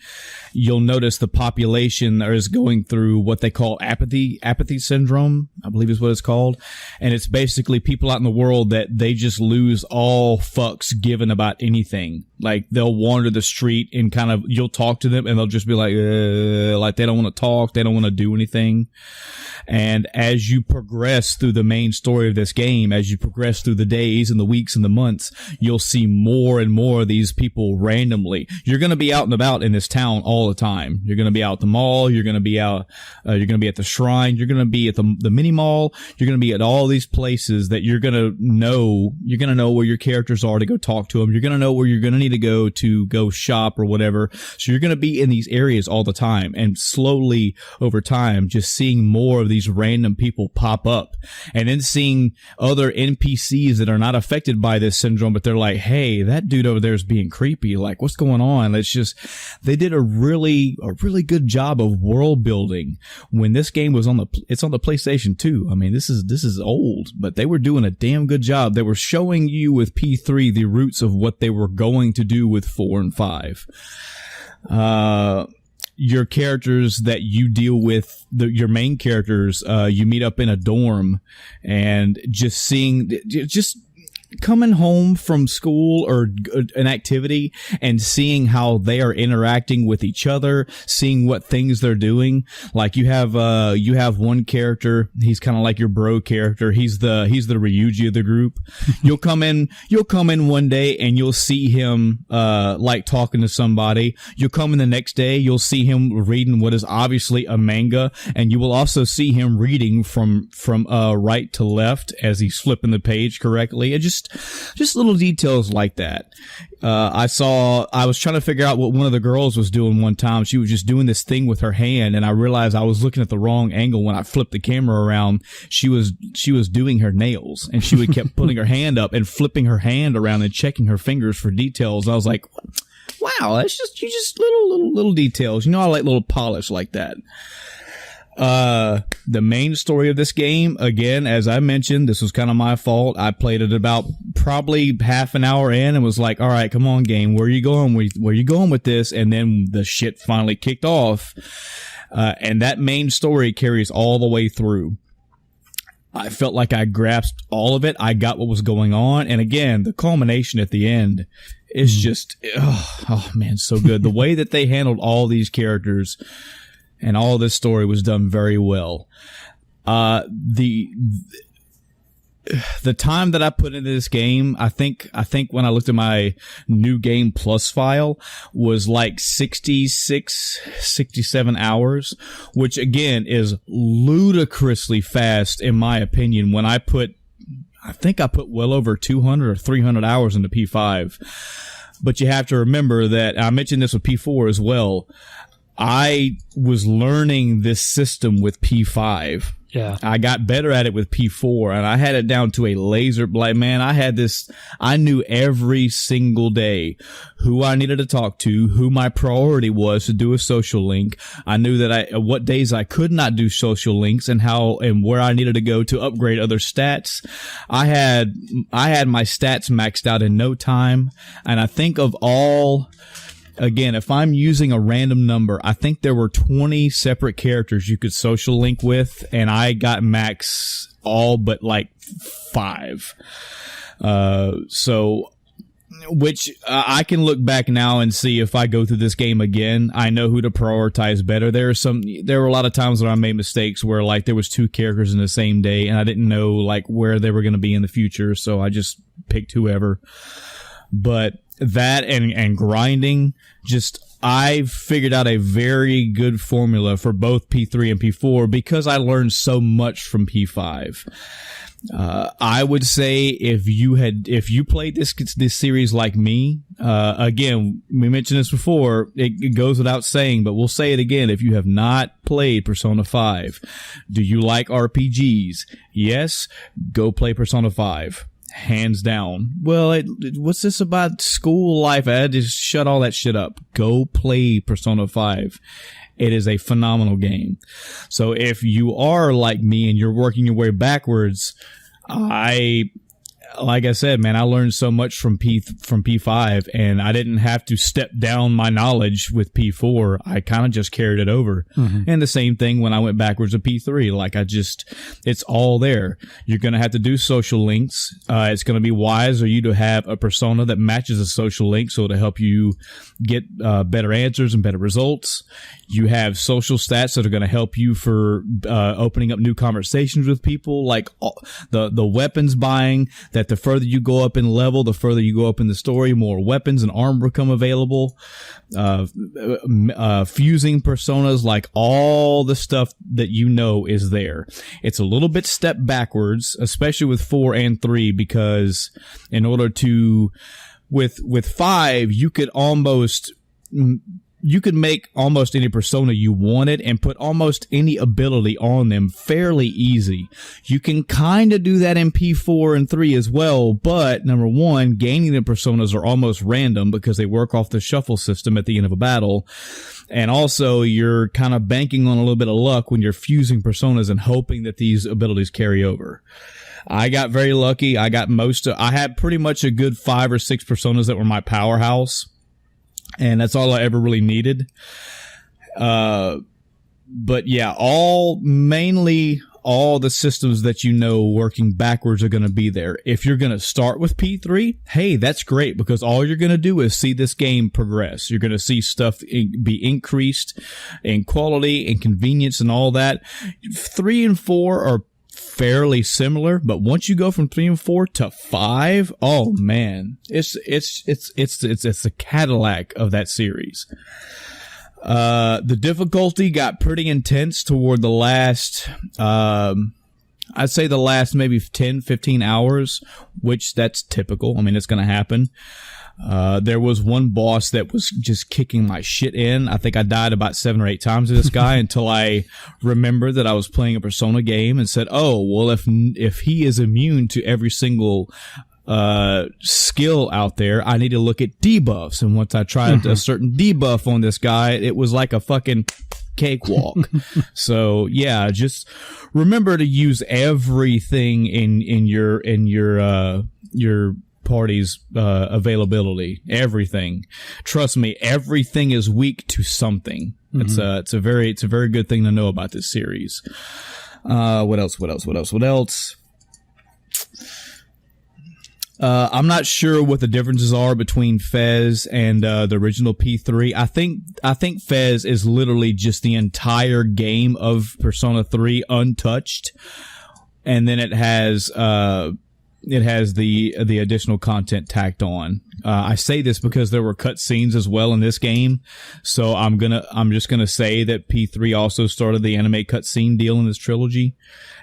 you'll notice the population is going through what they call apathy syndrome, I believe is what it's called. And it's basically people out in the world that they just lose all fucks given about anything. Like they'll wander the street and you'll talk to them and they'll just be like they don't want to talk. They don't want to do anything. And as you progress through the main story of this game, as you progress through the days and the weeks and the months, you'll see more and more of these people randomly. You're going to be out and about in this town all the time. You're going to be out at the mall. You're going to be out, you're going to be at the shrine. You're going to be at the mini mall. You're going to be at all these places that you're going to know where your characters are to go talk to them. You're going to know where you're going to need to go shop or whatever. So you're going to be in these areas all the time, and slowly over time, just seeing more of these random people pop up, and then seeing other NPCs that are not affected by this syndrome, but they're like, hey, that dude over there is being creepy. Like, what's going on? They did a really good job of world building when this game was it's on the PlayStation 2. I mean, this is old, but they were doing a damn good job. They were showing you with P3 the roots of what they were going to do with 4 and 5. Your characters that you deal with, your main characters, you meet up in a dorm, and just coming home from school or an activity and seeing how they are interacting with each other, seeing what things they're doing. Like you have one character, he's kind of like your bro character. He's the Ryuji of the group. You'll come in one day and you'll see him, like talking to somebody. You'll come in the next day, you'll see him reading what is obviously a manga, and you will also see him reading from right to left as he's flipping the page correctly. It just little details like that. I was trying to figure out what one of the girls was doing one time. She was just doing this thing with her hand, and I realized I was looking at the wrong angle when I flipped the camera around. She was doing her nails, and she would kept putting her hand up and flipping her hand around and checking her fingers for details. I was like, wow, that's just little details. You know, I like little polish like that. The main story of this game, again, as I mentioned, this was kind of my fault. I played it about probably half an hour in and was like, all right, come on, game, where are you going? Where are you going with this? And then the shit finally kicked off. And that main story carries all the way through. I felt like I grasped all of it. I got what was going on. And again, the culmination at the end is just, oh man, so good. The way that they handled all these characters and all this story was done very well. The time that I put into this game, I think when I looked at my new game plus file was like 66, 67 hours, which again is ludicrously fast in my opinion. When I think I put well over 200 or 300 hours into P5. But you have to remember that I mentioned this with P4 as well. I was learning this system with P5. Yeah. I got better at it with P4 and I had it down to a laser like, man, I knew every single day who I needed to talk to, who my priority was to do a social link. I knew that what days I could not do social links and how and where I needed to go to upgrade other stats. I had my stats maxed out in no time. And I think of all, again, if I'm using a random number, I think there were 20 separate characters you could social link with, and I got max all but like 5. Which I can look back now and see if I go through this game again, I know who to prioritize better. There were a lot of times where I made mistakes where like there was 2 characters in the same day, and I didn't know like where they were going to be in the future, so I just picked whoever. But that and grinding, I've figured out a very good formula for both P3 and P4 because I learned so much from P5. I would say if you played this series like me, again, we mentioned this before, it goes without saying, but we'll say it again. If you have not played Persona 5, do you like RPGs? Yes, go play Persona 5. Hands down. Well, what's this about school life? I had to shut all that shit up. Go play Persona 5. It is a phenomenal game. So if you are like me and you're working your way backwards, like I said, man, I learned so much from P5, and I didn't have to step down my knowledge with P4. I kind of just carried it over. Mm-hmm. And the same thing when I went backwards to P3. Like it's all there. You're going to have to do social links. It's going to be wise for you to have a persona that matches a social link, so to help you get better answers and better results. You have social stats that are going to help you for opening up new conversations with people, like the weapons buying, that the further you go up in level, the further you go up in the story, more weapons and armor become available. Fusing personas, like all the stuff that you know is there. It's a little bit step backwards, especially with 4 and 3, because in order to, with 5, you could make almost any persona you wanted and put almost any ability on them fairly easy. You can kind of do that in P4 and 3 as well, but number one, gaining the personas are almost random because they work off the shuffle system at the end of a battle. And also, you're kind of banking on a little bit of luck when you're fusing personas and hoping that these abilities carry over. I got very lucky. I had pretty much a good 5 or 6 personas that were my powerhouse. And that's all I ever really needed. But yeah, mainly all the systems that you know working backwards are going to be there. If you're going to start with P3, hey, that's great, because all you're going to do is see this game progress. You're going to see stuff be increased in quality and convenience and all that. 3 and 4 are fairly similar, but once you go from 3 and 4 to 5, oh man, it's a Cadillac of that series. The difficulty got pretty intense toward the last, I'd say the last maybe 10, 15 hours, which that's typical. I mean, it's going to happen. There was one boss that was just kicking my shit in. I think I died about 7 or 8 times to this guy until I remembered that I was playing a Persona game and said, oh, well, if he is immune to every single skill out there, I need to look at debuffs. And once I tried a certain debuff on this guy, it was like a fucking cakewalk. So yeah, just remember to use everything in your party's availability. Everything. Trust me, everything is weak to something. It's a very good thing to know about this series. What else? I'm not sure what the differences are between Fez and the original P3. I think Fez is literally just the entire game of Persona 3 untouched, and then it has the additional content tacked on. I say this because there were cutscenes as well in this game, so I'm just gonna say that P3 also started the anime cutscene deal in this trilogy,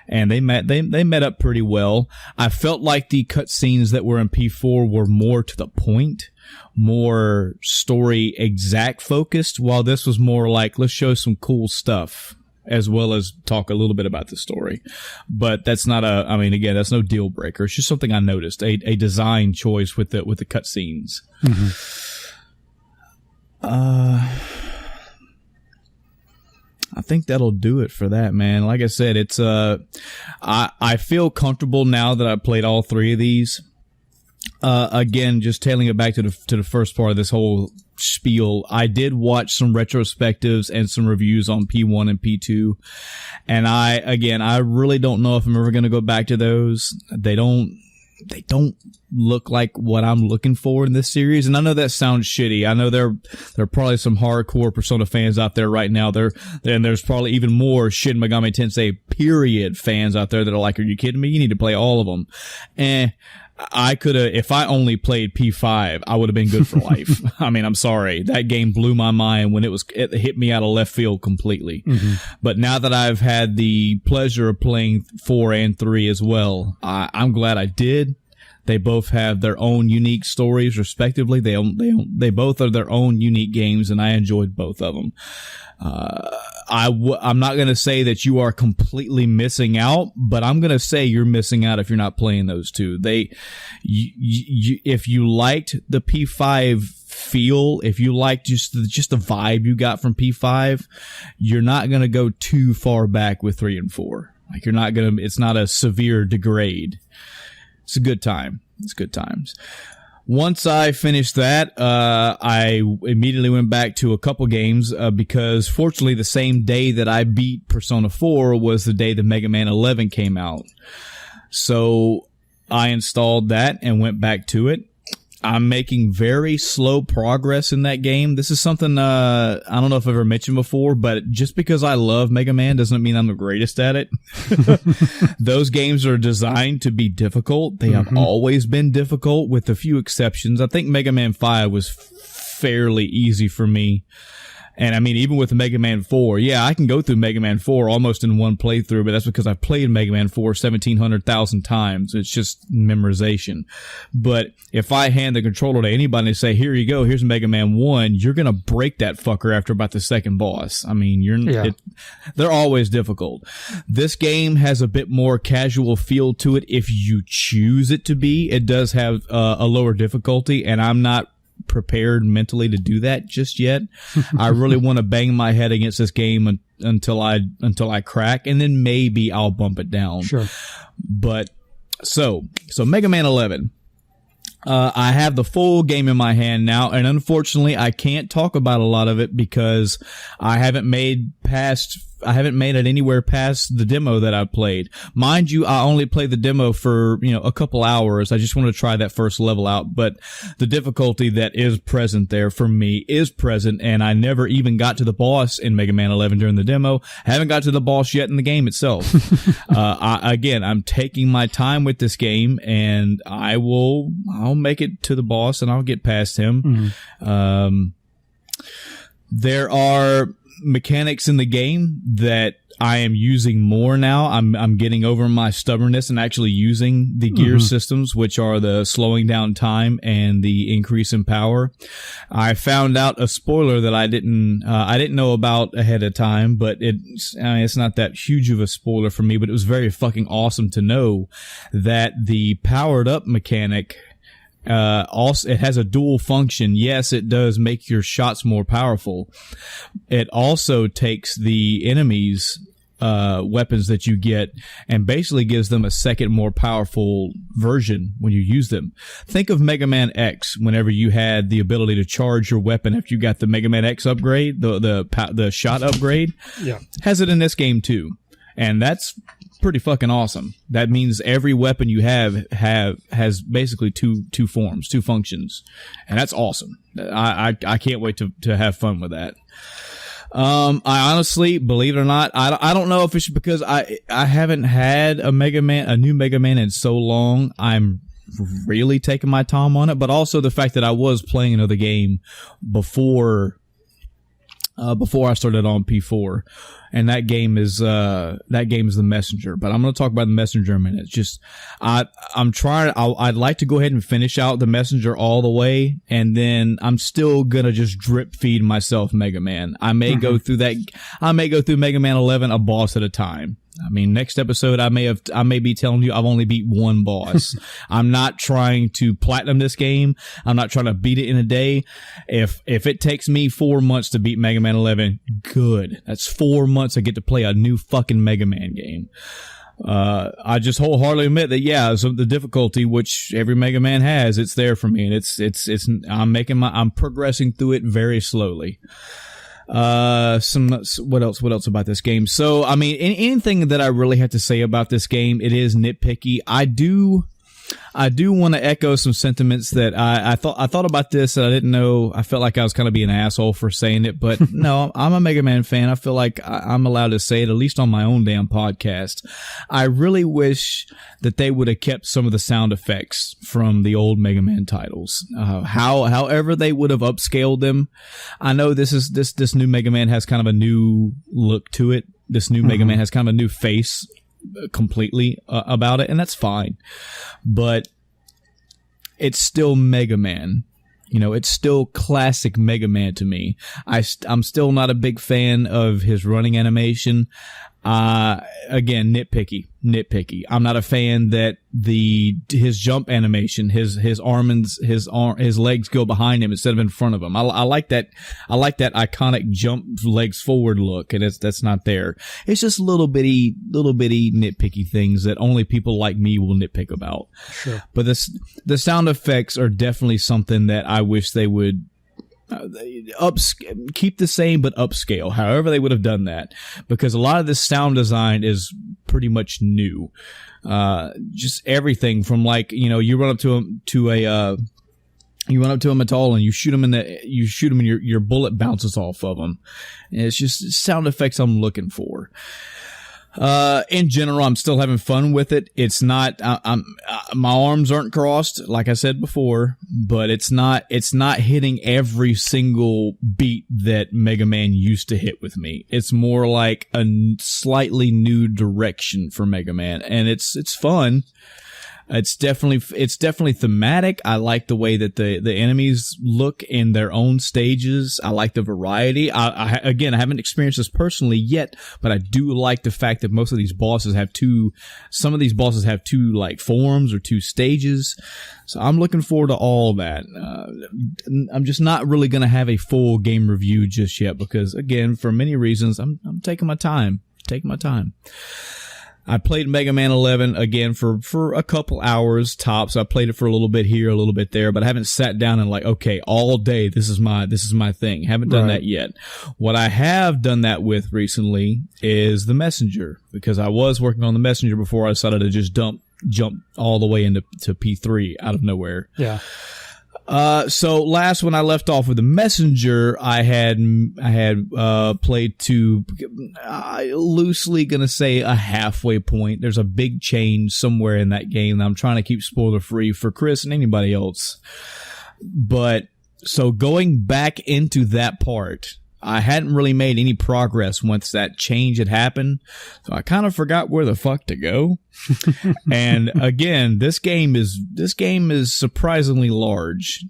and they met up pretty well. I felt like the cutscenes that were in P4 were more to the point, more story exact focused, while this was more like, let's show some cool stuff as well as talk a little bit about the story. But that's not that's no deal breaker. It's just something I noticed, a design choice with the cutscenes. I think that'll do it for that, man. Like I said, it's I feel comfortable now that I've played all three of these. Again, just tailing it back to the first part of this whole spiel, I did watch some retrospectives and some reviews on P1 and P2, and I really don't know if I'm ever going to go back to those. They don't look like what I'm looking for in this series, and I know that sounds shitty. I know there are probably some hardcore Persona fans out there right now. There's probably even more Shin Megami Tensei period fans out there that are like, "Are you kidding me? You need to play all of them." I could have, if I only played P5, I would have been good for life. I mean, I'm sorry. That game blew my mind when it hit me out of left field completely. But now that I've had the pleasure of playing 4 and 3 as well, I'm glad I did. They both have their own unique stories, respectively. They both are their own unique games, and I enjoyed both of them. I'm not going to say that you are completely missing out, but I'm going to say you're missing out if you're not playing those two. If you liked the P5 feel, if you liked just the vibe you got from P5, you're not going to go too far back with 3 and 4. Like, it's not a severe degrade. It's a good time. It's good times. Once I finished that, I immediately went back to a couple games, because fortunately the same day that I beat Persona 4 was the day that Mega Man 11 came out. So I installed that and went back to it. I'm making very slow progress in that game. This is something, I don't know if I've ever mentioned before, but just because I love Mega Man doesn't mean I'm the greatest at it. Those games are designed to be difficult. They have always been difficult, with a few exceptions. I think Mega Man 5 was fairly easy for me. And I mean, even with Mega Man 4, yeah, I can go through Mega Man 4 almost in one playthrough, but that's because I've played Mega Man 4 1,700,000 times. It's just memorization. But if I hand the controller to anybody and say, "Here you go, here's Mega Man 1, you're going to break that fucker after about the second boss. I mean, they're always difficult. This game has a bit more casual feel to it if you choose it to be. It does have a lower difficulty, and I'm not prepared mentally to do that just yet. I really want to bang my head against this game until I crack, and then maybe I'll bump it down. Sure. But so Mega Man 11. I have the full game in my hand now, and unfortunately I can't talk about a lot of it because I haven't made it anywhere past the demo that I played. Mind you, I only played the demo for, a couple hours. I just wanted to try that first level out, but the difficulty that is present there for me is present, and I never even got to the boss in Mega Man 11 during the demo. I haven't got to the boss yet in the game itself. I'm taking my time with this game, and I'll make it to the boss and I'll get past him. There are mechanics in the game that I am using more now. I'm getting over my stubbornness and actually using the gear systems, which are the slowing down time and the increase in power. I found out a spoiler that I didn't know about ahead of time, but it's not that huge of a spoiler for me, but it was very fucking awesome to know that the powered up mechanic also, it has a dual function. Yes, it does make your shots more powerful. It also takes the enemies' weapons that you get and basically gives them a second, more powerful version when you use them. Think of Mega Man X. Whenever you had the ability to charge your weapon after you got the Mega Man X upgrade, the shot upgrade, has it in this game too, and that's pretty fucking awesome. That means every weapon you has basically two forms, two functions, and that's awesome. I can't wait to have fun with that. I honestly, believe it or not, I don't know if it's because I haven't had a new Mega Man in so long. I'm really taking my time on it, but also the fact that I was playing another game before I started on P4, and that game is The Messenger. But I'm going to talk about The Messenger in a minute. It's just I'd like to go ahead and finish out The Messenger all the way, and then I'm still gonna just drip feed myself Mega Man. I may go through Mega Man 11 a boss at a time. I mean, next episode I may be telling you I've only beat one boss. I'm not trying to platinum this game. I'm not trying to beat it in a day. If it takes me 4 months to beat Mega Man 11, good. That's 4 months I get to play a new fucking Mega Man game. I just wholeheartedly admit that, so the difficulty, which every Mega Man has, it's there for me, and I'm progressing through it very slowly. What else about this game? So, I mean, anything that I really have to say about this game, it is nitpicky. I do want to echo some sentiments that I thought about this and I didn't know. I felt like I was kind of being an asshole for saying it, but no, I'm a Mega Man fan. I feel like I'm allowed to say it, at least on my own damn podcast. I really wish that they would have kept some of the sound effects from the old Mega Man titles. However they would have upscaled them. I know this new Mega Man has kind of a new look to it. This new Mega Man has kind of a new face completely about it, and that's fine, but it's still Mega Man. It's still classic Mega Man to me. I'm still not a big fan of his running animation. Again, nitpicky. I'm not a fan that his jump animation, his legs go behind him instead of in front of him. I like that iconic jump legs forward look, and that's not there. It's just little bitty nitpicky things that only people like me will nitpick about. Sure. But the sound effects are definitely something that I wish they would keep the same but upscale. However they would have done that, because a lot of this sound design is pretty much new. Just everything from, like, you run up to him at all and you shoot him and your bullet bounces off of him. And it's just sound effects I'm looking for. In general, I'm still having fun with it. It's not, my arms aren't crossed, like I said before, but it's not hitting every single beat that Mega Man used to hit with me. It's more like a slightly new direction for Mega Man, and it's fun. It's definitely thematic. I like the way that the enemies look in their own stages. I like the variety. I haven't experienced this personally yet, but I do like the fact that most of these bosses have two like forms or two stages. So I'm looking forward to all that. I'm just not really going to have a full game review just yet because, again, for many reasons, I'm taking my time. I played Mega Man 11 again for a couple hours tops. I played it for a little bit here, a little bit there, but I haven't sat down and okay, all day, this is my thing. Haven't done that yet. What I have done that with recently is The Messenger, because I was working on The Messenger before I decided to just jump all the way into P3 out of nowhere. Yeah. So last when I left off with The Messenger, I had played to, loosely gonna say a halfway point. There's a big change somewhere in that game that I'm trying to keep spoiler free for Chris and anybody else. But so going back into that part, I hadn't really made any progress once that change had happened. So I kind of forgot where the fuck to go. And again, this game is surprisingly large.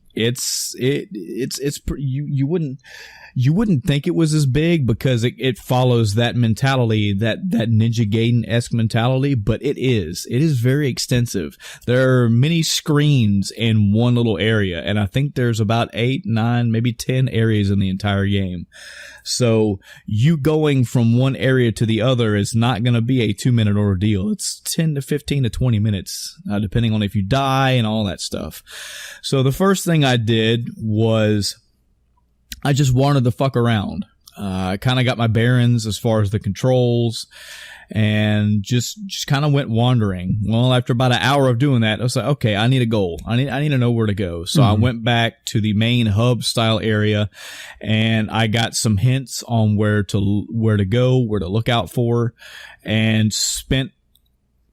You wouldn't think it was as big because it follows that mentality, that Ninja Gaiden-esque mentality, but it is very extensive. There are many screens in one little area, and I think there's about 8, 9, maybe 10 areas in the entire game. So you going from one area to the other is not going to be a 2-minute ordeal. It's 10 to 15 to 20 minutes, depending on if you die and all that stuff. So the first thing I did was I just wandered the fuck around. I kind of got my bearings as far as the controls and just kind of went wandering. Well, after about an hour of doing that, I was like, okay, I need a goal. I need to know where to go. So I went back to the main hub style area and I got some hints on where to go, where to look out for, and spent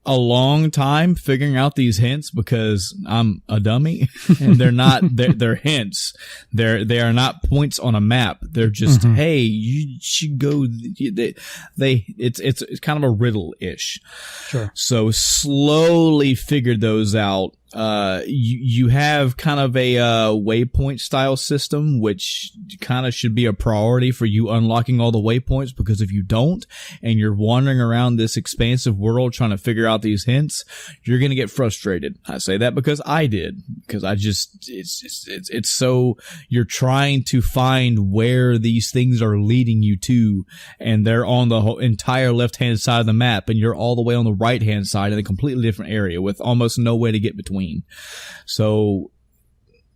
a long time figuring out these hints because I'm a dummy and they're hints. They are not points on a map. They're just, hey, you should go. It's kind of a riddle-ish. Sure. So slowly figured those out. You have kind of a waypoint style system, which kind of should be a priority for you unlocking all the waypoints, because if you don't and you're wandering around this expansive world trying to figure out these hints, you're going to get frustrated. I say that because I did, because it's so you're trying to find where these things are leading you to, and they're on the whole entire left-hand side of the map, and you're all the way on the right-hand side in a completely different area with almost no way to get between. So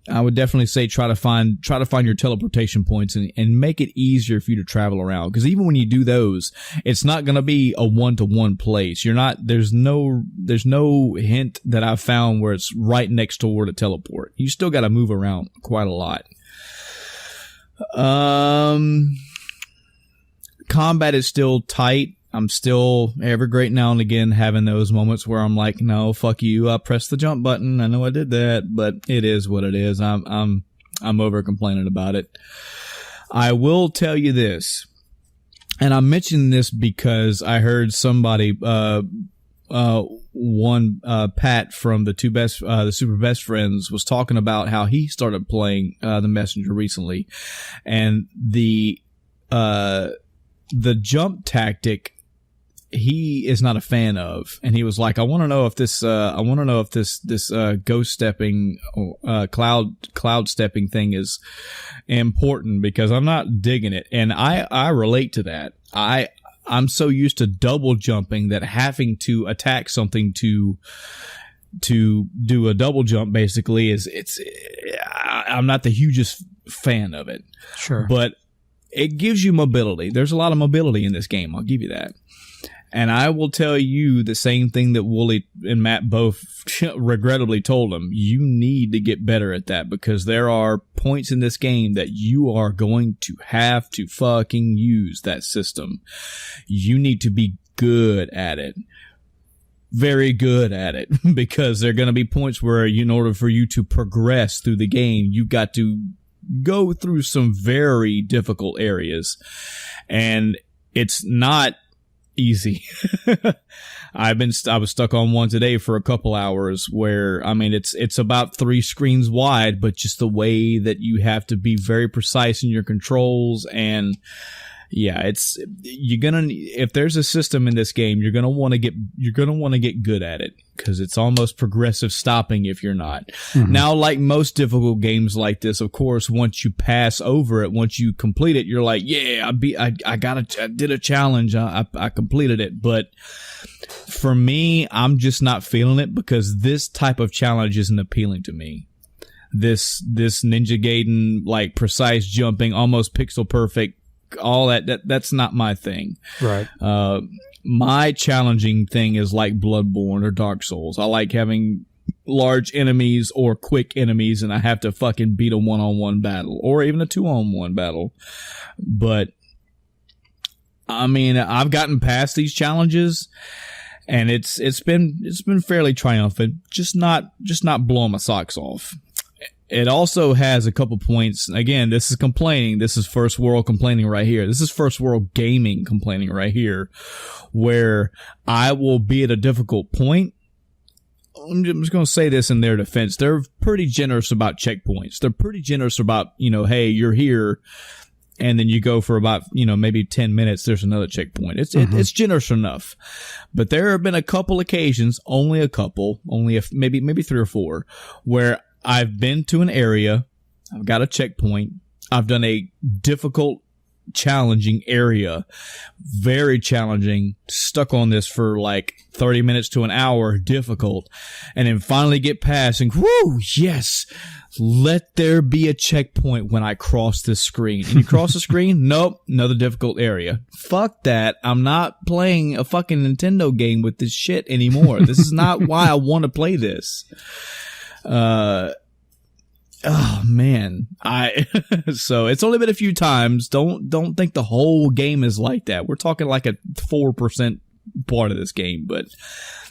I would definitely say try to find your teleportation points and make it easier for you to travel around. Because even when you do those, it's not going to be a one-to-one place. There's no hint that I've found where it's right next to where to teleport. You still got to move around quite a lot. Combat is still tight. I'm still every great now and again having those moments where I'm like, no, fuck you. I pressed the jump button. I know I did that, but it is what it is. I'm over complaining about it. I will tell you this, and I'm mentioning this because I heard somebody, Pat from the Super Best Friends was talking about how he started playing, The Messenger recently, and the jump tactic he is not a fan of, and he was like, I want to know if this ghost stepping, cloud stepping thing is important, because I'm not digging it. And I relate to that. I'm so used to double jumping that having to attack something to do a double jump basically I'm not the hugest fan of it. Sure. But it gives you mobility. There's a lot of mobility in this game. I'll give you that. And I will tell you the same thing that Wooly and Matt both regrettably told him. You need to get better at that, because there are points in this game that you are going to have to fucking use that system. You need to be good at it. Very good at it, because there are going to be points where in order for you to progress through the game, you've got to go through some very difficult areas, and it's not easy. I was stuck on one today for a couple hours where, I mean, it's about 3 screens wide, but just the way that you have to be very precise in your controls. And yeah, if there's a system in this game, you're going to want to get good at it, because it's almost progressive stopping if you're not. Mm-hmm. Now, like most difficult games like this, of course, once you pass over it, once you complete it, you're like, yeah, I did a challenge. I completed it. But for me, I'm just not feeling it, because this type of challenge isn't appealing to me. This Ninja Gaiden, like precise jumping, almost pixel perfect, all that's not my thing. Right. My challenging thing is like Bloodborne or Dark Souls. I like having large enemies or quick enemies, and I have to fucking beat a 1-on-1 battle or even a 2-on-1 battle. But I mean, I've gotten past these challenges, and it's been fairly triumphant. Just not blowing my socks off. It also has a couple points. Again, this is complaining. This is first world complaining right here. This is first world gaming complaining right here, where I will be at a difficult point. I'm just going to say this in their defense. They're pretty generous about checkpoints. They're pretty generous about, hey, you're here, and then you go for about, maybe 10 minutes, there's another checkpoint. It's generous enough. But there have been a couple occasions, only a couple, maybe 3 or 4, where I've been to an area, I've got a checkpoint, I've done a difficult, challenging area, very challenging, stuck on this for like 30 minutes to an hour, difficult, and then finally get past and whoo, yes, let there be a checkpoint when I cross this screen. And you cross the screen? Nope, another difficult area. Fuck that. I'm not playing a fucking Nintendo game with this shit anymore. This is not why I want to play this. Oh man, so it's only been a few times. Don't think the whole game is like that. We're talking like a 4% part of this game, but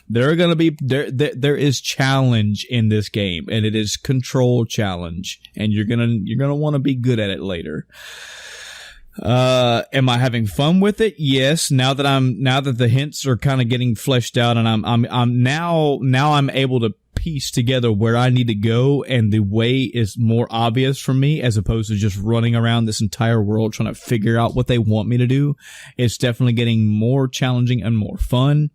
there are going to be there is challenge in this game, and it is control challenge, and you're gonna want to be good at it later. Am I having fun with it? Yes. Now that the hints are kind of getting fleshed out, and I'm able to piece together where I need to go, and the way is more obvious for me as opposed to just running around this entire world trying to figure out what they want me to do. It's definitely getting more challenging and more fun.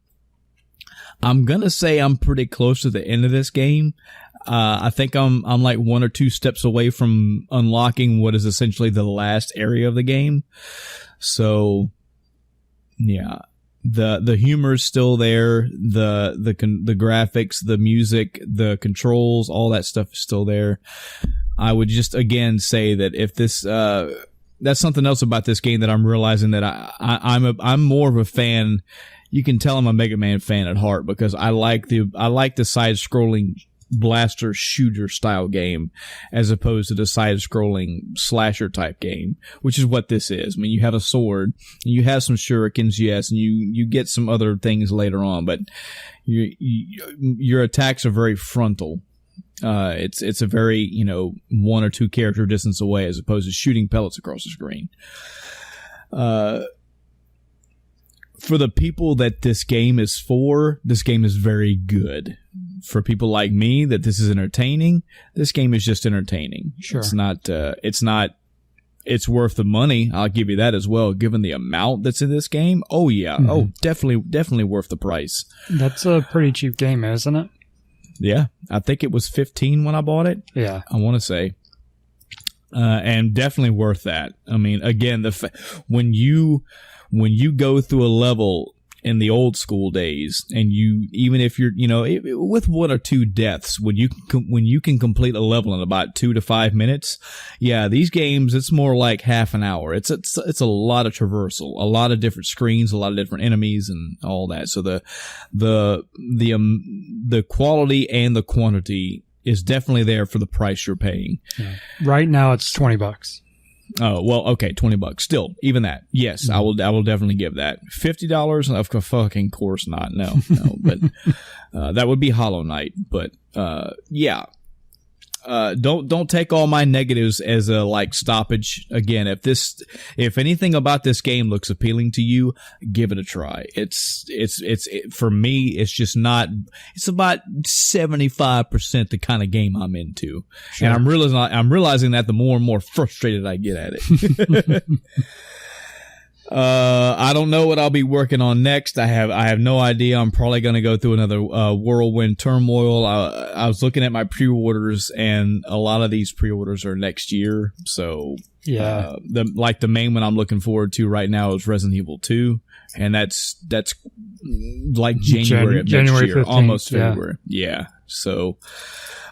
I'm gonna say I'm pretty close to the end of this game. I think I'm like 1 or 2 steps away from unlocking what is essentially the last area of the game. So, yeah. The humor is still there. The graphics, the music, the controls, all that stuff is still there. I would just again say that if this, that's something else about this game that I'm realizing that I'm more of a fan. You can tell I'm a Mega Man fan at heart because I like the side scrolling blaster shooter style game as opposed to the side scrolling slasher type game, which is what this is. I mean, you have a sword, you have some shurikens, yes, and you get some other things later on, but your attacks are very frontal. It's a very, 1 or 2 character distance away as opposed to shooting pellets across the screen. For the people that this game is for, this game is very good. For people like me, that this is entertaining, this game is just entertaining. Sure. It's worth the money. I'll give you that as well, given the amount that's in this game. Oh, yeah. Mm-hmm. Oh, definitely worth the price. That's a pretty cheap game, isn't it? Yeah. I think it was $15 when I bought it. Yeah. I want to say. And definitely worth that. I mean, again, when you go through a level in the old school days, and even if you're, with 1 or 2 deaths, when you can complete a level in about 2 to 5 minutes, yeah, these games, it's more like half an hour. It's a lot of traversal, a lot of different screens, a lot of different enemies, and all that. So the quality and the quantity is definitely there for the price you're paying. Yeah. Right now, it's $20. Oh, well, okay, $20. Still, even that. Yes, I will definitely give that. $50? Of fucking course not. No. But that would be Hollow Knight. But yeah. Don't take all my negatives as a stoppage. Again, if anything about this game looks appealing to you, give it a try. It's for me, it's just not. It's about 75% the kind of game I'm into, sure. And I'm realizing that the more and more frustrated I get at it. I don't know what I'll be working on next. I have no idea. I'm probably going to go through another whirlwind turmoil. I was looking at my pre-orders, and a lot of these pre-orders are next year. So yeah, the main one I'm looking forward to right now is Resident Evil 2, and that's like January of next year, 15th, almost February. Yeah. So.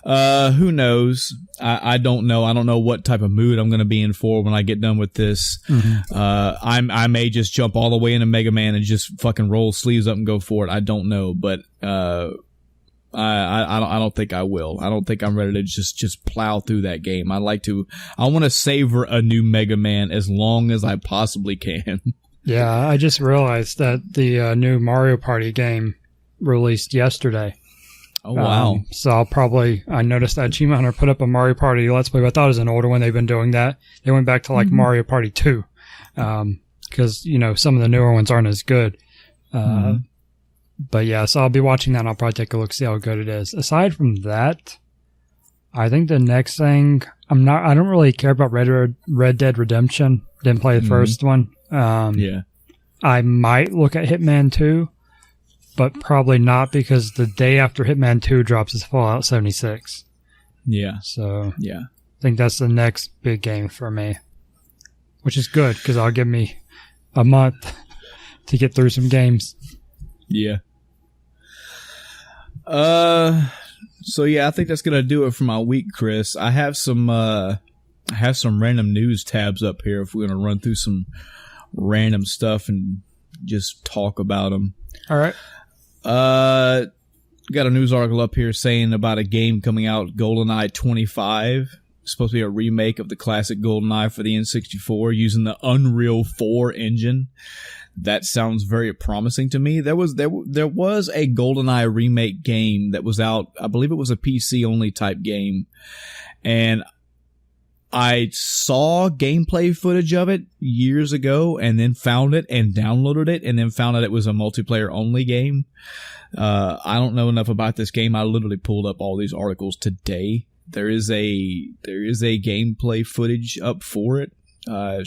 Who knows? I don't know. I don't know what type of mood I'm going to be in for when I get done with this. Mm-hmm. I may just jump all the way into Mega Man and just fucking roll sleeves up and go for it. I don't know, but I don't think I will. I don't think I'm ready to just plow through that game. I want to savor a new Mega Man as long as I possibly can. Yeah, I just realized that the new Mario Party game released yesterday. Oh, wow. So I noticed that Achievement Hunter put up a Mario Party Let's Play, but I thought it was an older one. They've been doing that. They went back to like Mario Party 2. Because, some of the newer ones aren't as good. But yeah, so I'll be watching that and I'll probably take a look, see how good it is. Aside from that, I think the next thing, I don't really care about Red Dead Redemption. Didn't play the first one. Yeah. I might look at Hitman 2, but probably not because the day after Hitman 2 drops is Fallout 76. Yeah. So yeah, I think that's the next big game for me, which is good because I'll give me a month to get through some games. Yeah. So yeah, I think that's gonna do it for my week, Chris. I have some random news tabs up here if we're gonna run through some random stuff and just talk about them. All right. Got a news article up here saying about a game coming out, GoldenEye 25. It's supposed to be a remake of the classic GoldenEye for the N64 using the Unreal 4 engine. That sounds very promising to me. There was a GoldenEye remake game that was out. I believe it was a PC only type game, and I saw gameplay footage of it years ago and then found it and downloaded it and then found out it was a multiplayer only game. I don't know enough about this game. I literally pulled up all these articles today. There is a gameplay footage up for it,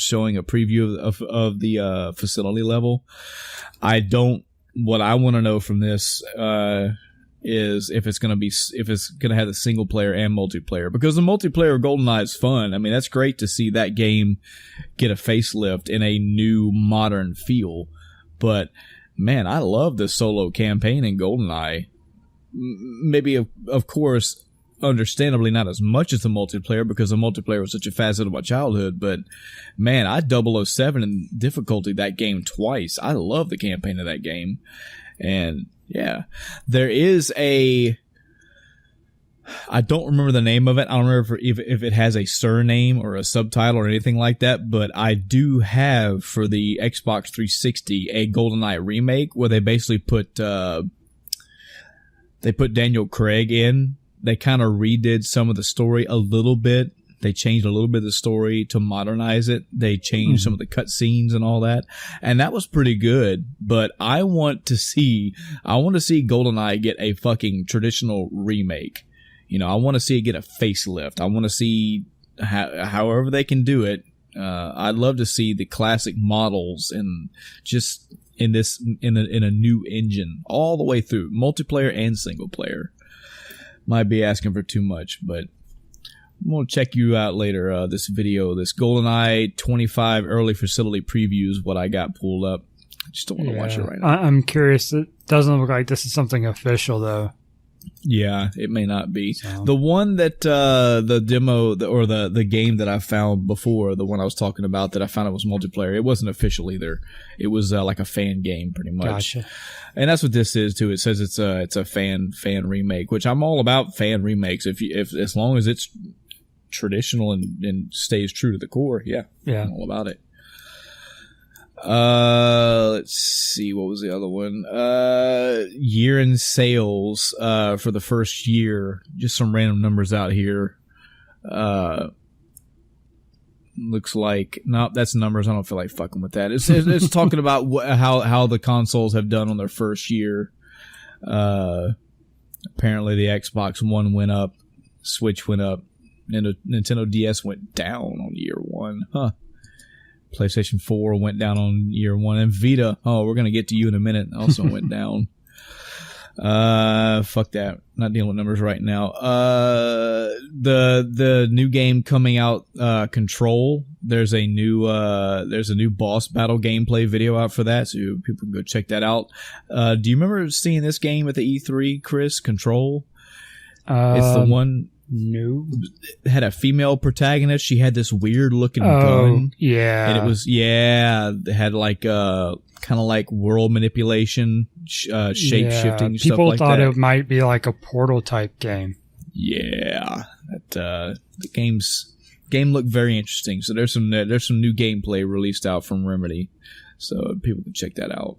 showing a preview of the facility level. What I want to know from this, is if it's going to have the single player and multiplayer, because the multiplayer of GoldenEye is fun. I mean, that's great to see that game get a facelift in a new modern feel. But man, I love the solo campaign in GoldenEye. Maybe, of course, understandably not as much as the multiplayer, because the multiplayer was such a facet of my childhood. But man, I 007 in difficulty that game twice. I love the campaign of that game. And yeah, there is I don't remember the name of it. I don't remember if it has a surname or a subtitle or anything like that, but I do have for the Xbox 360 a GoldenEye remake where they basically put Daniel Craig in. They kind of redid some of the story a little bit. They changed a little bit of the story to modernize it. They changed some of the cutscenes and all that. And that was pretty good. But I want to see GoldenEye get a fucking traditional remake. I want to see it get a facelift. I want to see however they can do it. I'd love to see the classic models and just in a new engine all the way through, multiplayer and single player. Might be asking for too much, but I'm going to check you out later. This video, this GoldenEye 25 early facility preview is what I got pulled up. I just don't want to watch it right now. I'm curious. It doesn't look like this is something official, though. Yeah, it may not be. So. The one that the demo or the game that I found before, the one I was talking about that I found it was multiplayer, it wasn't official either. It was like a fan game pretty much. Gotcha. And that's what this is too. It says it's a fan remake, which I'm all about fan remakes. If as long as it's traditional and stays true to the core, yeah. I'm all about it. Let's see, what was the other one? Year in sales for the first year. Just some random numbers out here. Looks like nope, that's numbers. I don't feel like fucking with that. It's talking about how the consoles have done on their first year. Apparently the Xbox One went up, Switch went up, and the Nintendo DS went down on year one. PlayStation 4 went down on year one, and Vita, we're going to get to you in a minute, also went down. Fuck that. Not dealing with numbers right now. The new game coming out, Control, there's a new boss battle gameplay video out for that, so people can go check that out. Do you remember seeing this game at the E3, Chris? Control? It's the one... No. It had a female protagonist. She had this weird looking gun. Yeah. And it was, it had like, kind of like world manipulation, shape shifting, stuff like that. People thought it might be like a Portal type game. Yeah. The game looked very interesting. So there's some new gameplay released out from Remedy. So people can check that out.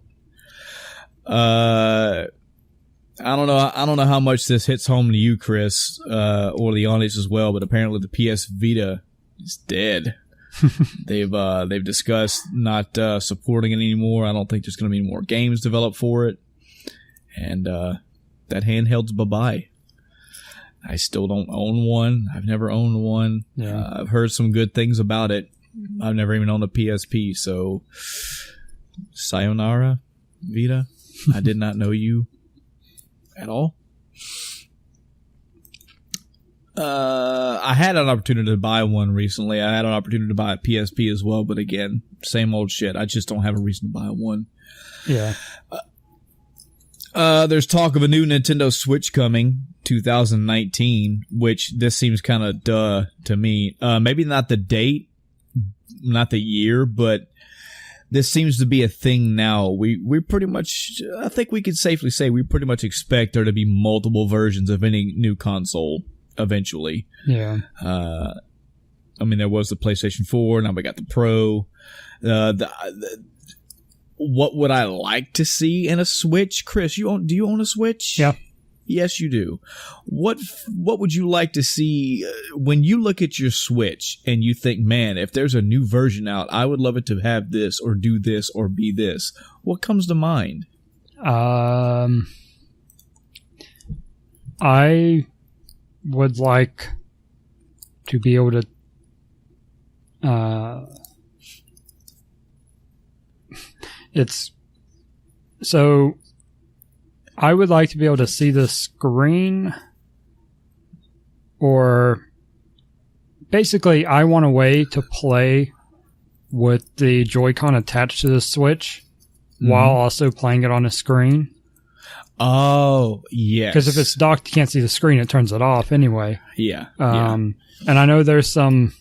I don't know how much this hits home to you, Chris, or the audience as well, but apparently the PS Vita is dead. They've discussed not supporting it anymore. I don't think there's going to be any more games developed for it, and that handheld's bye-bye. I still don't own one. I've never owned one. Yeah. I've heard some good things about it. I've never even owned a PSP, so sayonara, Vita. I did not know you at all. I had an opportunity to buy one recently. I had an opportunity to buy a PSP as well, but again, same old shit. I just don't have a reason to buy one. Yeah. There's talk of a new Nintendo Switch coming 2019, which this seems kind of duh to me. Maybe not the date, not the year, but this seems to be a thing now. We pretty much, I think we could safely say we pretty much expect there to be multiple versions of any new console eventually. Yeah. I mean, there was the PlayStation 4, now we got the Pro. What would I like to see in a Switch? Chris, do you own a Switch? Yeah. Yes, you do. What would you like to see when you look at your Switch and you think, man, if there's a new version out, I would love it to have this or do this or be this. What comes to mind? I would like to be able to I would like to be able to see the screen, or basically I want a way to play with the Joy-Con attached to the Switch while also playing it on a screen. Oh, yes. Because if it's docked, you can't see the screen, it turns it off anyway. Yeah. And I know there's some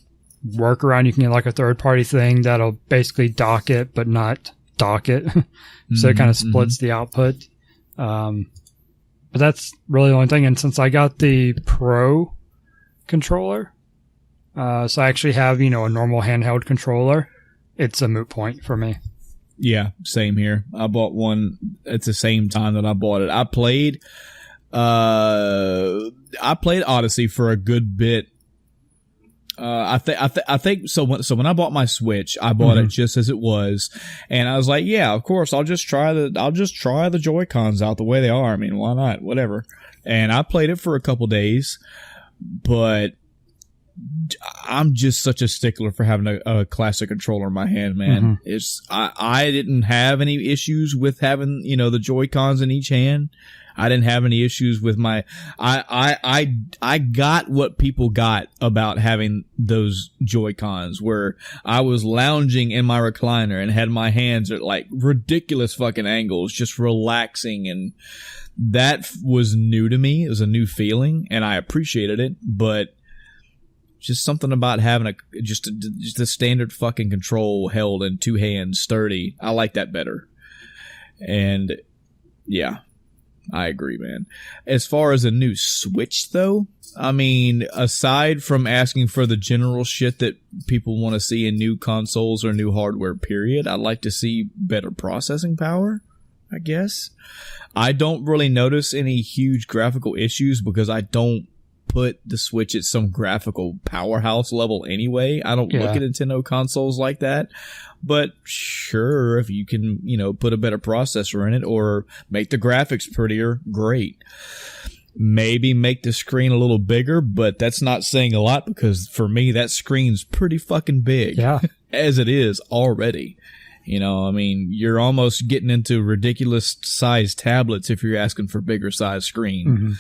workaround. You can get like a third-party thing that'll basically dock it, but not dock it. So it kind of splits the output. But that's really the only thing. And since I got the Pro controller, so I actually have, a normal handheld controller, it's a moot point for me. Yeah, same here. I bought one at the same time that I bought it. I played Odyssey for a good bit. I think so. When I bought my Switch, I bought it just as it was, and I was like, yeah, of course, I'll just try the Joy-Cons out the way they are. I mean, why not? Whatever. And I played it for a couple days, but I'm just such a stickler for having a classic controller in my hand, man. I didn't have any issues with having, the Joy-Cons in each hand. I didn't have any issues with my, I got what people got about having those Joy-Cons, where I was lounging in my recliner and had my hands at like ridiculous fucking angles, just relaxing. And that was new to me. It was a new feeling and I appreciated it, but just something about having just a standard fucking control held in two hands, sturdy. I like that better. And yeah, I agree, man. As far as a new Switch, though, I mean, aside from asking for the general shit that people want to see in new consoles or new hardware, period, I'd like to see better processing power, I guess. I don't really notice any huge graphical issues because I don't put the Switch at some graphical powerhouse level anyway. I don't look at Nintendo consoles like that. But sure, if you can, put a better processor in it or make the graphics prettier, great. Maybe make the screen a little bigger, but that's not saying a lot because for me, that screen's pretty fucking big as it is already. You're almost getting into ridiculous sized tablets if you're asking for bigger size screen.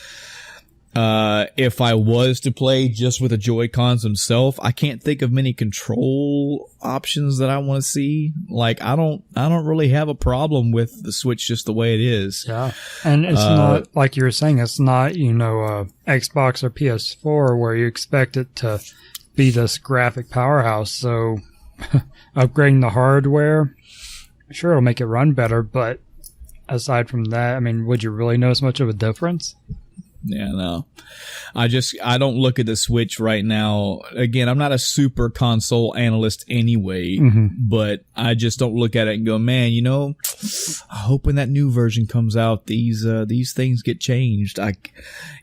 If I was to play just with the Joy-Cons themselves, I can't think of many control options that I want to see. Like, I don't really have a problem with the Switch just the way it is. Yeah. And it's not, like you were saying, it's not, Xbox or PS4 where you expect it to be this graphic powerhouse. So upgrading the hardware, sure, it'll make it run better. But aside from that, I mean, would you really notice much of a difference? Yeah, no. I don't look at the Switch right now. Again, I'm not a super console analyst anyway, but I just don't look at it and go, man, I hope when that new version comes out, these things get changed.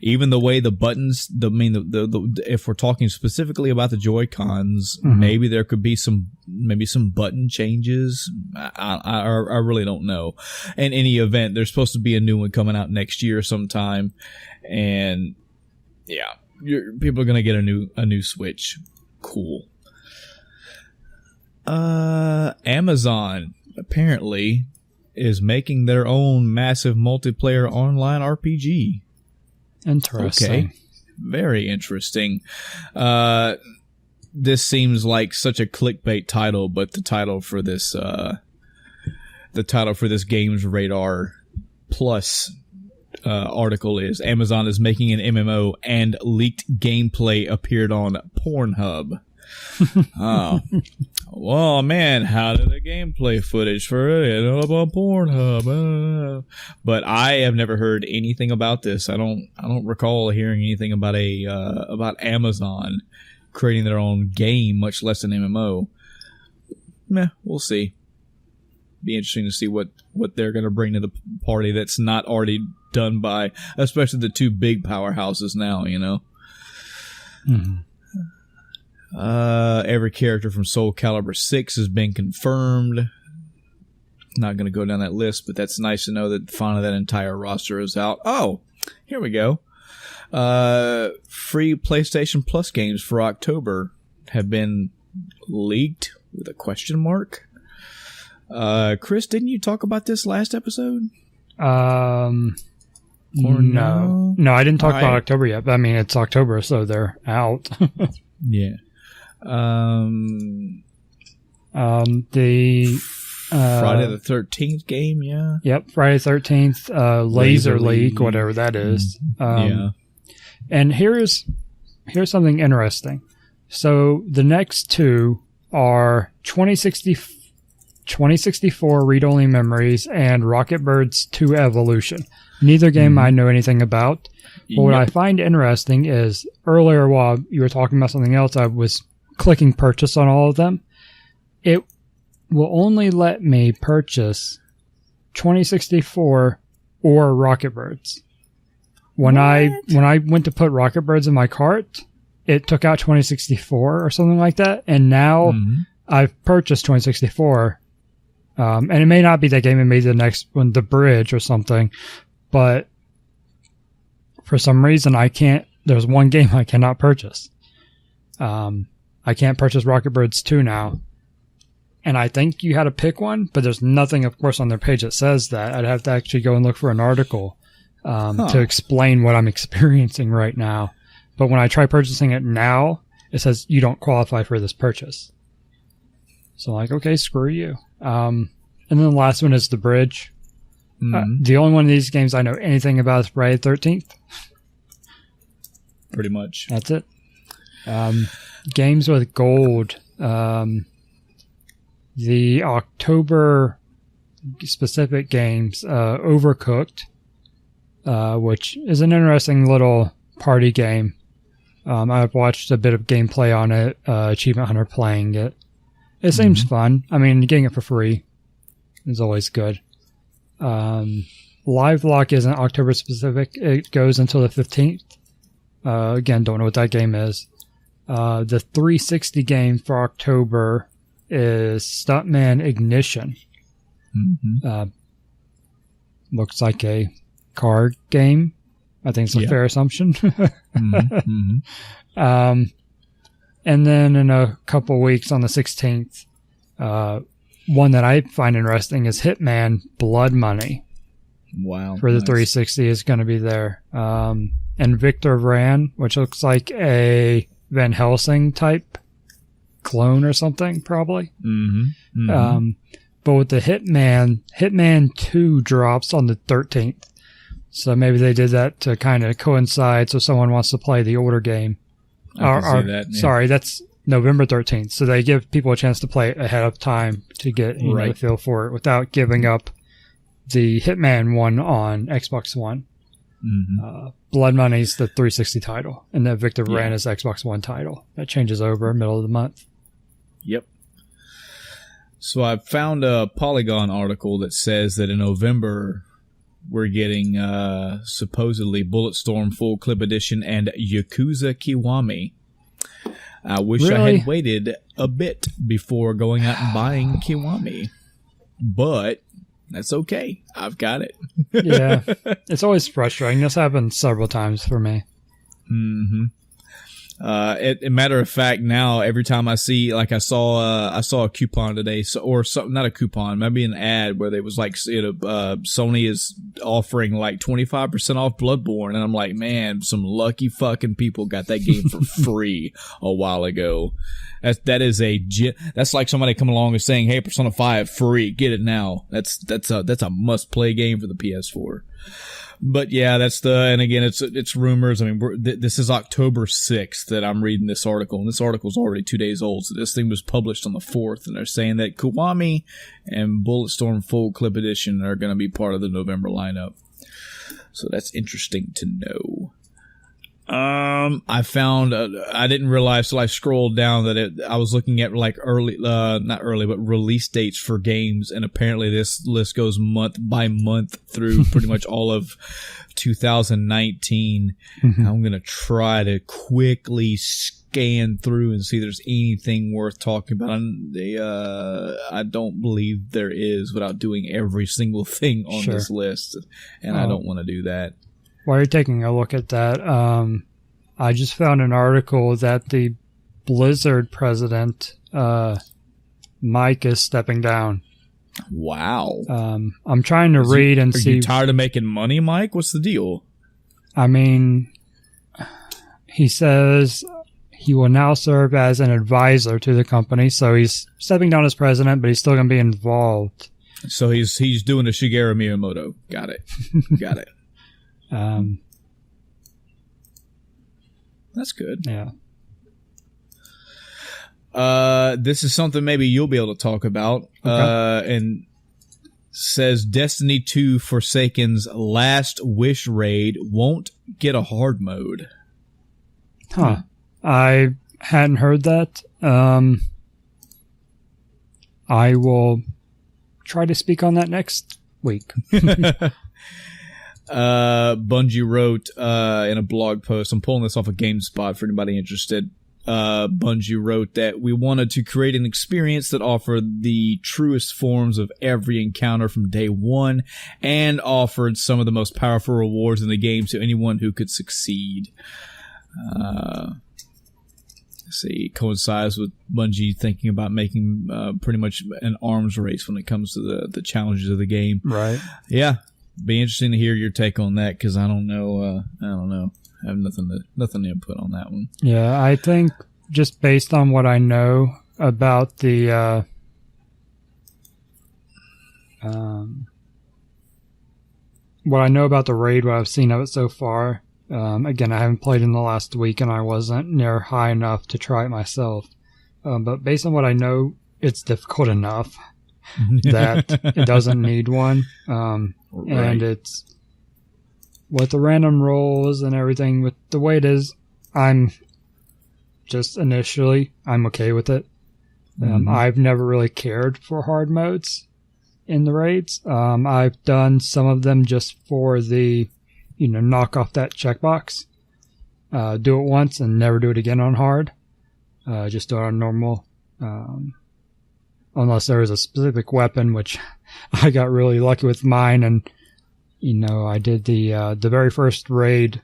Even the way the buttons, if we're talking specifically about the Joy-Cons, maybe there could be some button changes. I really don't know. In any event, there's supposed to be a new one coming out next year sometime, and yeah, people are gonna get a new Switch. Cool. Amazon apparently is making their own massive multiplayer online RPG. Interesting. Okay. Very interesting. This seems like such a clickbait title, but the title for this Games Radar Plus article is Amazon is making an MMO and leaked gameplay appeared on Pornhub. Oh. Well, man, how did the gameplay footage for it end up on Pornhub? But I have never heard anything about this. I don't recall hearing anything about about Amazon creating their own game, much less an MMO. We'll see. Be interesting to see what they're going to bring to the party that's not already done by, especially the two big powerhouses now, you know. Mm-hmm. Every character from Soul Calibur 6 has been confirmed. Not going to go down that list, but that's nice to know that finally that entire roster is out. Oh, here we go. Free PlayStation Plus games for October have been leaked with a question mark. Chris, didn't you talk about this last episode? No, I didn't talk about October yet. But I mean, it's October, so they're out. Yeah. The Friday the 13th game, yeah. Yep, Friday the 13th, Laser League, whatever that is. Yeah. And here's something interesting. So the next two are 2064 Read-Only Memories and Rocket Birds 2 Evolution. Neither game I know anything about. But what I find interesting is earlier while you were talking about something else, I was clicking purchase on all of them. It will only let me purchase 2064 or Rocket Birds. When I went to put Rocket Birds in my cart, it took out 2064 or something like that, and now I've purchased 2064. And it may not be that game, it may be the next one, The Bridge or something, but for some reason there's one game I cannot purchase. I can't purchase Rocket Birds 2 now. And I think you had to pick one, but there's nothing, of course, on their page that says that. I'd have to actually go and look for an article to explain what I'm experiencing right now. But when I try purchasing it now, it says you don't qualify for this purchase. So I'm like, okay, screw you. And then the last one is The Bridge. The only one of these games I know anything about is Friday the 13th. Pretty much. That's it. Games with gold. The October specific games, Overcooked, which is an interesting little party game. I've watched a bit of gameplay on it, Achievement Hunter playing it. It seems fun. I mean, getting it for free is always good. Live Lock isn't October specific. It goes until the 15th. Again, don't know what that game is. The 360 game for October is Stuntman Ignition. Looks like a card game. I think it's a fair assumption. And then in a couple weeks on the 16th, one that I find interesting is Hitman Blood Money. Wow. For the 360 is going to be there. And Victor Vran, which looks like a Van Helsing type clone or something, probably. But with the Hitman 2 drops on the 13th. So maybe they did that to kind of coincide so someone wants to play the older game. Sorry, that's November 13th. So they give people a chance to play it ahead of time to get the feel for it without giving up the Hitman one on Xbox One. Blood Money's the 360 title, and then Victor Vran is Xbox One title. That changes over middle of the month. Yep. So I found a Polygon article that says that in November we're getting supposedly Bulletstorm Full Clip Edition and Yakuza Kiwami. I wish I had waited a bit before going out and buying Kiwami, but that's okay. I've got it. Yeah, it's always frustrating. This happened several times for me. Mm-hmm. A matter of fact, now every time I see, like I saw a coupon today, or something, not a coupon, maybe an ad where they was like, Sony is offering like 25% off Bloodborne, and I'm like, man, some lucky fucking people got that game for free a while ago. That's like somebody coming along and saying, hey, Persona 5 free, get it now. That's a must play game for the PS4. But yeah, and again, it's rumors. I mean, this is October 6th that I'm reading this article, and this article's already 2 days old. So this thing was published on the 4th, and they're saying that Kiwami and Bulletstorm Full Clip Edition are going to be part of the November lineup. So that's interesting to know. I found, I didn't realize till I scrolled down that I was looking at like not early, but release dates for games. And apparently this list goes month by month through pretty much all of 2019. Mm-hmm. I'm going to try to quickly scan through and see if there's anything worth talking about. I don't believe there is without doing every single thing on this list. And I don't want to do that. While you're taking a look at that, I just found an article that the Blizzard president, Mike, is stepping down. Wow. I'm trying to read and see. Are you tired of making money, Mike? What's the deal? I mean, he says he will now serve as an advisor to the company. So he's stepping down as president, but he's still going to be involved. So he's doing a Shigeru Miyamoto. Got it. Got it. That's good. Yeah. This is something maybe you'll be able to talk about. Okay. And says Destiny 2 Forsaken's Last Wish raid won't get a hard mode. Huh. I hadn't heard that. I will try to speak on that next week. Bungie wrote in a blog post, I'm pulling this off of GameSpot for anybody interested. Bungie wrote that we wanted to create an experience that offered the truest forms of every encounter from day one and offered some of the most powerful rewards in the game to anyone who could succeed. Coincides with Bungie thinking about making pretty much an arms race when it comes to the challenges of the game. Right. Yeah. Be interesting to hear your take on that, because I don't know. I have nothing to input on that one. Yeah, I think just based on what I know about the what I know about the raid, what I've seen of it so far. Again, I haven't played in the last week, and I wasn't near high enough to try it myself. But based on what I know, it's difficult enough that it doesn't need one. Right. And it's with the random rolls and everything, with the way it is, I'm okay with it. I've never really cared for hard modes in the raids. I've done some of them just for the, knock off that checkbox. Do it once and never do it again on hard. Just do it on normal. Unless there was a specific weapon, which I got really lucky with mine. And, I did the very first raid.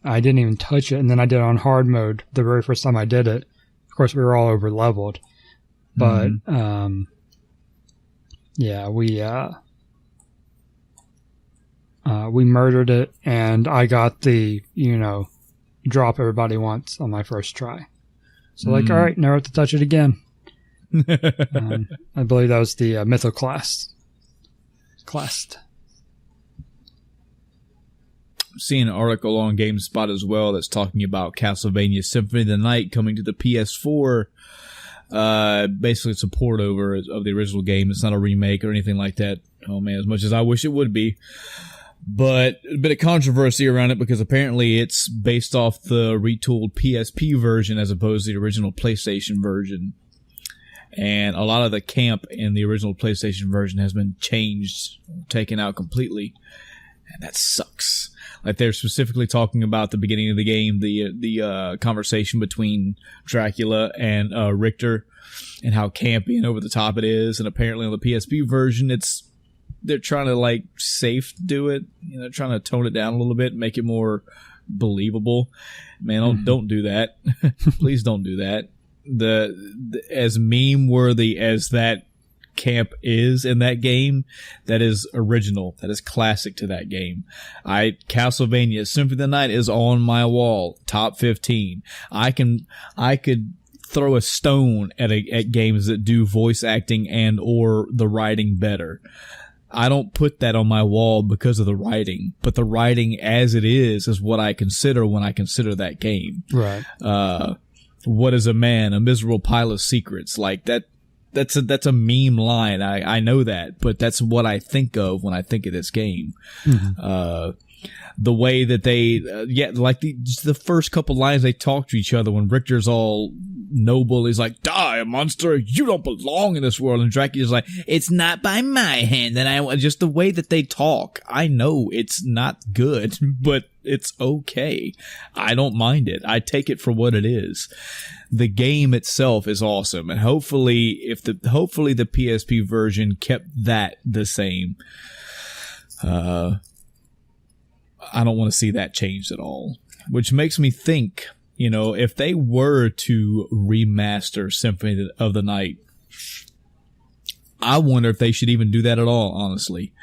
I didn't even touch it. And then I did it on hard mode the very first time I did it. Of course, we were all over leveled. But, yeah, we murdered it, and I got the, drop everybody once on my first try. So all right, never have to touch it again. I believe that was the Mytho class. I'm seeing an article on GameSpot as well that's talking about Castlevania Symphony of the Night coming to the PS4. Basically, it's a port over of the original game. It's not a remake or anything like that. Oh man, as much as I wish it would be. But a bit of controversy around it because apparently it's based off the retooled PSP version as opposed to the original PlayStation version. And a lot of the camp in the original PlayStation version has been changed, taken out completely. And that sucks. Like, they're specifically talking about the beginning of the game, the conversation between Dracula and Richter, and how campy and over the top it is. And apparently on the PSP version, they're trying to, like, safe do it. You know, trying to tone it down a little bit, make it more believable. Man, don't do that. Please don't do that. The as meme worthy as that camp is in that game, that is original. That is classic to that game. Castlevania Symphony of the Night is on my wall, top 15. I could throw a stone at games that do voice acting and or the writing better. I don't put that on my wall because of the writing, but the writing as it is what I consider when I consider that game. Right. What is a man? A miserable pile of secrets. Like that's a meme line. I know that, but that's what I think of when I think of this game. Mm-hmm. The way that they, like the first couple lines they talk to each other when Richter's all noble, he's like, "Die, monster! You don't belong in this world." And Dracula's like, "It's not by my hand." And just the way that they talk, I know it's not good, but it's okay. I don't mind it. I take it for what it is. The game itself is awesome, and hopefully the PSP version kept that the same. I don't want to see that changed at all, which makes me think, you know, if they were to remaster Symphony of the Night, I wonder if they should even do that at all, honestly.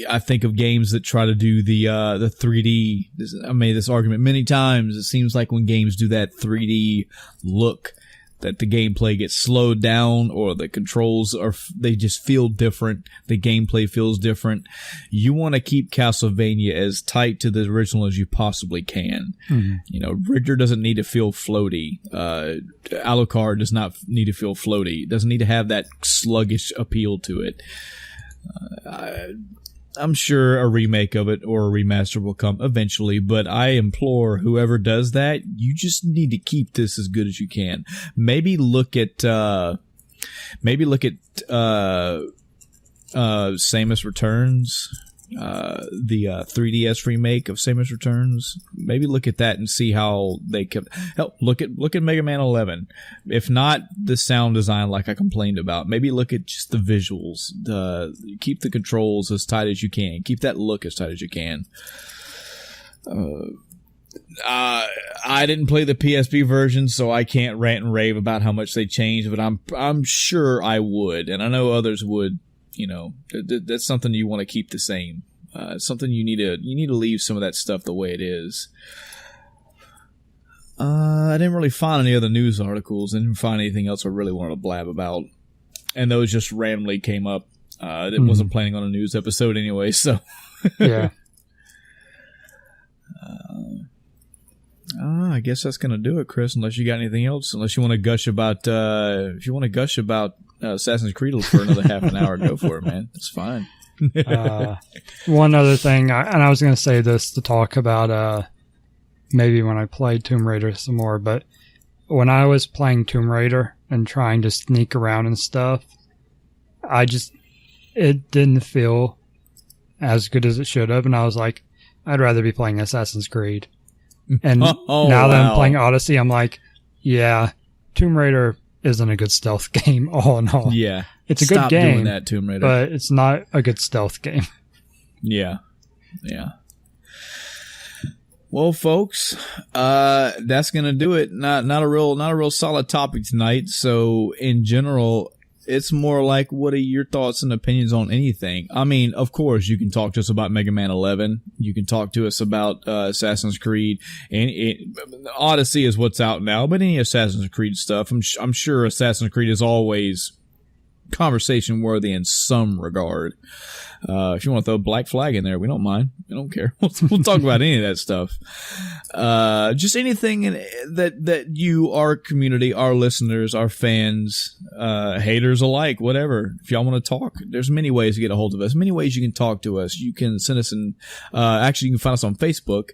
I think of games that try to do the 3D. I made this argument many times. It seems like when games do that 3D look, that the gameplay gets slowed down, or the controls they just feel different. The gameplay feels different. You want to keep Castlevania as tight to the original as you possibly can. Mm-hmm. You know, Richter doesn't need to feel floaty. Alucard does not need to feel floaty. It doesn't need to have that sluggish appeal to it. I'm sure a remake of it or a remaster will come eventually, but I implore whoever does that, you just need to keep this as good as you can. Maybe look at Samus Returns, the 3DS remake of Samus Returns. Maybe look at that and see how they could help. Look at Mega Man 11. If not the sound design, like I complained about, maybe look at just the visuals. Keep the controls as tight as you can. Keep that look as tight as you can. I didn't play the PSP version, so I can't rant and rave about how much they changed, but I'm sure I would, and I know others would. You know, that's something you want to keep the same. Something you need to leave some of that stuff the way it is. I didn't really find any other news articles. I didn't find anything else I really wanted to blab about. And those just randomly came up. I wasn't planning on a news episode anyway, so. Yeah. I guess that's going to do it, Chris, unless you got anything else. Unless you want to gush about, Assassin's Creed for another half an hour, go for it, man. It's fine. One other thing, and I was going to say this to talk about maybe when I played Tomb Raider some more, but when I was playing Tomb Raider and trying to sneak around and stuff, it didn't feel as good as it should have, and I was like, I'd rather be playing Assassin's Creed. And now that I'm playing Odyssey, I'm like, yeah, Tomb Raider isn't a good stealth game all in all. Yeah. It's a good game, doing that, Tomb Raider. But it's not a good stealth game. Yeah. Yeah. Well, folks, that's going to do it. Not a real solid topic tonight. So in general, it's more like, what are your thoughts and opinions on anything? I mean, of course, you can talk to us about Mega Man 11. You can talk to us about Assassin's Creed. And Odyssey is what's out now, but any Assassin's Creed stuff, I'm sure Assassin's Creed is always conversation worthy in some regard. If you want to throw a black flag in there, we don't mind. We don't care. We'll talk about any of that stuff. Just anything that you, our community, our listeners, our fans, haters alike, whatever. If y'all want to talk, there's many ways to get a hold of us. Many ways you can talk to us. You can send us actually, you can find us on Facebook.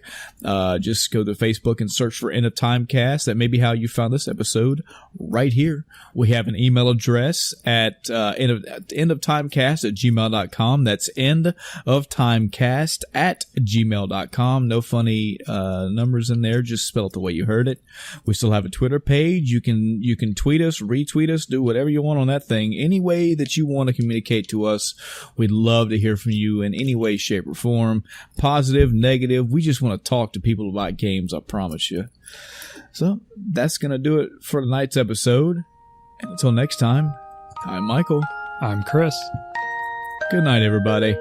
Just go to Facebook and search for End of Timecast. That may be how you found this episode right here. We have an email address at endoftimecast@gmail.com. That's endoftimecast@gmail.com. No funny numbers in there. Just spell it the way you heard it. We still have a Twitter page. You can tweet us, retweet us, do whatever you want on that thing. Any way that you want to communicate to us, we'd love to hear from you in any way, shape, or form. Positive, negative. We just want to talk to people about games, I promise you. So that's going to do it for tonight's episode. And until next time, I'm Michael. I'm Chris. Good night, everybody.